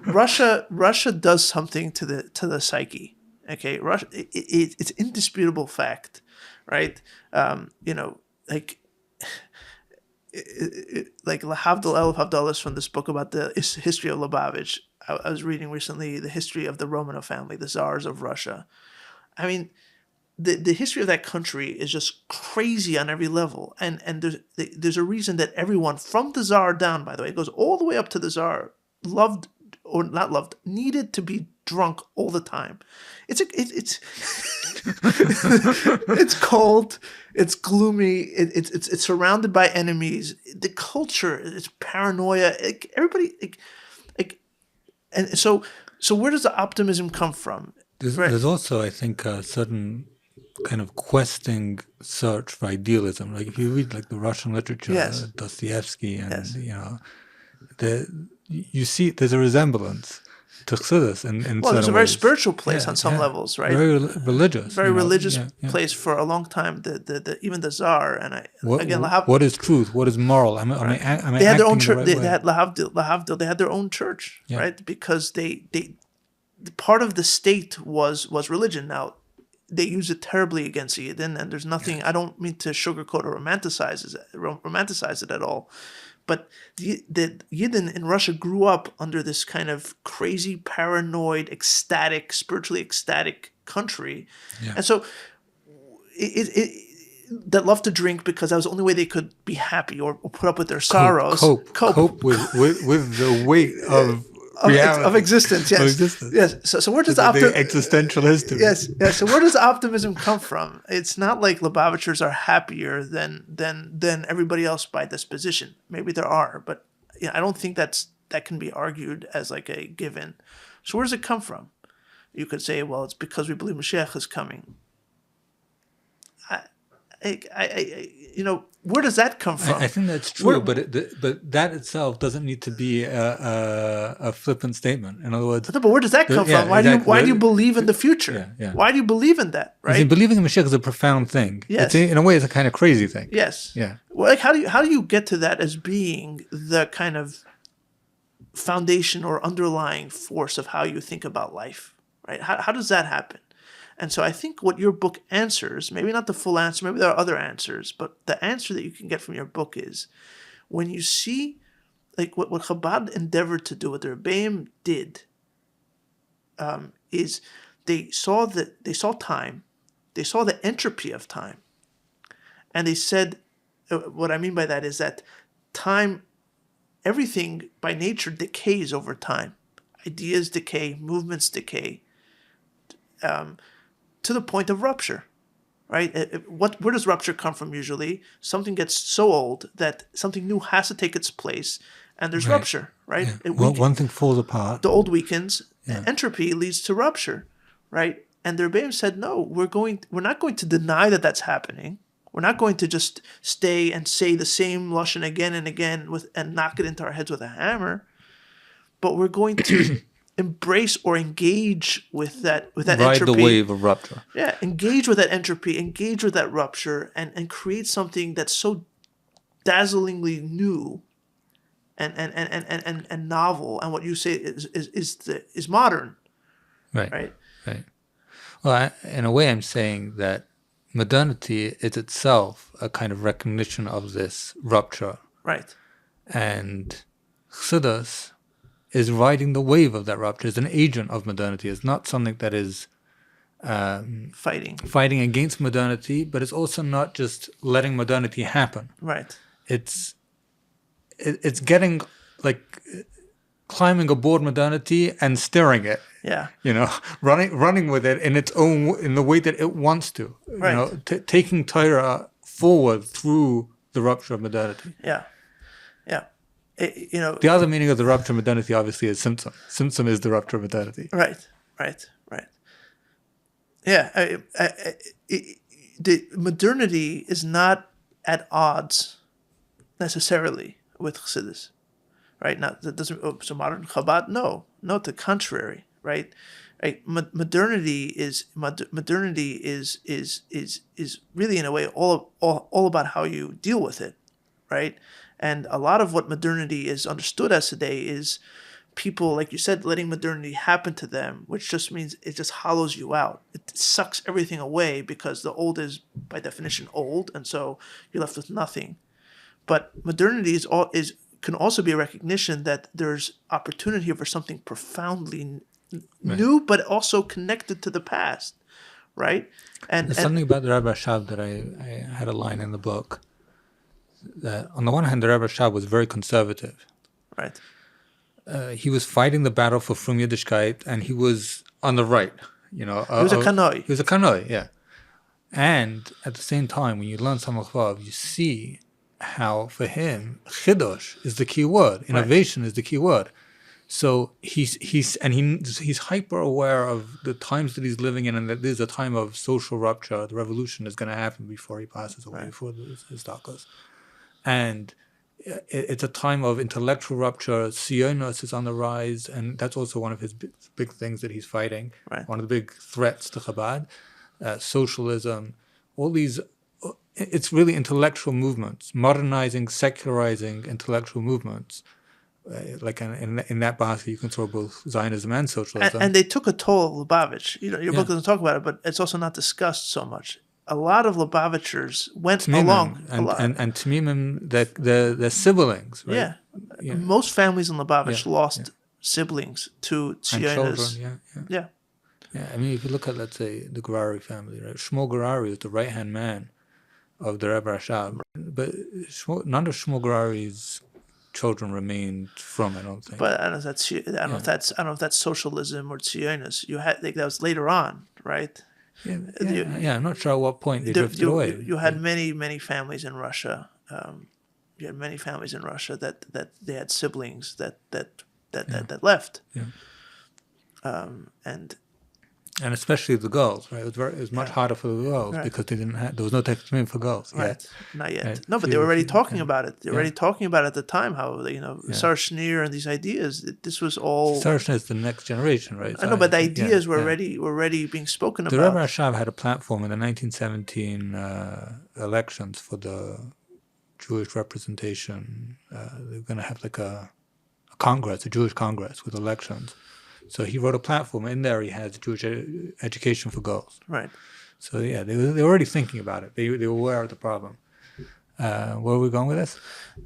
Russia does something to the psyche. Okay, Russia. It's indisputable fact, right? Like Lahavdil Elf Havdalas from this book about the history of Lubavitch. I was reading recently the history of the Romanov family, the Tsars of Russia. I mean, the history of that country is just crazy on every level, and there's a reason that everyone from the Tsar down, by the way, it goes all the way up to the Tsar, loved or not loved, needed to be drunk all the time. It's it's cold, it's gloomy, it's surrounded by enemies. The culture is paranoia. Everybody, and so where does the optimism come from? There's also, I think, a certain kind of questing search for idealism. Like if you read like the Russian literature, Dostoevsky, and you see there's a resemblance to Chassidus in well, there's a certain very ways. spiritual place on some levels, right? Very religious. Very religious place for a long time. The even the Tsar and what is truth? What is moral? Am I they had their own church. They had Lahavdil. They had their own church, right? Because they part of the state was religion. Now they use it terribly against Yidden, and there's nothing. I don't mean to sugarcoat or romanticize it at all. But the Yidden in Russia grew up under this kind of crazy, paranoid, ecstatic, spiritually ecstatic country. Yeah. And so that loved to drink because that was the only way they could be happy or put up with their sorrows. Cope with the weight of reality. Of existence, yes. Of existence. Yes. So where does the existential history? Yes. So where does optimism come from? It's not like Lubavitchers are happier than everybody else by disposition. Maybe there are, but I don't think that can be argued as like a given. So where does it come from? You could say, well, it's because we believe Mashiach is coming. Where does that come from? I think that's true, but that itself doesn't need to be a flippant statement. In other words, but where does that come from? Why do you believe in the future? Why do you believe in that? Right? See, believing in Mashiach is a profound thing. Yes. In a way, it's a kind of crazy thing. Yes. Yeah. Well, like how do you get to that as being the kind of foundation or underlying force of how you think about life? Right? How does that happen? And so I think what your book answers, maybe not the full answer, maybe there are other answers, but the answer that you can get from your book is when you see like what Chabad endeavored to do, what the Rebbeim did, is they saw time, they saw the entropy of time, and they said, what I mean by that is that time, everything by nature decays over time. Ideas decay, movements decay. To the point of rupture, right? Where does rupture come from usually? Something gets so old that something new has to take its place, and there's rupture, right? Yeah. One thing falls apart. The old weakens. Entropy leads to rupture, right? And the Rebbeim said, no, we're not going to deny that that's happening. We're not going to just stay and say the same lashon again and again and knock it into our heads with a hammer, but we're going to embrace or engage with that entropy. Ride the wave of rupture. Yeah, engage with that entropy, engage with that rupture, and create something that's so dazzlingly new and novel. And what you say is modern. Right. Well, in a way, I'm saying that modernity is itself a kind of recognition of this rupture. Right. And Chassidus is riding the wave of that rupture, is an agent of modernity. It's not something that is fighting against modernity, but it's also not just letting modernity happen. Right. It's getting like climbing aboard modernity and steering it. Yeah. Running with it in the way that it wants to. Right. Taking Torah forward through the rupture of modernity. Yeah. The other meaning of the rupture of modernity obviously is Tzimtzum. Tzimtzum is the rupture of modernity. Right. Yeah, the modernity is not at odds necessarily with Chassidus, right? Now that doesn't so modern Chabad. No, to the contrary, right? Modernity is really in a way all about how you deal with it, right? And a lot of what modernity is understood as today is people, like you said, letting modernity happen to them, which just means it just hollows you out. It sucks everything away because the old is, by definition, old, and so you're left with nothing. But modernity can also be a recognition that there's opportunity here for something profoundly new, but also connected to the past, right? And there's something about the Rebbe Shab that I had a line in the book. That on the one hand, the Rebbe Shab was very conservative. Right. he was fighting the battle for Frum Yiddishkeit, and he was on the right. He was a kanoi. He was a kanoi, yeah. And at the same time, when you learn Samach Vav, you see how for him chidosh is the key word, innovation is the key word. So he's hyper aware of the times that he's living in, and that there's a time of social rupture. The revolution is going to happen before he passes away, before his darkness. And it's a time of intellectual rupture. Zionos is on the rise, and that's also one of his big things that he's fighting. Right. One of the big threats to Chabad, socialism, all these. It's really intellectual movements, modernizing, secularizing intellectual movements. Like in that basket, you can throw both Zionism and socialism. And they took a toll of Lubavitch. Your book doesn't talk about it, but it's also not discussed so much. A lot of Lubavitchers went along. And Tmimim, their siblings, right? Yeah. Most families in Lubavitch lost siblings to Tzionis. Yeah. I mean, if you look at, let's say, the Gerari family, right? Shmuel Gerari is the right-hand man of the Rebbe Rashab. But none of Shmuel Gerari's children remained from, I don't think. But I don't know if that's socialism or Tzionis. You had that was later on, right? I'm not sure at what point they drifted away. You had many families in Russia. You had many families in Russia that they had siblings that left. Yeah. And especially the girls, right? It was much harder for the girls because they didn't have. There was no technique for girls. Right, yet. Not yet. Right. No, but they were already talking about it. They were already talking about it at the time. How Sar Shneur and these ideas. This was all. Sar Shneur is the next generation, right? I know, but the ideas were already being spoken about. The Rebbe Rashab had a platform in the 1917 elections for the Jewish representation. They're going to have like a Congress, a Jewish Congress with elections. So he wrote a platform. In there, he has Jewish education for girls. Right. So they were already thinking about it. They were aware of the problem. Where are we going with this?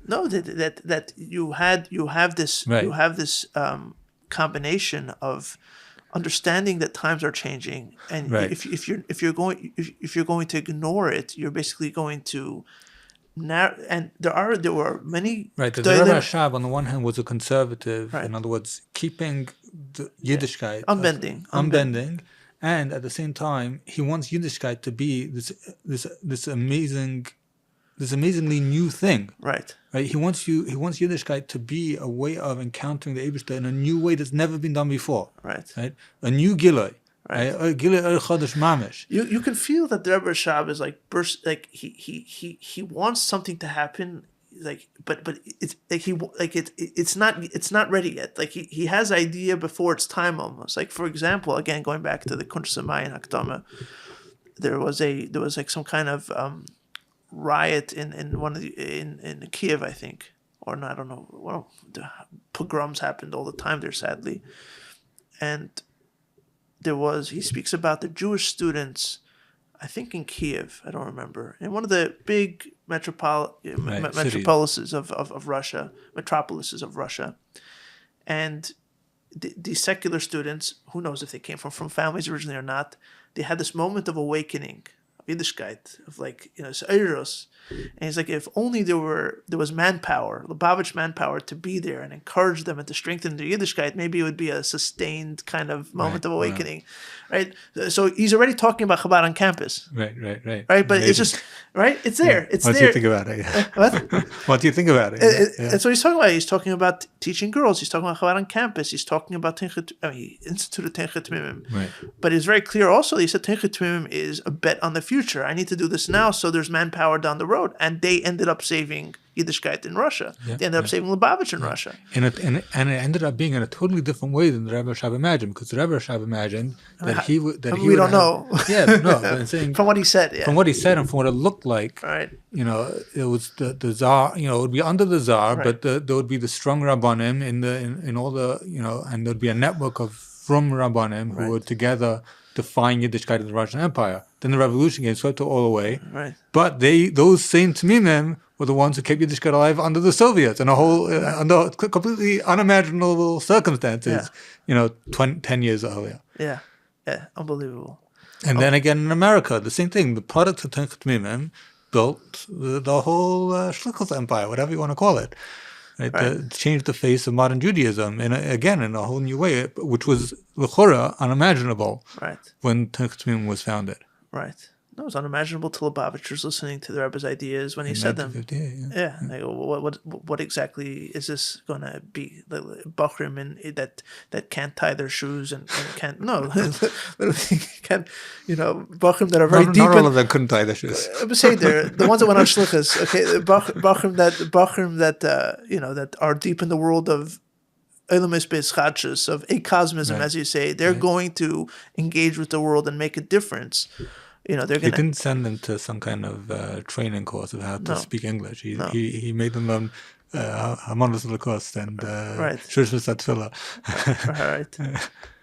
No, that you have this combination of understanding that times are changing, and if you're going to ignore it, you're basically going to. And there were many. Right. The Rebbe Rashab, on the one hand, was a conservative. Right. In other words, keeping the Yiddishkeit unbending, and at the same time, he wants Yiddishkeit to be this amazingly new thing. Right. Right. He wants Yiddishkeit to be a way of encountering the Eibishter in a new way that's never been done before. Right. Right. A new Giloi. Right. You can feel that the Rebbe Rashab is like he wants something to happen, but it's it's not ready yet. Like he has idea before it's time almost. Like, for example, again going back to the Kuntres Mayan Hakdama, there was like some kind of riot in Kiev, I think, or not, I don't know. Well, the pogroms happened all the time there, sadly, and. He speaks about the Jewish students, I think in Kiev, I don't remember, in one of the big metropolises of Russia, and the secular students, who knows if they came from families originally or not, they had this moment of awakening, of Yiddishkeit, of Eiros. And he's like, if only there was manpower, Lubavitch manpower, to be there and encourage them and to strengthen their Yiddishkeit, maybe it would be a sustained kind of moment of awakening, right? So he's already talking about Chabad on campus. Right. Right, but it's just, right? It's there. It's what there. What do you think about it? What? What do you think about it? That's what he's talking about. He's talking about teaching girls. He's talking about Chabad on campus. He's talking about he instituted Tenchet Tmimim. Right. But it's very clear also, he said Tenchet Tmimim is a bet on the future. I need to do this now so there's manpower down the road. And they ended up saving Yiddishkeit in Russia. Yeah, they ended up saving Lubavitch in Russia. And it ended up being in a totally different way than the Rebbe Rashab imagined, because the Rebbe Rashab imagined that we don't know. Yeah, no, but saying, from what he said, yeah. From what he said and from what it looked like, right. It was the Tsar, it would be under the Tsar, right. but there would be the strong Rabbanim in all the, and there'd be a network of from Rabbanim who would together define Yiddishkeit in the Russian Empire. Then the revolution came, swept it all away. Right. But those same Tmimim were the ones who kept Yiddishkeit alive under the Soviets in a whole under completely unimaginable circumstances. 10 years earlier. Yeah, unbelievable. And then again in America, the same thing. The products of Tenchet Tmimim built the whole Shlichus Empire, whatever you want to call it. right? Changed the face of modern Judaism, in a whole new way, which was l'chora unimaginable when Tzimtzum was founded. Right. No, it was unimaginable to Lubavitch was listening to the Rebbe's ideas when he said them. Yeah. Like, what exactly is this going to be? The Bachrim that can't tie their shoes and can't, no, literally can't, Bachrim that are very deep. Not all of them couldn't tie their shoes. But say the ones that went on shlichus, okay, Bachrim that that are deep in the world of Elamis Beis of a-cosmism, as you say, they're going to engage with the world and make a difference. They're going. He didn't send them to some kind of training course of how to speak English. He made them learn Hamanus Lacoste and Shurshus Atfila.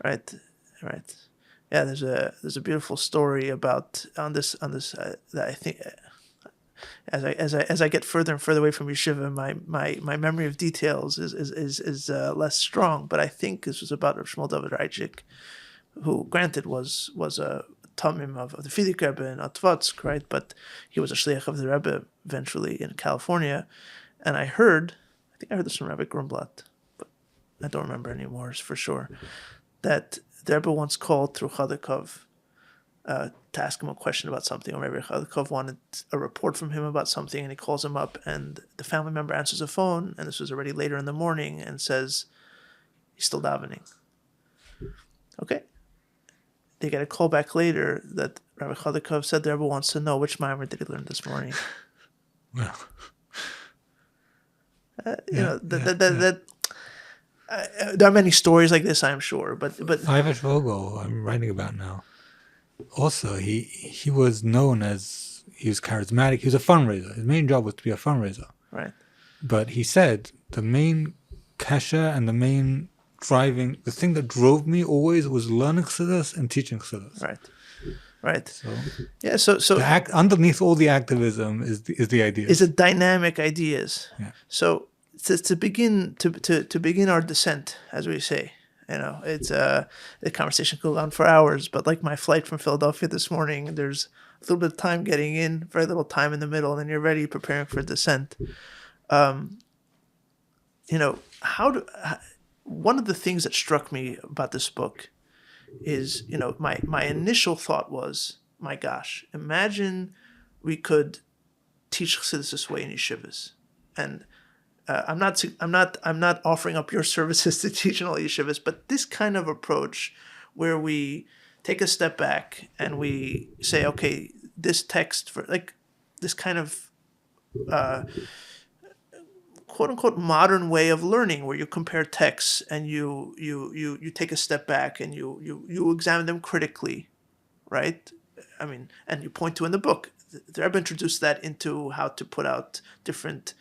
Right. Yeah, there's a beautiful story about on this that I think. As I get further and further away from yeshiva, my memory of details is less strong. But I think this was about Rav Shmuel David Reitchik, who, granted, was a Tamim of the Fidik Rebbe in Otvotsk, right? But he was a shliach of the Rebbe eventually in California, and I think I heard this from Rabbi Grumblat, but I don't remember anymore for sure. That the Rebbe once called through Chadakov to ask him a question about something, or maybe Chadakov wanted a report from him about something, and he calls him up, and the family member answers the phone, and this was already later in the morning, and says, he's still davening. Okay. They get a call back later that Rabbi Chadakov said the Rebbe wants to know which Maimer did he learn this morning. Well, there are many stories like this, I'm sure, but Ivash Vogel, I'm writing about now. Also, he was known as, he was charismatic. He was a fundraiser. His main job was to be a fundraiser. Right. But he said the main kasha and the main driving, the thing that drove me always was learning chassidus and teaching chassidus. Right. So underneath all the activism is the idea. Is a dynamic ideas. Yeah. So to begin our descent, as we say, it's the conversation could go on for hours. But like my flight from Philadelphia this morning, there's a little bit of time getting in, very little time in the middle, and then you're ready preparing for descent. One of the things that struck me about this book is, my initial thought was, my gosh, imagine we could teach Chassidus this way in yeshivas. And I'm not offering up your services to teach in all yeshivas, but this kind of approach where we take a step back and we say, okay, this text for like this kind of quote unquote modern way of learning where you compare texts and you take a step back and you examine them critically, right? I mean, and you point to in the book, the Rebbe introduced that into how to put out different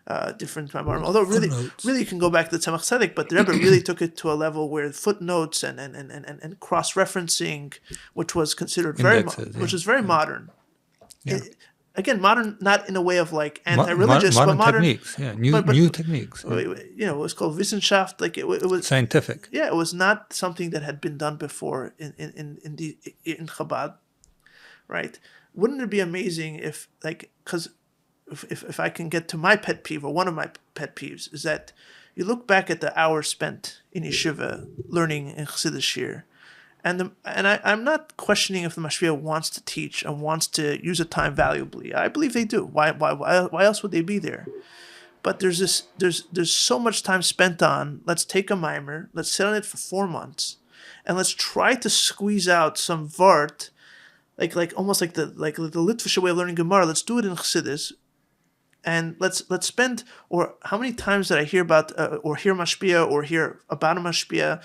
Maimarim. Although really you can go back to the Tzemach Tzedek, but the Rebbe really took it to a level where footnotes and cross-referencing, which was considered which is very modern. Yeah. Again, modern, not in a way of like anti-religious, but modern techniques. Yeah, new techniques. It was called Wissenschaft. Like it was scientific. Yeah, it was not something that had been done before in Chabad, right? Wouldn't it be amazing if, like, because if I can get to my pet peeve, or one of my pet peeves, is that you look back at the hours spent in yeshiva learning in Chassidus Shir, and I'm not questioning if the mashpia wants to teach and wants to use the time valuably. I believe they do. Why else would they be there? But there's so much time spent on, let's take a mimer, let's sit on it for 4 months, and let's try to squeeze out some vart, like almost like the Litvish way of learning Gemara. Let's do it in Chassidus. And let's spend, or how many times did I hear about, or hear mashpia, or hear about a mashpia,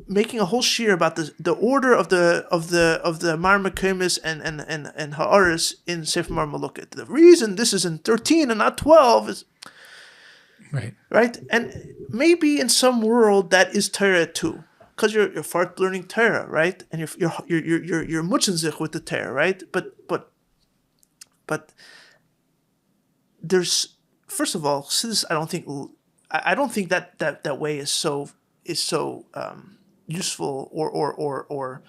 making a whole shir about the order of the Mar Mekemis and Ha'aris in Sefer Mar Malukit. The reason this is in 13 and not 12 is right, and maybe in some world that is Torah too, because you're fart learning Torah, right, and you're mutzenzich with the Torah, right, but there's, first of all, I don't think that way is so useful, or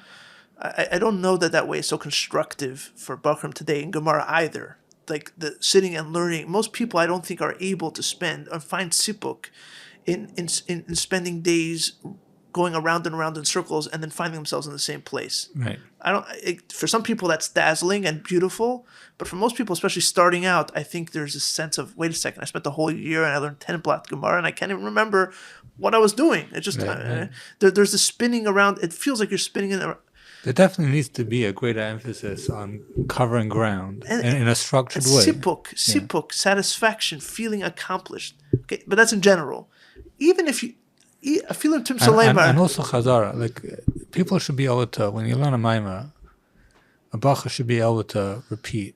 I don't know that way is so constructive for Bachram today in Gemara either. like the sitting and learning. Most people, I don't think, are able to spend or find sipuk in spending days going around and around in circles and then finding themselves in the same place. Right. For some people that's dazzling and beautiful, but for most people, especially starting out, I think there's a sense of, wait a second, I spent the whole year and I learned 10 Blatt Gemara and I can't even remember what I was doing. It just there's the spinning around. It feels like you're spinning in. There definitely needs to be a greater emphasis on covering ground in a structured way. Sipuk, satisfaction, feeling accomplished. Okay, but that's in general. Even if you feel in terms of and also chazara, like people should be able to, when you learn a maimah, a bacha should be able to repeat.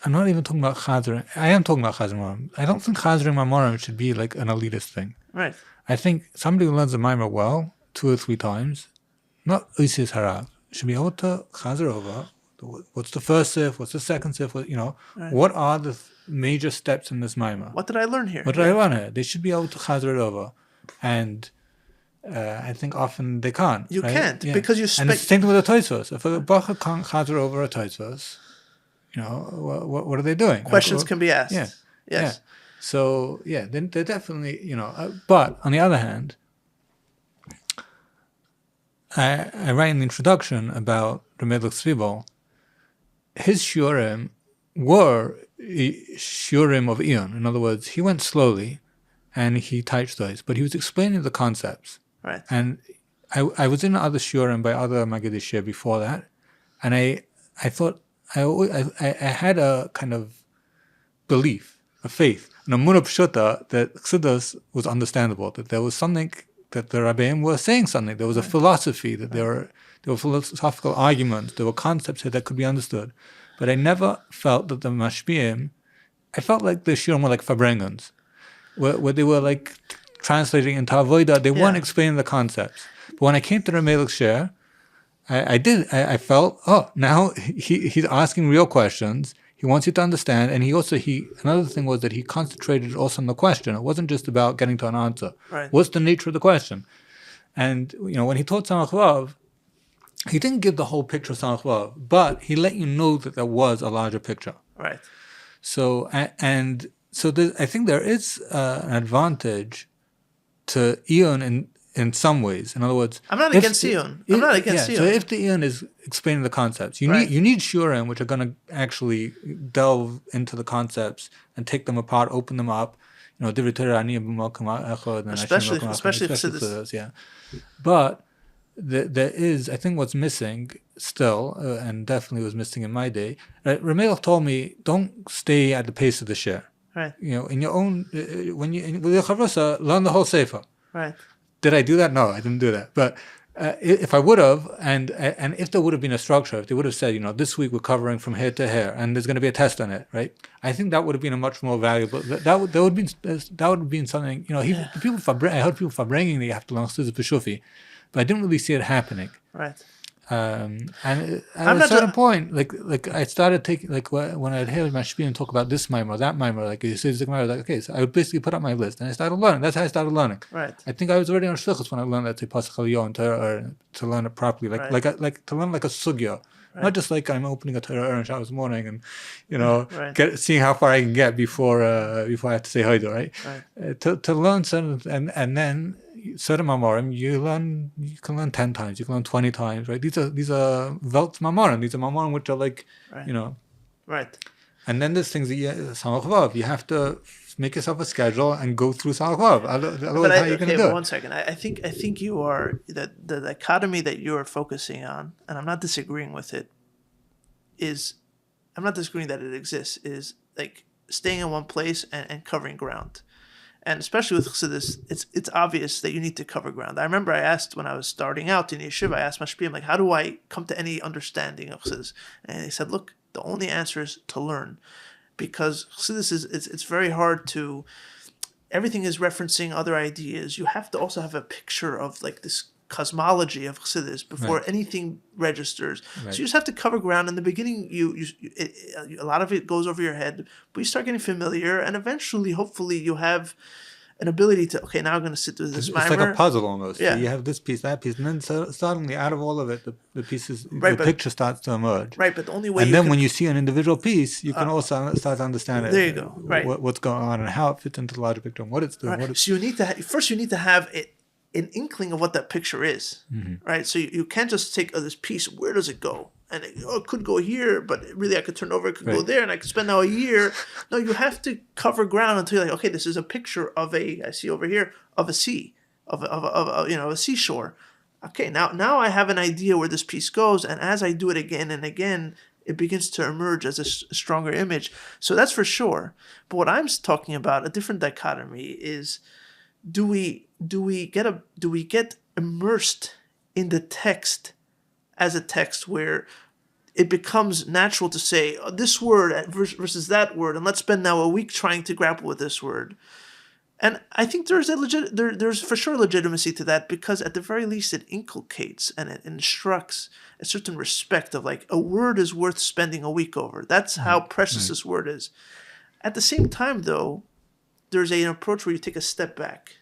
I'm not even talking about chazara. I am talking about chazara. I don't think chazara mamorim should be like an elitist thing. Right. I think somebody who learns a maimah well 2 or 3 times, not usis harav, should be able to chazer over. What's the first sif? What's the second sif? What are the major steps in this maimah? What did I learn here? What did I learn here? They should be able to chazer it over. And I think often they can't. You can't because you and it's the same thing with a Tosfos. If a bacha can't chazer over a Tosfos, what are they doing? Questions can be asked. Yeah. Yes. Yeah. So then they're definitely but on the other hand, I write in the introduction about Rebbe Tzvibel. His shiurim were shiurim of Eon. In other words, he went slowly, and he touched those, but he was explaining the concepts. Right. And I was in other shiurim by other magisterial before that, and I thought I had a kind of belief, a faith, an emunah pshuta that Chassidus was understandable, that there was something, that the Rabbeim were saying something, there was a philosophy, that there were philosophical arguments, there were concepts here that could be understood. But I never felt that the mashpiyim, I felt like the shiurim were like fabrengens, where they were like translating into avodah, they weren't explaining the concepts. But when I came to the Melech Share, I felt, now he's asking real questions. He wants you to understand, and another thing was that he concentrated also on the question. It wasn't just about getting to an answer. Right. What's the nature of the question? And when he taught Samach Vav, he didn't give the whole picture of Samach Vav, but he let you know that there was a larger picture. Right. So I think there is an advantage to Eon in some ways. In other words, I'm not against Eon. I'm not against Eon. So if the Eon is explaining the concepts, you need shiurim which are going to actually delve into the concepts and take them apart, open them up. Especially Chassidus. Yeah. But there is, I think, what's missing still, and definitely was missing in my day. Ramelech told me, don't stay at the pace of the share. Right. In your own, with your chavrusa, learn the whole sefer. Right. Did I do that? No, I didn't do that. But if I would have, and if there would have been a structure, if they would have said, this week we're covering from here to here, and there's going to be a test on it, right? I think that would have been a much more valuable. That would have been something. I heard people farbringing that you have to learn Chassidus b'shufi, but I didn't really see it happening. Right. And at a certain point, like I started taking, like when I'd hear Mashpiyim talk about this mimer, that mimer, like you said, okay, so I would basically put up my list, and I started learning. That's how I started learning. Right. I think I was already on shlichus when I learned that Pasach Elyon to learn it properly, like to learn like a sugya, not just like I'm opening a Torah Erev Shabbos morning and seeing how far I can get before I have to say Hoida, right? To learn certain and then certain mamorim you can learn 10 times, you can learn 20 times, right? These are Welts mamorim. These are mamorim which are like right. And then there's things that Samach Vav, you have to make yourself a schedule and go through Samach Vav. Otherwise, how are you going to do it? 1 second. I think you are the dichotomy that you are focusing on, and I'm not disagreeing with it. I'm not disagreeing that it exists. Is like staying in one place and covering ground. And especially with Chassidus, it's obvious that you need to cover ground. I remember I asked when I was starting out in yeshiva, I asked Mashpiyim, like, how do I come to any understanding of Chassidus? And he said, look, the only answer is to learn. Because Chassidus it's very hard to, everything is referencing other ideas. You have to also have a picture of like this cosmology of Chassidus before anything registers. Right. So you just have to cover ground. In the beginning, a lot of it goes over your head, but you start getting familiar, and eventually, hopefully, you have an ability to, okay, now I'm going to sit with this It's mimer. like a puzzle almost. Yeah. So you have this piece, that piece, and then suddenly out of all of it, the pieces, Right, the picture starts to emerge. Right, but the only way And then when you see an individual piece, you can also start to understand there you go. Right. what's going on and how it fits into the larger picture and what it's doing. Right. So you need to first you need to have an inkling of what that picture is, right? So you can't just take this piece. Where does it go? And it could go here, but really I could turn over. It could go there, and I could spend now a year. No, you have to cover ground until you're like, okay, this is a picture of I see over here of a sea, of a seashore. Okay, now I have an idea where this piece goes, and as I do it again and again, it begins to emerge as a stronger image. So that's for sure. But what I'm talking about, a different dichotomy, is do we get immersed in the text as a text where it becomes natural to say this word versus that word, and let's spend now a week trying to grapple with this word. And I think there's there's for sure legitimacy to that, because at the very least it inculcates and it instructs a certain respect of like a word is worth spending a week over. That's how precious this word is. At the same time, though, there's an approach where you take a step back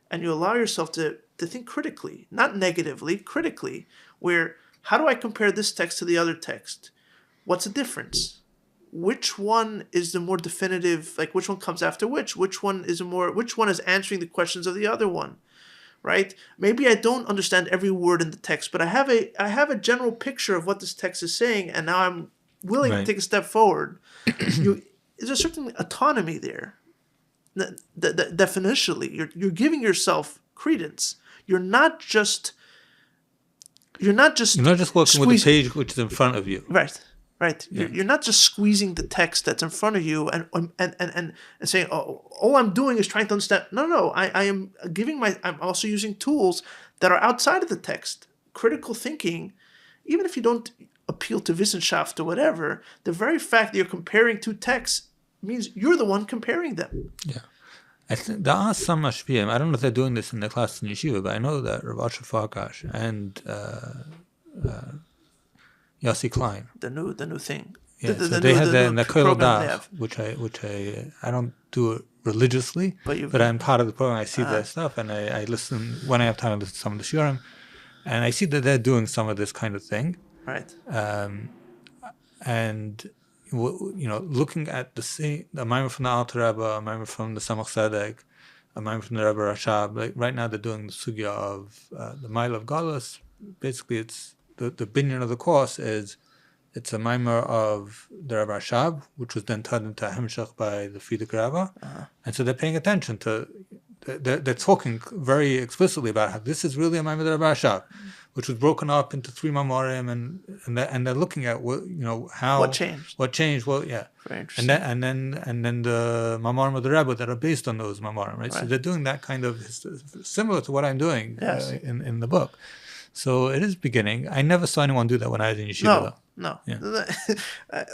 and you allow yourself to think critically, not negatively, critically, where how do I compare this text to the other text? What's the difference? Which one is the more definitive, like which one comes after which? Which one is answering the questions of the other one, right? Maybe I don't understand every word in the text, but I have a general picture of what this text is saying, and now I'm willing to take a step forward. There's a certain autonomy there. Definitionally, you're giving yourself credence. You're not just working with the page which is in front of you. Right. Yeah. You're not just squeezing the text that's in front of you and saying, oh, all I'm doing is trying to understand. No. I'm also using tools that are outside of the text. Critical thinking, even if you don't appeal to Wissenschaft or whatever, the very fact that you're comparing two texts means you're the one comparing them. Yeah. I think there are some mashpiyim. I don't know if they're doing this in their classes in yeshiva, but I know that Rav Asher Farkash and Yossi Klein, the new thing. Yeah, they have the Koil Dav, which I don't do it religiously, but I'm part of the program. I see their stuff, and I listen when I have time. I listen to some of the shiurim, and I see that they're doing some of this kind of thing. Right. And looking at the Maimon from the Alter Rebbe, a Maimon from the Samach Tzedek, a Maimon from the Rebbe Rashab. Like right now, they're doing the sugya of the Mile of Galus. Basically, it's the binyan of the course is it's a mimer of the Rebbe Rashab, which was then turned into a hemshech by the Frierdiker Rebbe, and so they're paying attention to. They're talking very explicitly about how this is really a mimer of the Rebbe Rashab, which was broken up into 3 mamorim, and they're looking at how what changed. Well, yeah, very interesting. And then the mamorim of the Rebbe that are based on those mamorim, right? So they're doing that kind of similar to what I'm doing in the book. So it is beginning. I never saw anyone do that when I was in yeshiva. No. Yeah.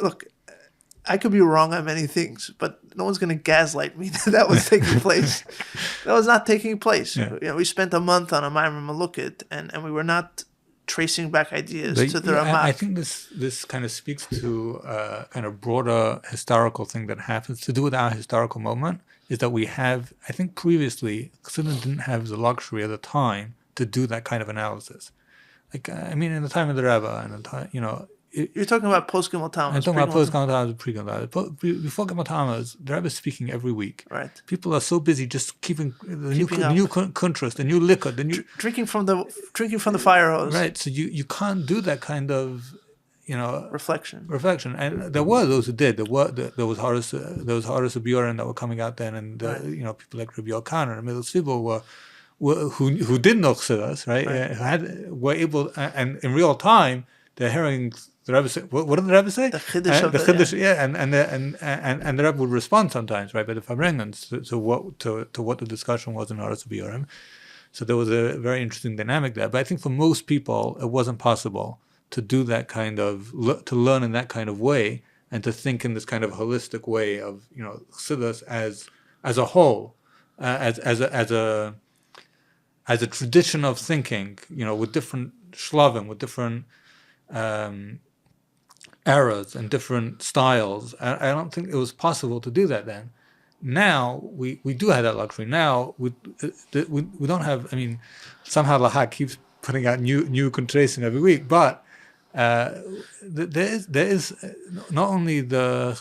Look, I could be wrong on many things, but no one's going to gaslight me that was taking place. That was not taking place. Yeah. We spent a month on a Maimon Malukit, and we were not tracing back ideas to the Ramah. I think this kind of speaks to a kind of broader historical thing that happens to do with our historical moment, is that we have, I think previously, Chassidim didn't have the luxury at the time to do that kind of analysis. Like, I mean, in the time of the Rebbe, and the time, you're talking about post-Gimel Tammuz. I'm talking about post-Gimel Tammuz, pre-Gimel Tammuz. Before Gimel Tammuz, the Rebbe is speaking every week. Right. People are so busy just keeping the new kuntras, the new liquor, the new drinking from the fire hose. Right. So you can't do that kind of reflection. And there were those who did. There was Horace Bjoren that were coming out then, and people like Rabbi O'Connor and Middle Svibel who did know Chassidus, right? Were able, and in real time, they're hearing the Rebbe say. What did the Rebbe say? The Chiddush and the Rebbe would respond sometimes, right, by the Fabrengens to what the discussion was in Horace Bjoren. So there was a very interesting dynamic there. But I think for most people, it wasn't possible to do that kind of to learn in that kind of way and to think in this kind of holistic way of Chassidus as a whole, as a tradition of thinking, with different shlavim, with different eras and different styles. I don't think it was possible to do that then. now we do have that luxury. Now we don't have. I mean, somehow Lahag keeps putting out new contrasting every week, but there is not only the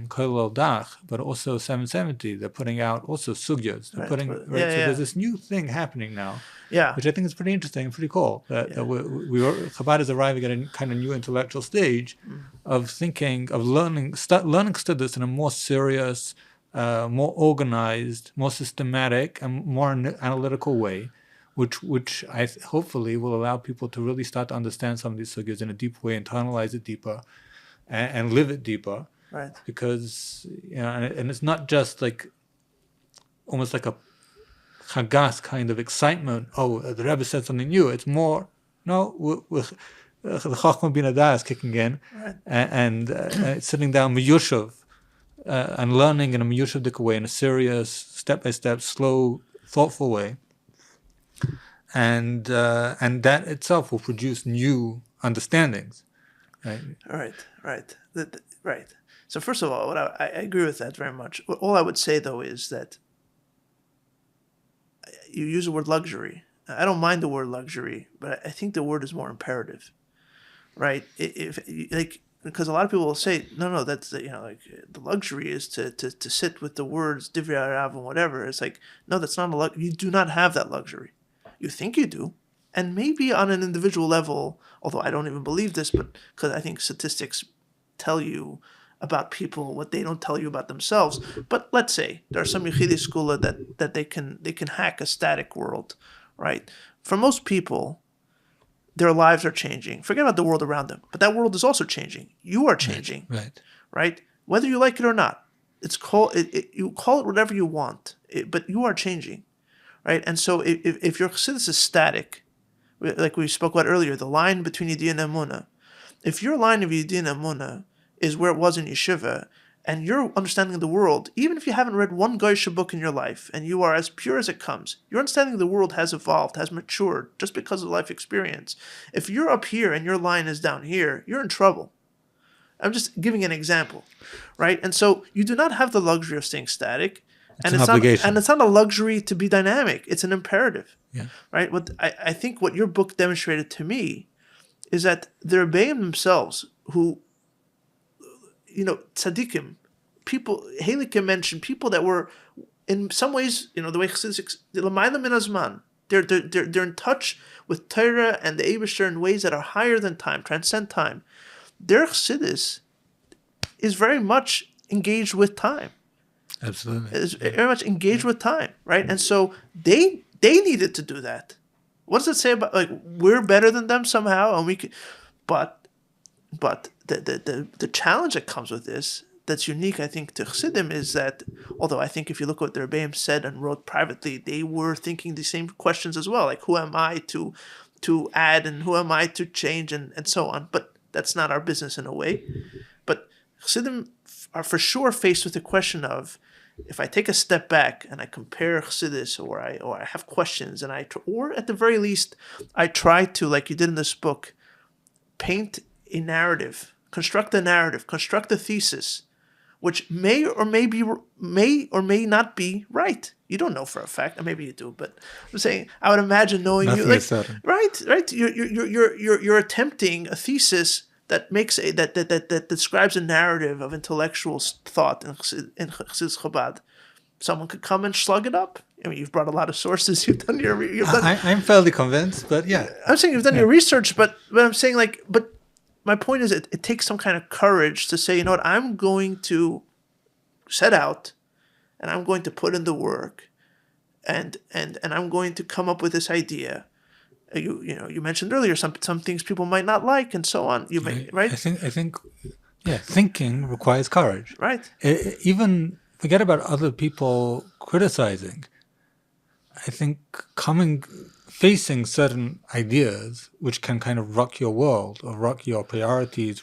Kolel Dach, but also 770. They're putting out also sugyas. They're putting so there's this new thing happening now, which I think is pretty interesting and pretty cool. That Chabad is arriving at a kind of new intellectual stage of thinking, of learning Chassidus in a more serious, more organized, more systematic, and more analytical way. Which I hopefully will allow people to really start to understand some of these sugyas in a deep way, internalize it deeper, and live it deeper. Right. Because and it's not just like almost like a chagas kind of excitement. Oh, the Rebbe said something new. It's more the Chachma Bin Adah is kicking in, and sitting down miyushav and learning in a miyushavdik way, in a serious, step-by-step, slow, thoughtful way. And that itself will produce new understandings, right? Right. So first of all, I agree with that very much. All I would say though is that you use the word luxury. I don't mind the word luxury, but I think the word is more imperative, right? Because a lot of people will say, no, that's the luxury is to sit with the words divrei harav and whatever. It's like, no, that's not a luxury. You do not have that luxury. You think you do, and maybe on an individual level, although I don't even believe this, but because I think statistics tell you about people what they don't tell you about themselves. But let's say there are some Yechidei Skula that they can hack a static world, right? For most people, their lives are changing. Forget about the world around them, but that world is also changing. You are changing, right? Whether you like it or not. You call it whatever you want, but you are changing. Right, and so if your chassidus is static, like we spoke about earlier, the line between Yidiyah and Emunah, if your line of Yidiyah and Emunah is where it was in yeshiva, and your understanding of the world, even if you haven't read one Goysha book in your life, and you are as pure as it comes, your understanding of the world has evolved, has matured, just because of life experience. If you're up here and your line is down here, you're in trouble. I'm just giving an example, right? And so you do not have the luxury of staying static. It's an obligation. It's not a luxury to be dynamic. It's an imperative, right? What I think what your book demonstrated to me is that the Rebbeim themselves, who, tzaddikim, people, Helikim mentioned people that were, in some ways, the way Chassidus, l'mayla min hazman, they're in touch with Torah and the Eibusher in ways that are higher than time, transcend time. Their Chassidus is very much engaged with time. Absolutely. Is very much engaged with time, right? And so they needed to do that. What does it say about we're better than them somehow, and we can, but the challenge that comes with this that's unique, I think, to Chassidim is that although I think if you look at what the Rebbeim said and wrote privately, they were thinking the same questions as well, like who am I to add and who am I to change and so on. But that's not our business in a way. But Chassidim are for sure faced with the question of, if I take a step back and I compare Chassidus, or I have questions, and or at the very least, I try to, like you did in this book, paint a narrative, construct a thesis, which may or may not be right. You don't know for a fact, or maybe you do, but I'm saying I would imagine knowing Nothing you, is certain. right. You're attempting a thesis that makes that describes a narrative of intellectual thought in Chassidus Chabad. Someone could come and slug it up. I mean, you've brought a lot of sources. I'm fairly convinced, but yeah. I'm saying you've done your research, but I'm saying but my point is it takes some kind of courage to say, you know what, I'm going to set out, and I'm going to put in the work, and I'm going to come up with this idea. You mentioned earlier some things people might not like and so on. Right? I think thinking requires courage. Right. Even forget about other people criticizing. I think facing certain ideas which can kind of rock your world or rock your priorities,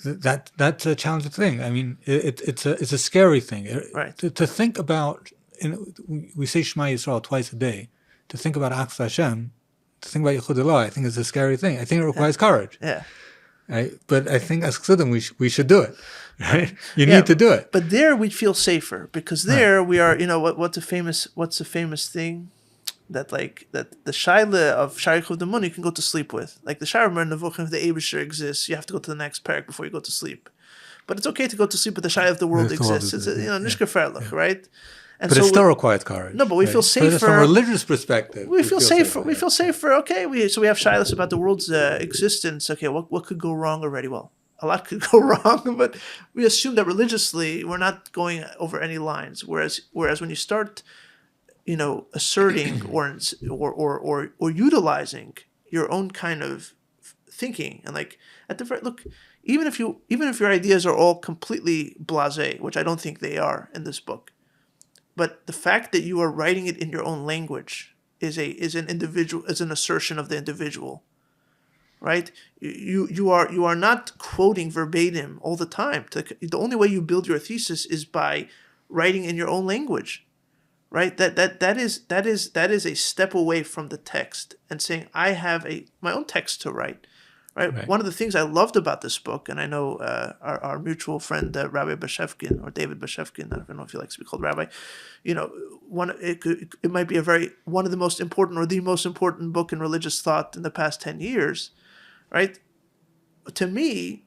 that's a challenging thing. I mean, it's a scary thing. Right. To think about, we say Shema Yisrael twice a day. To think about Achas Hashem, to think about Yichud Elah, I think is a scary thing. I think it requires courage. Yeah. right? But I think as Chassidim, we should do it, right? You need to do it. But there we'd feel safer because there we are. What's the famous thing that the shaila of Shaykh of the Moon you can go to sleep with. Like the Shara Nevuchim, if the Abishur exists, you have to go to the next parak before you go to sleep. But it's okay to go to sleep with the shaila if the world exists. It's nishkaferlich, right? And but so it still requires courage. No, but we feel safer. But from a religious perspective, we feel safer. We feel safer. Okay, so we have shilas about the world's existence. Okay, what could go wrong already? Well, a lot could go wrong, but we assume that religiously we're not going over any lines. Whereas when you start, asserting or utilizing your own kind of thinking, and at the look, even if your ideas are all completely blasé, which I don't think they are in this book. But the fact that you are writing it in your own language is an assertion of the individual, right? You are not quoting verbatim all the time. The only way you build your thesis is by writing in your own language, right? That is a step away from the text and saying I have my own text to write. Right. One of the things I loved about this book, and I know our mutual friend Rabbi Bashevkin or David Bashevkin, I don't know if he likes to be called Rabbi, it might be one of the most important or the most important book in religious thought in the past 10 years, right? To me,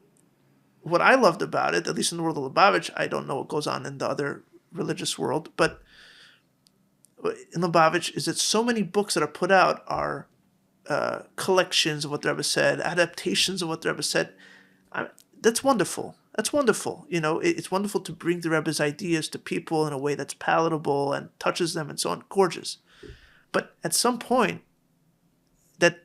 what I loved about it, at least in the world of Lubavitch, I don't know what goes on in the other religious world, but in Lubavitch is that so many books that are put out are collections of what the Rebbe said, adaptations of what the Rebbe said. That's wonderful. That's wonderful. It's wonderful to bring the Rebbe's ideas to people in a way that's palatable and touches them and so on. Gorgeous. But at some point, that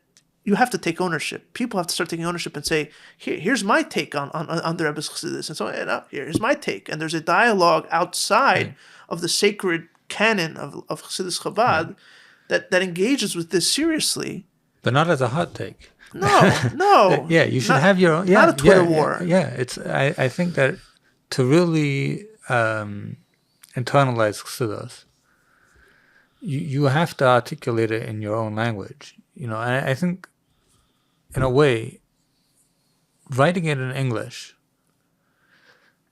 you have to take ownership. People have to start taking ownership and say, here's my take on the Rebbe's Chassidus. And so here's my take. And there's a dialogue outside of the sacred canon of Chassidus Chabad that engages with this seriously. But not as a hot take. No. Yeah, you should have your own. Yeah, not a Twitter war. Yeah, it's. I think that to really internalize Chassidus, you have to articulate it in your own language. And I think, in a way, writing it in English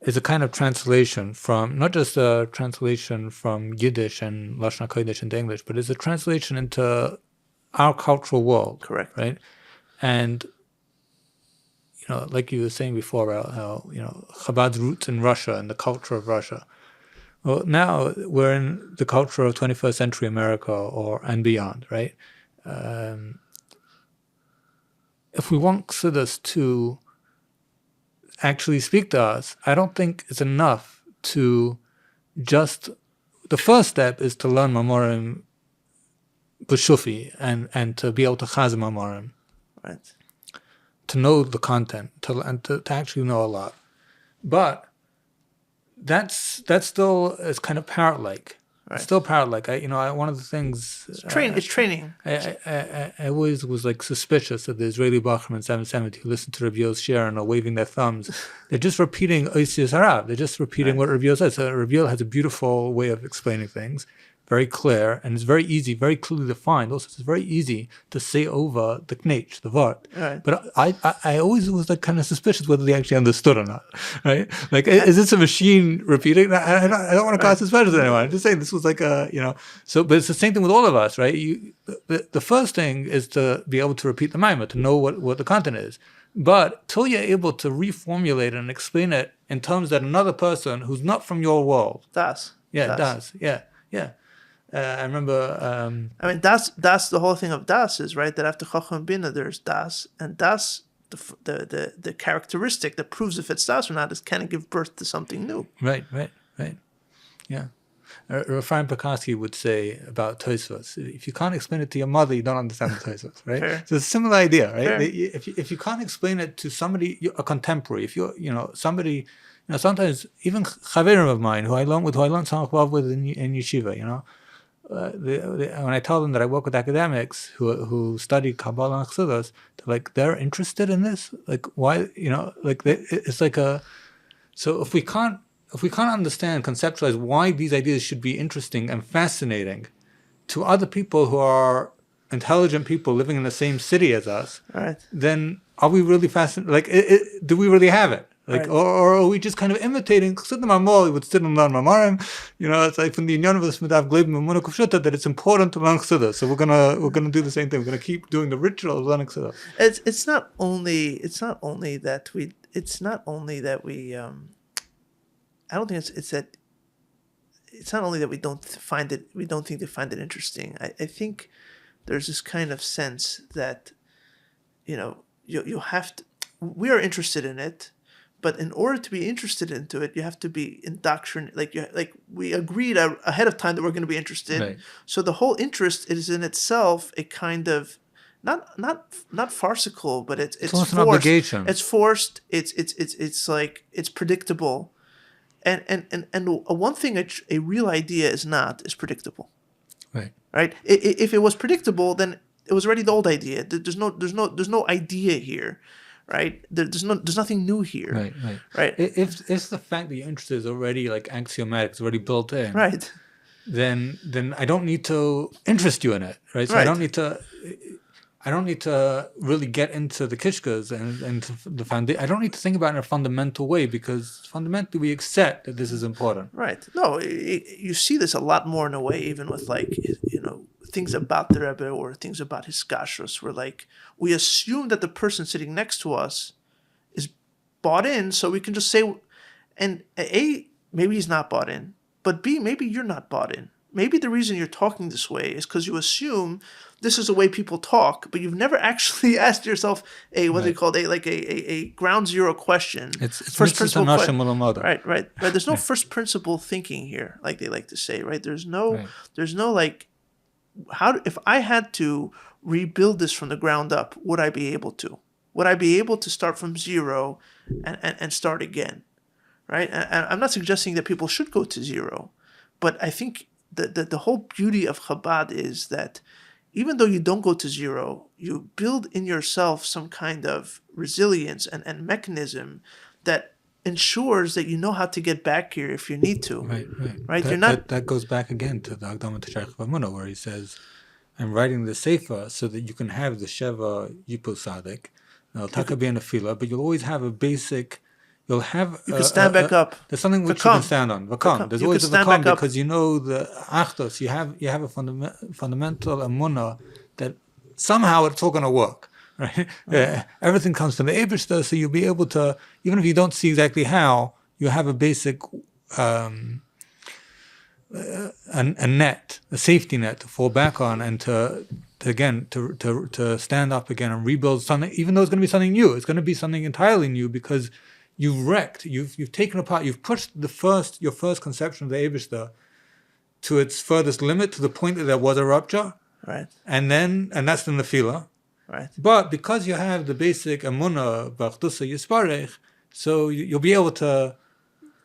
is a kind of translation from, not just a translation from Yiddish and Lashon HaKodesh into English, but it's a translation into our cultural world. Correct. Right? And, like you were saying before about how, Chabad's roots in Russia and the culture of Russia. Well, now we're in the culture of 21st century America and beyond, right? If we want Chassidus to actually speak to us, I don't think it's enough to just... The first step is to learn Mamorim B'shufi and to be able to chaz Mamorim. Right. To know the content, to actually know a lot. But that's still is kind of parrot-like. Right. It's still parrot-like. One of the things... It's training. I always was suspicious of the Israeli Bachram in 770 who listened to Rabbi Yo's share and are waving their thumbs. They're just repeating Oisius Harav. They're just repeating what Rabbi Yo says. So Rabbi Yo has a beautiful way of explaining things. Very clear, and it's very easy, very clearly defined. Also, it's very easy to say over the knetch, the vart. Right. But I always was kind of suspicious whether they actually understood or not. Right? Is this a machine repeating? I don't want to cause suspicion to anyone. I'm just saying this was So, but it's the same thing with all of us, right? The first thing is to be able to repeat the Maimah, to know what the content is. But till you're able to reformulate it and explain it in terms that another person who's not from your world does. Yeah, does. Yeah. I remember... das the whole thing of das is, right, that after Chacham Bina there's das, and das, the characteristic that proves if it's das or not is can it give birth to something new. Right. Yeah. Ephraim Pekarsky would say about Tosfos, if you can't explain it to your mother, you don't understand the Tosfos, right? Fair. So it's a similar idea, right? Fair. If you can't explain it to somebody, a contemporary, if you're, somebody... sometimes even chaverim of mine who I learned Samach Vav with in yeshiva, when I tell them that I work with academics who study Kabbalah and Chassidus, they're interested in this. Why? It's so if we can't understand, conceptualize why these ideas should be interesting and fascinating to other people who are intelligent people living in the same city as us, right, then are we really fascinated? Like, do we really have it? Like, or are we just kind of imitating Chassidim Amol would sit and learn Mamarim? It's like from the Inyan of the Smidav Gleben and Munach Kufshuta that it's important to learn Chassidus. So we're gonna do the same thing. We're gonna keep doing the ritual of learning Chassidus. It's not only that we. I don't think it's that. It's not only that we don't think they find it interesting. I think there's this kind of sense that, you have to. We are interested in it. But in order to be interested into it, you have to be indoctrinated. Like we agreed ahead of time that we're going to be interested. Right. So the whole interest is in itself a kind of not farcical, but it's forced. An obligation. It's forced. It's like it's predictable, and one thing a real idea is predictable. Right. Right. If it was predictable, then it was already the old idea. There's no idea here. Right, there's nothing new here. Right. If the fact that you're interested is already like axiomatic, it's already built in. Right. Then I don't need to interest you in it. Right. So I don't need to really get into the kishkas and the foundation. I don't need to think about it in a fundamental way because fundamentally we accept that this is important. Right. No, you see this a lot more in a way, even with things about the Rebbe or things about his kashrus, where we assume that the person sitting next to us is bought in, so we can just say, and A, maybe he's not bought in, but B, maybe you're not bought in. Maybe the reason you're talking this way is because you assume this is the way people talk, but you've never actually asked yourself a ground zero question. It's first principle question. Right. There's no first principle thinking here, like they like to say. Right. There's no if I had to rebuild this from the ground up, would I be able to? Would I be able to start from zero and start again? Right. And I'm not suggesting that people should go to zero, but I think the whole beauty of Chabad is that even though you don't go to zero, you build in yourself some kind of resilience and mechanism that ensures that you know how to get back here if you need to. Right. That goes back again to the Hagdama T'Sharech V'Amunah, where he says, "I'm writing the sefer so that you can have the Sheva Yipul Sadik. It'll taka be in a fila, but you'll always have a basic. You can stand back up. There's something which you can stand on. Vakam. There's always a vakam because you know the achdos. You have a fundamental emunah that somehow it's all going to work. Right? Everything comes from the Eibishter, so you'll be able to, even if you don't see exactly how, you have a basic a net, a safety net to fall back on, and to stand up again and rebuild something. Even though it's going to be something new, it's going to be something entirely new because you've wrecked, you've taken apart, you've pushed your first conception of the Eibishter to its furthest limit, to the point that there was a rupture. Right. And that's the nefila. Right. But because you have the basic emunah, b'achdusa yisparech, so you'll be able to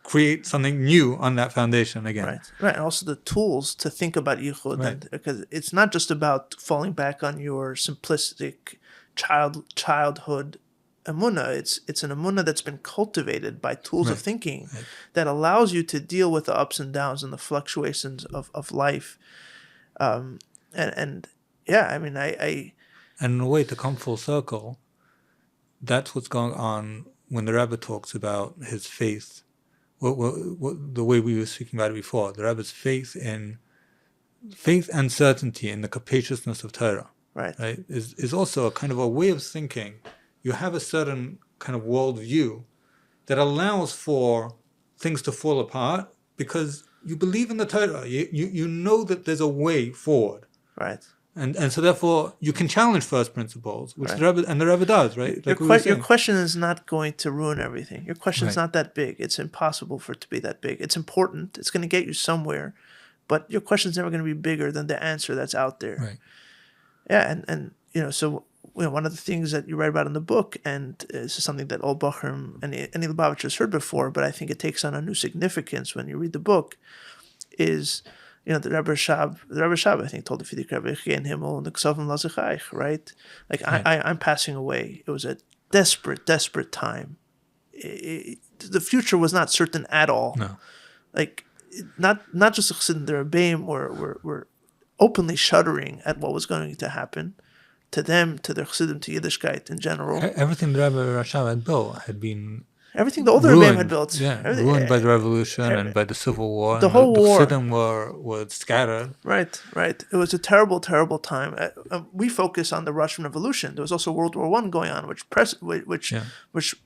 create something new on that foundation again. Right. And also the tools to think about yichud, because it's not just about falling back on your simplistic childhood emunah. It's an emunah that's been cultivated by tools of thinking that allows you to deal with the ups and downs and the fluctuations of life. And in a way, to come full circle, that's what's going on when the Rebbe talks about his faith. The way we were speaking about it before, the Rebbe's faith and certainty in the capaciousness of Torah, right, is also a kind of a way of thinking. You have a certain kind of worldview that allows for things to fall apart because you believe in the Torah. You know that there's a way forward. Right. And so therefore you can challenge first principles, which the Rebbe does, right? Your question is not going to ruin everything. Your question is not that big. It's impossible for it to be that big. It's important. It's going to get you somewhere, but your question is never going to be bigger than the answer that's out there. Right. Yeah, and so one of the things that you write about in the book, and this is something that all Bochum and any Lubavitch has heard before, but I think it takes on a new significance when you read the book, is the Rebbe Shab, I think, told the Fidik Rebbe, in Himmel, and the Ksavim Lazachaych, right? Like, I'm passing away. It was a desperate time. The future was not certain at all. No. Like, not just the Chassidim, the Rebbeim were openly shuddering at what was going to happen. to them, to their Chassidim, to Yiddishkeit in general. Everything the Rebbe Rashab had built had been Everything the older Rebbe had built. Ruined by the revolution and by the civil war. The whole war. The Chassidim were scattered. Right. It was a terrible, terrible time. We focus on the Russian Revolution. There was also World War I going on, which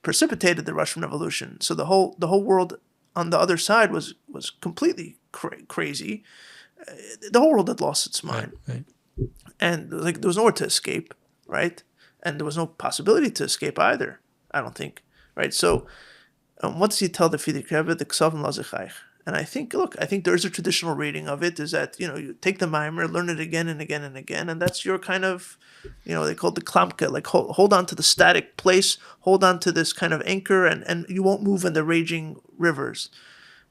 precipitated the Russian Revolution. So the whole world on the other side was completely crazy. The whole world had lost its mind. Right. And there was nowhere to escape, right? And there was no possibility to escape either, I don't think, right? So what does he tell the Frierdiker Rebbe? The Ksavim Lazechayich. And I think there's a traditional reading of it, is that, you take the mimer, learn it again and again and again, and that's your kind of, they call it the klamka, like hold on to the static place, hold on to this kind of anchor, and you won't move in the raging rivers.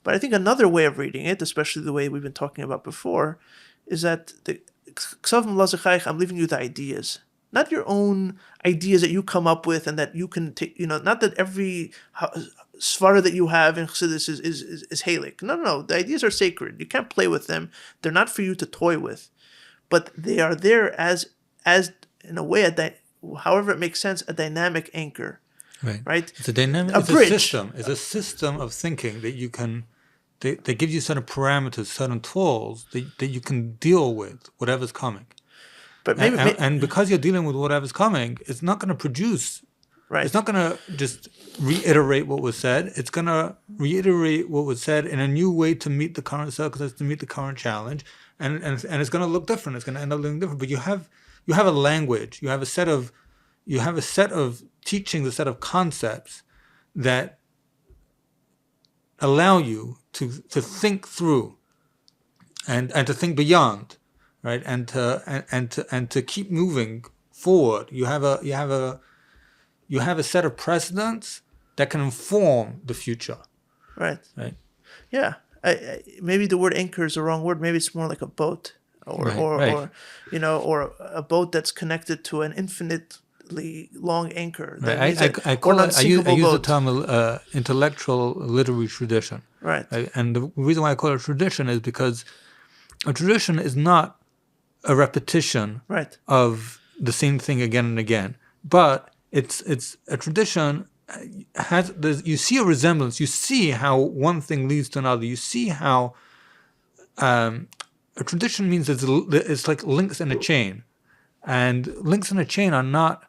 But I think another way of reading it, especially the way we've been talking about before, is that the Ksavim Lazechayich, I'm leaving you the ideas. Not your own ideas that you come up with and that you can take, not that every svara that you have in Chassidus is halik. No. The ideas are sacred. You can't play with them. They're not for you to toy with. But they are there as in a way, however it makes sense, a dynamic anchor. Right? It's a dynamic, it's a system. It's a system of thinking that you can, they give you certain parameters, certain tools that you can deal with whatever's coming. But and because you're dealing with whatever's coming, it's not going to produce. Right. It's not going to just reiterate what was said. It's going to reiterate what was said in a new way to meet the current circumstances, to meet the current challenge, and it's going to look different. It's going to end up looking different. But you have a language. You have a set of teachings, a set of concepts that allow you to think through, and to think beyond. Right, and to keep moving forward, you have a set of precedents that can inform the future. Right. Yeah. Maybe the word anchor is the wrong word. Maybe it's more like a boat, or a boat that's connected to an infinitely long anchor. Right. I use the term intellectual literary tradition. Right. And the reason why I call it a tradition is because a tradition is not a repetition of the same thing again and again, but it's a tradition. You see a resemblance. You see how one thing leads to another. You see how a tradition means it's like links in a chain, and links in a chain are not.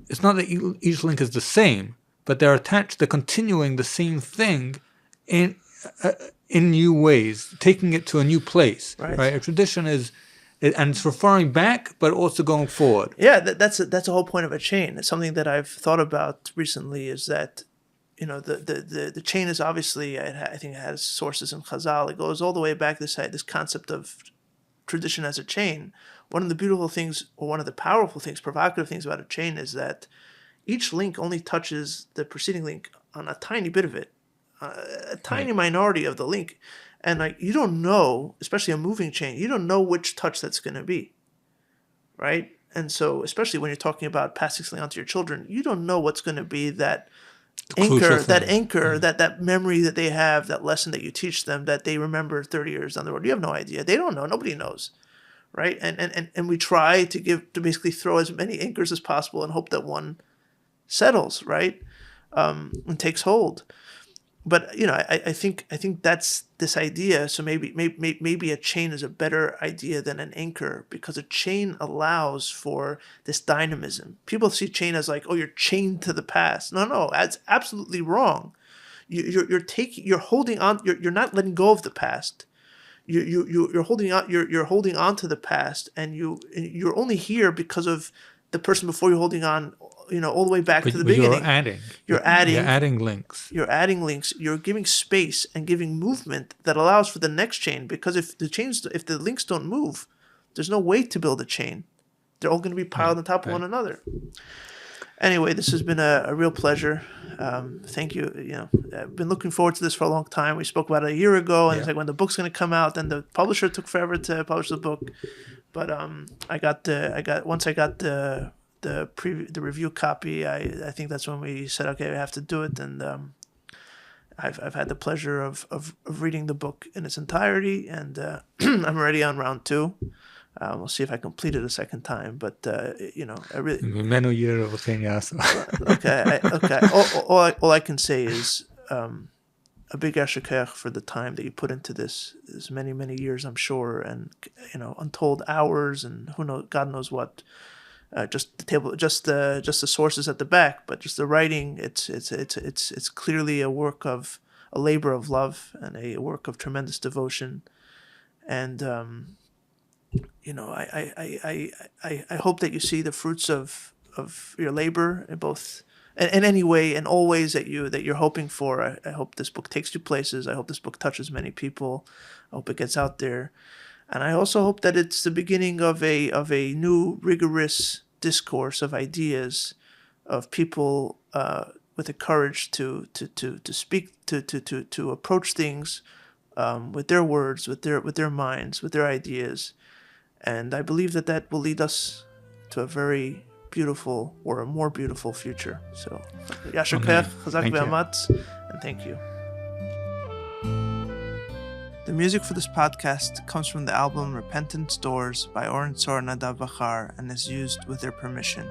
It's not that each link is the same, but they're attached. They're continuing the same thing in new ways, taking it to a new place. Right? A tradition is. And it's referring back, but also going forward. Yeah, that's the whole point of a chain. It's something that I've thought about recently. Is that, the chain is obviously, I think it has sources in Chazal. It goes all the way back this concept of tradition as a chain. One of the beautiful things, or one of the powerful things, provocative things about a chain is that each link only touches the preceding link on a tiny bit of it, a tiny minority of the link. And you don't know, especially a moving chain, you don't know which touch that's going to be, right? And so, especially when you're talking about passing something on to your children, you don't know what's going to be that anchor, that memory that they have, that lesson that you teach them that they remember 30 years down the road. You have no idea. They don't know. Nobody knows, right? And we try to basically throw as many anchors as possible and hope that one settles, right, and takes hold. But I think that's this idea. So maybe a chain is a better idea than an anchor, because a chain allows for this dynamism. People see chain as like, oh, you're chained to the past. No, that's absolutely wrong. You're holding on. You're not letting go of the past. You're holding on. You're holding on to the past, and you're only here because of the person before you holding on. All the way back to the beginning. You're adding links. You're adding links. You're giving space and giving movement that allows for the next chain. Because if the links don't move, there's no way to build a chain. They're all going to be piled on top of one another. Anyway, this has been a real pleasure. Thank you. I've been looking forward to this for a long time. We spoke about it a year ago, and it's like when the book's going to come out. Then the publisher took forever to publish the book, but once I got the review copy, I think that's when we said, okay, we have to do it. And I've had the pleasure of reading the book in its entirety, and I'm already on round 2. We'll see if I complete it a second time. But I really okay. All I can say is a big Asher Koach for the time that you put into this. Is many years, I'm sure, and untold hours, and who knows, God knows what. Just the table, just the sources at the back, but just the writing. It's clearly a work of a labor of love and a work of tremendous devotion, and I hope that you see the fruits of your labor in both in any way and all ways that you're hoping for. I hope this book takes you places. I hope this book touches many people. I hope it gets out there. And I also hope that it's the beginning of a new rigorous discourse of ideas, of people with the courage to speak, to approach things with their words, with their minds, with their ideas. And I believe that will lead us to a very beautiful or a more beautiful future. So, Yasher Koach, Chazak ve'amatz, and thank you. The music for this podcast comes from the album Repentance Doors by Oren Tzor and Nadav Bachar and is used with their permission.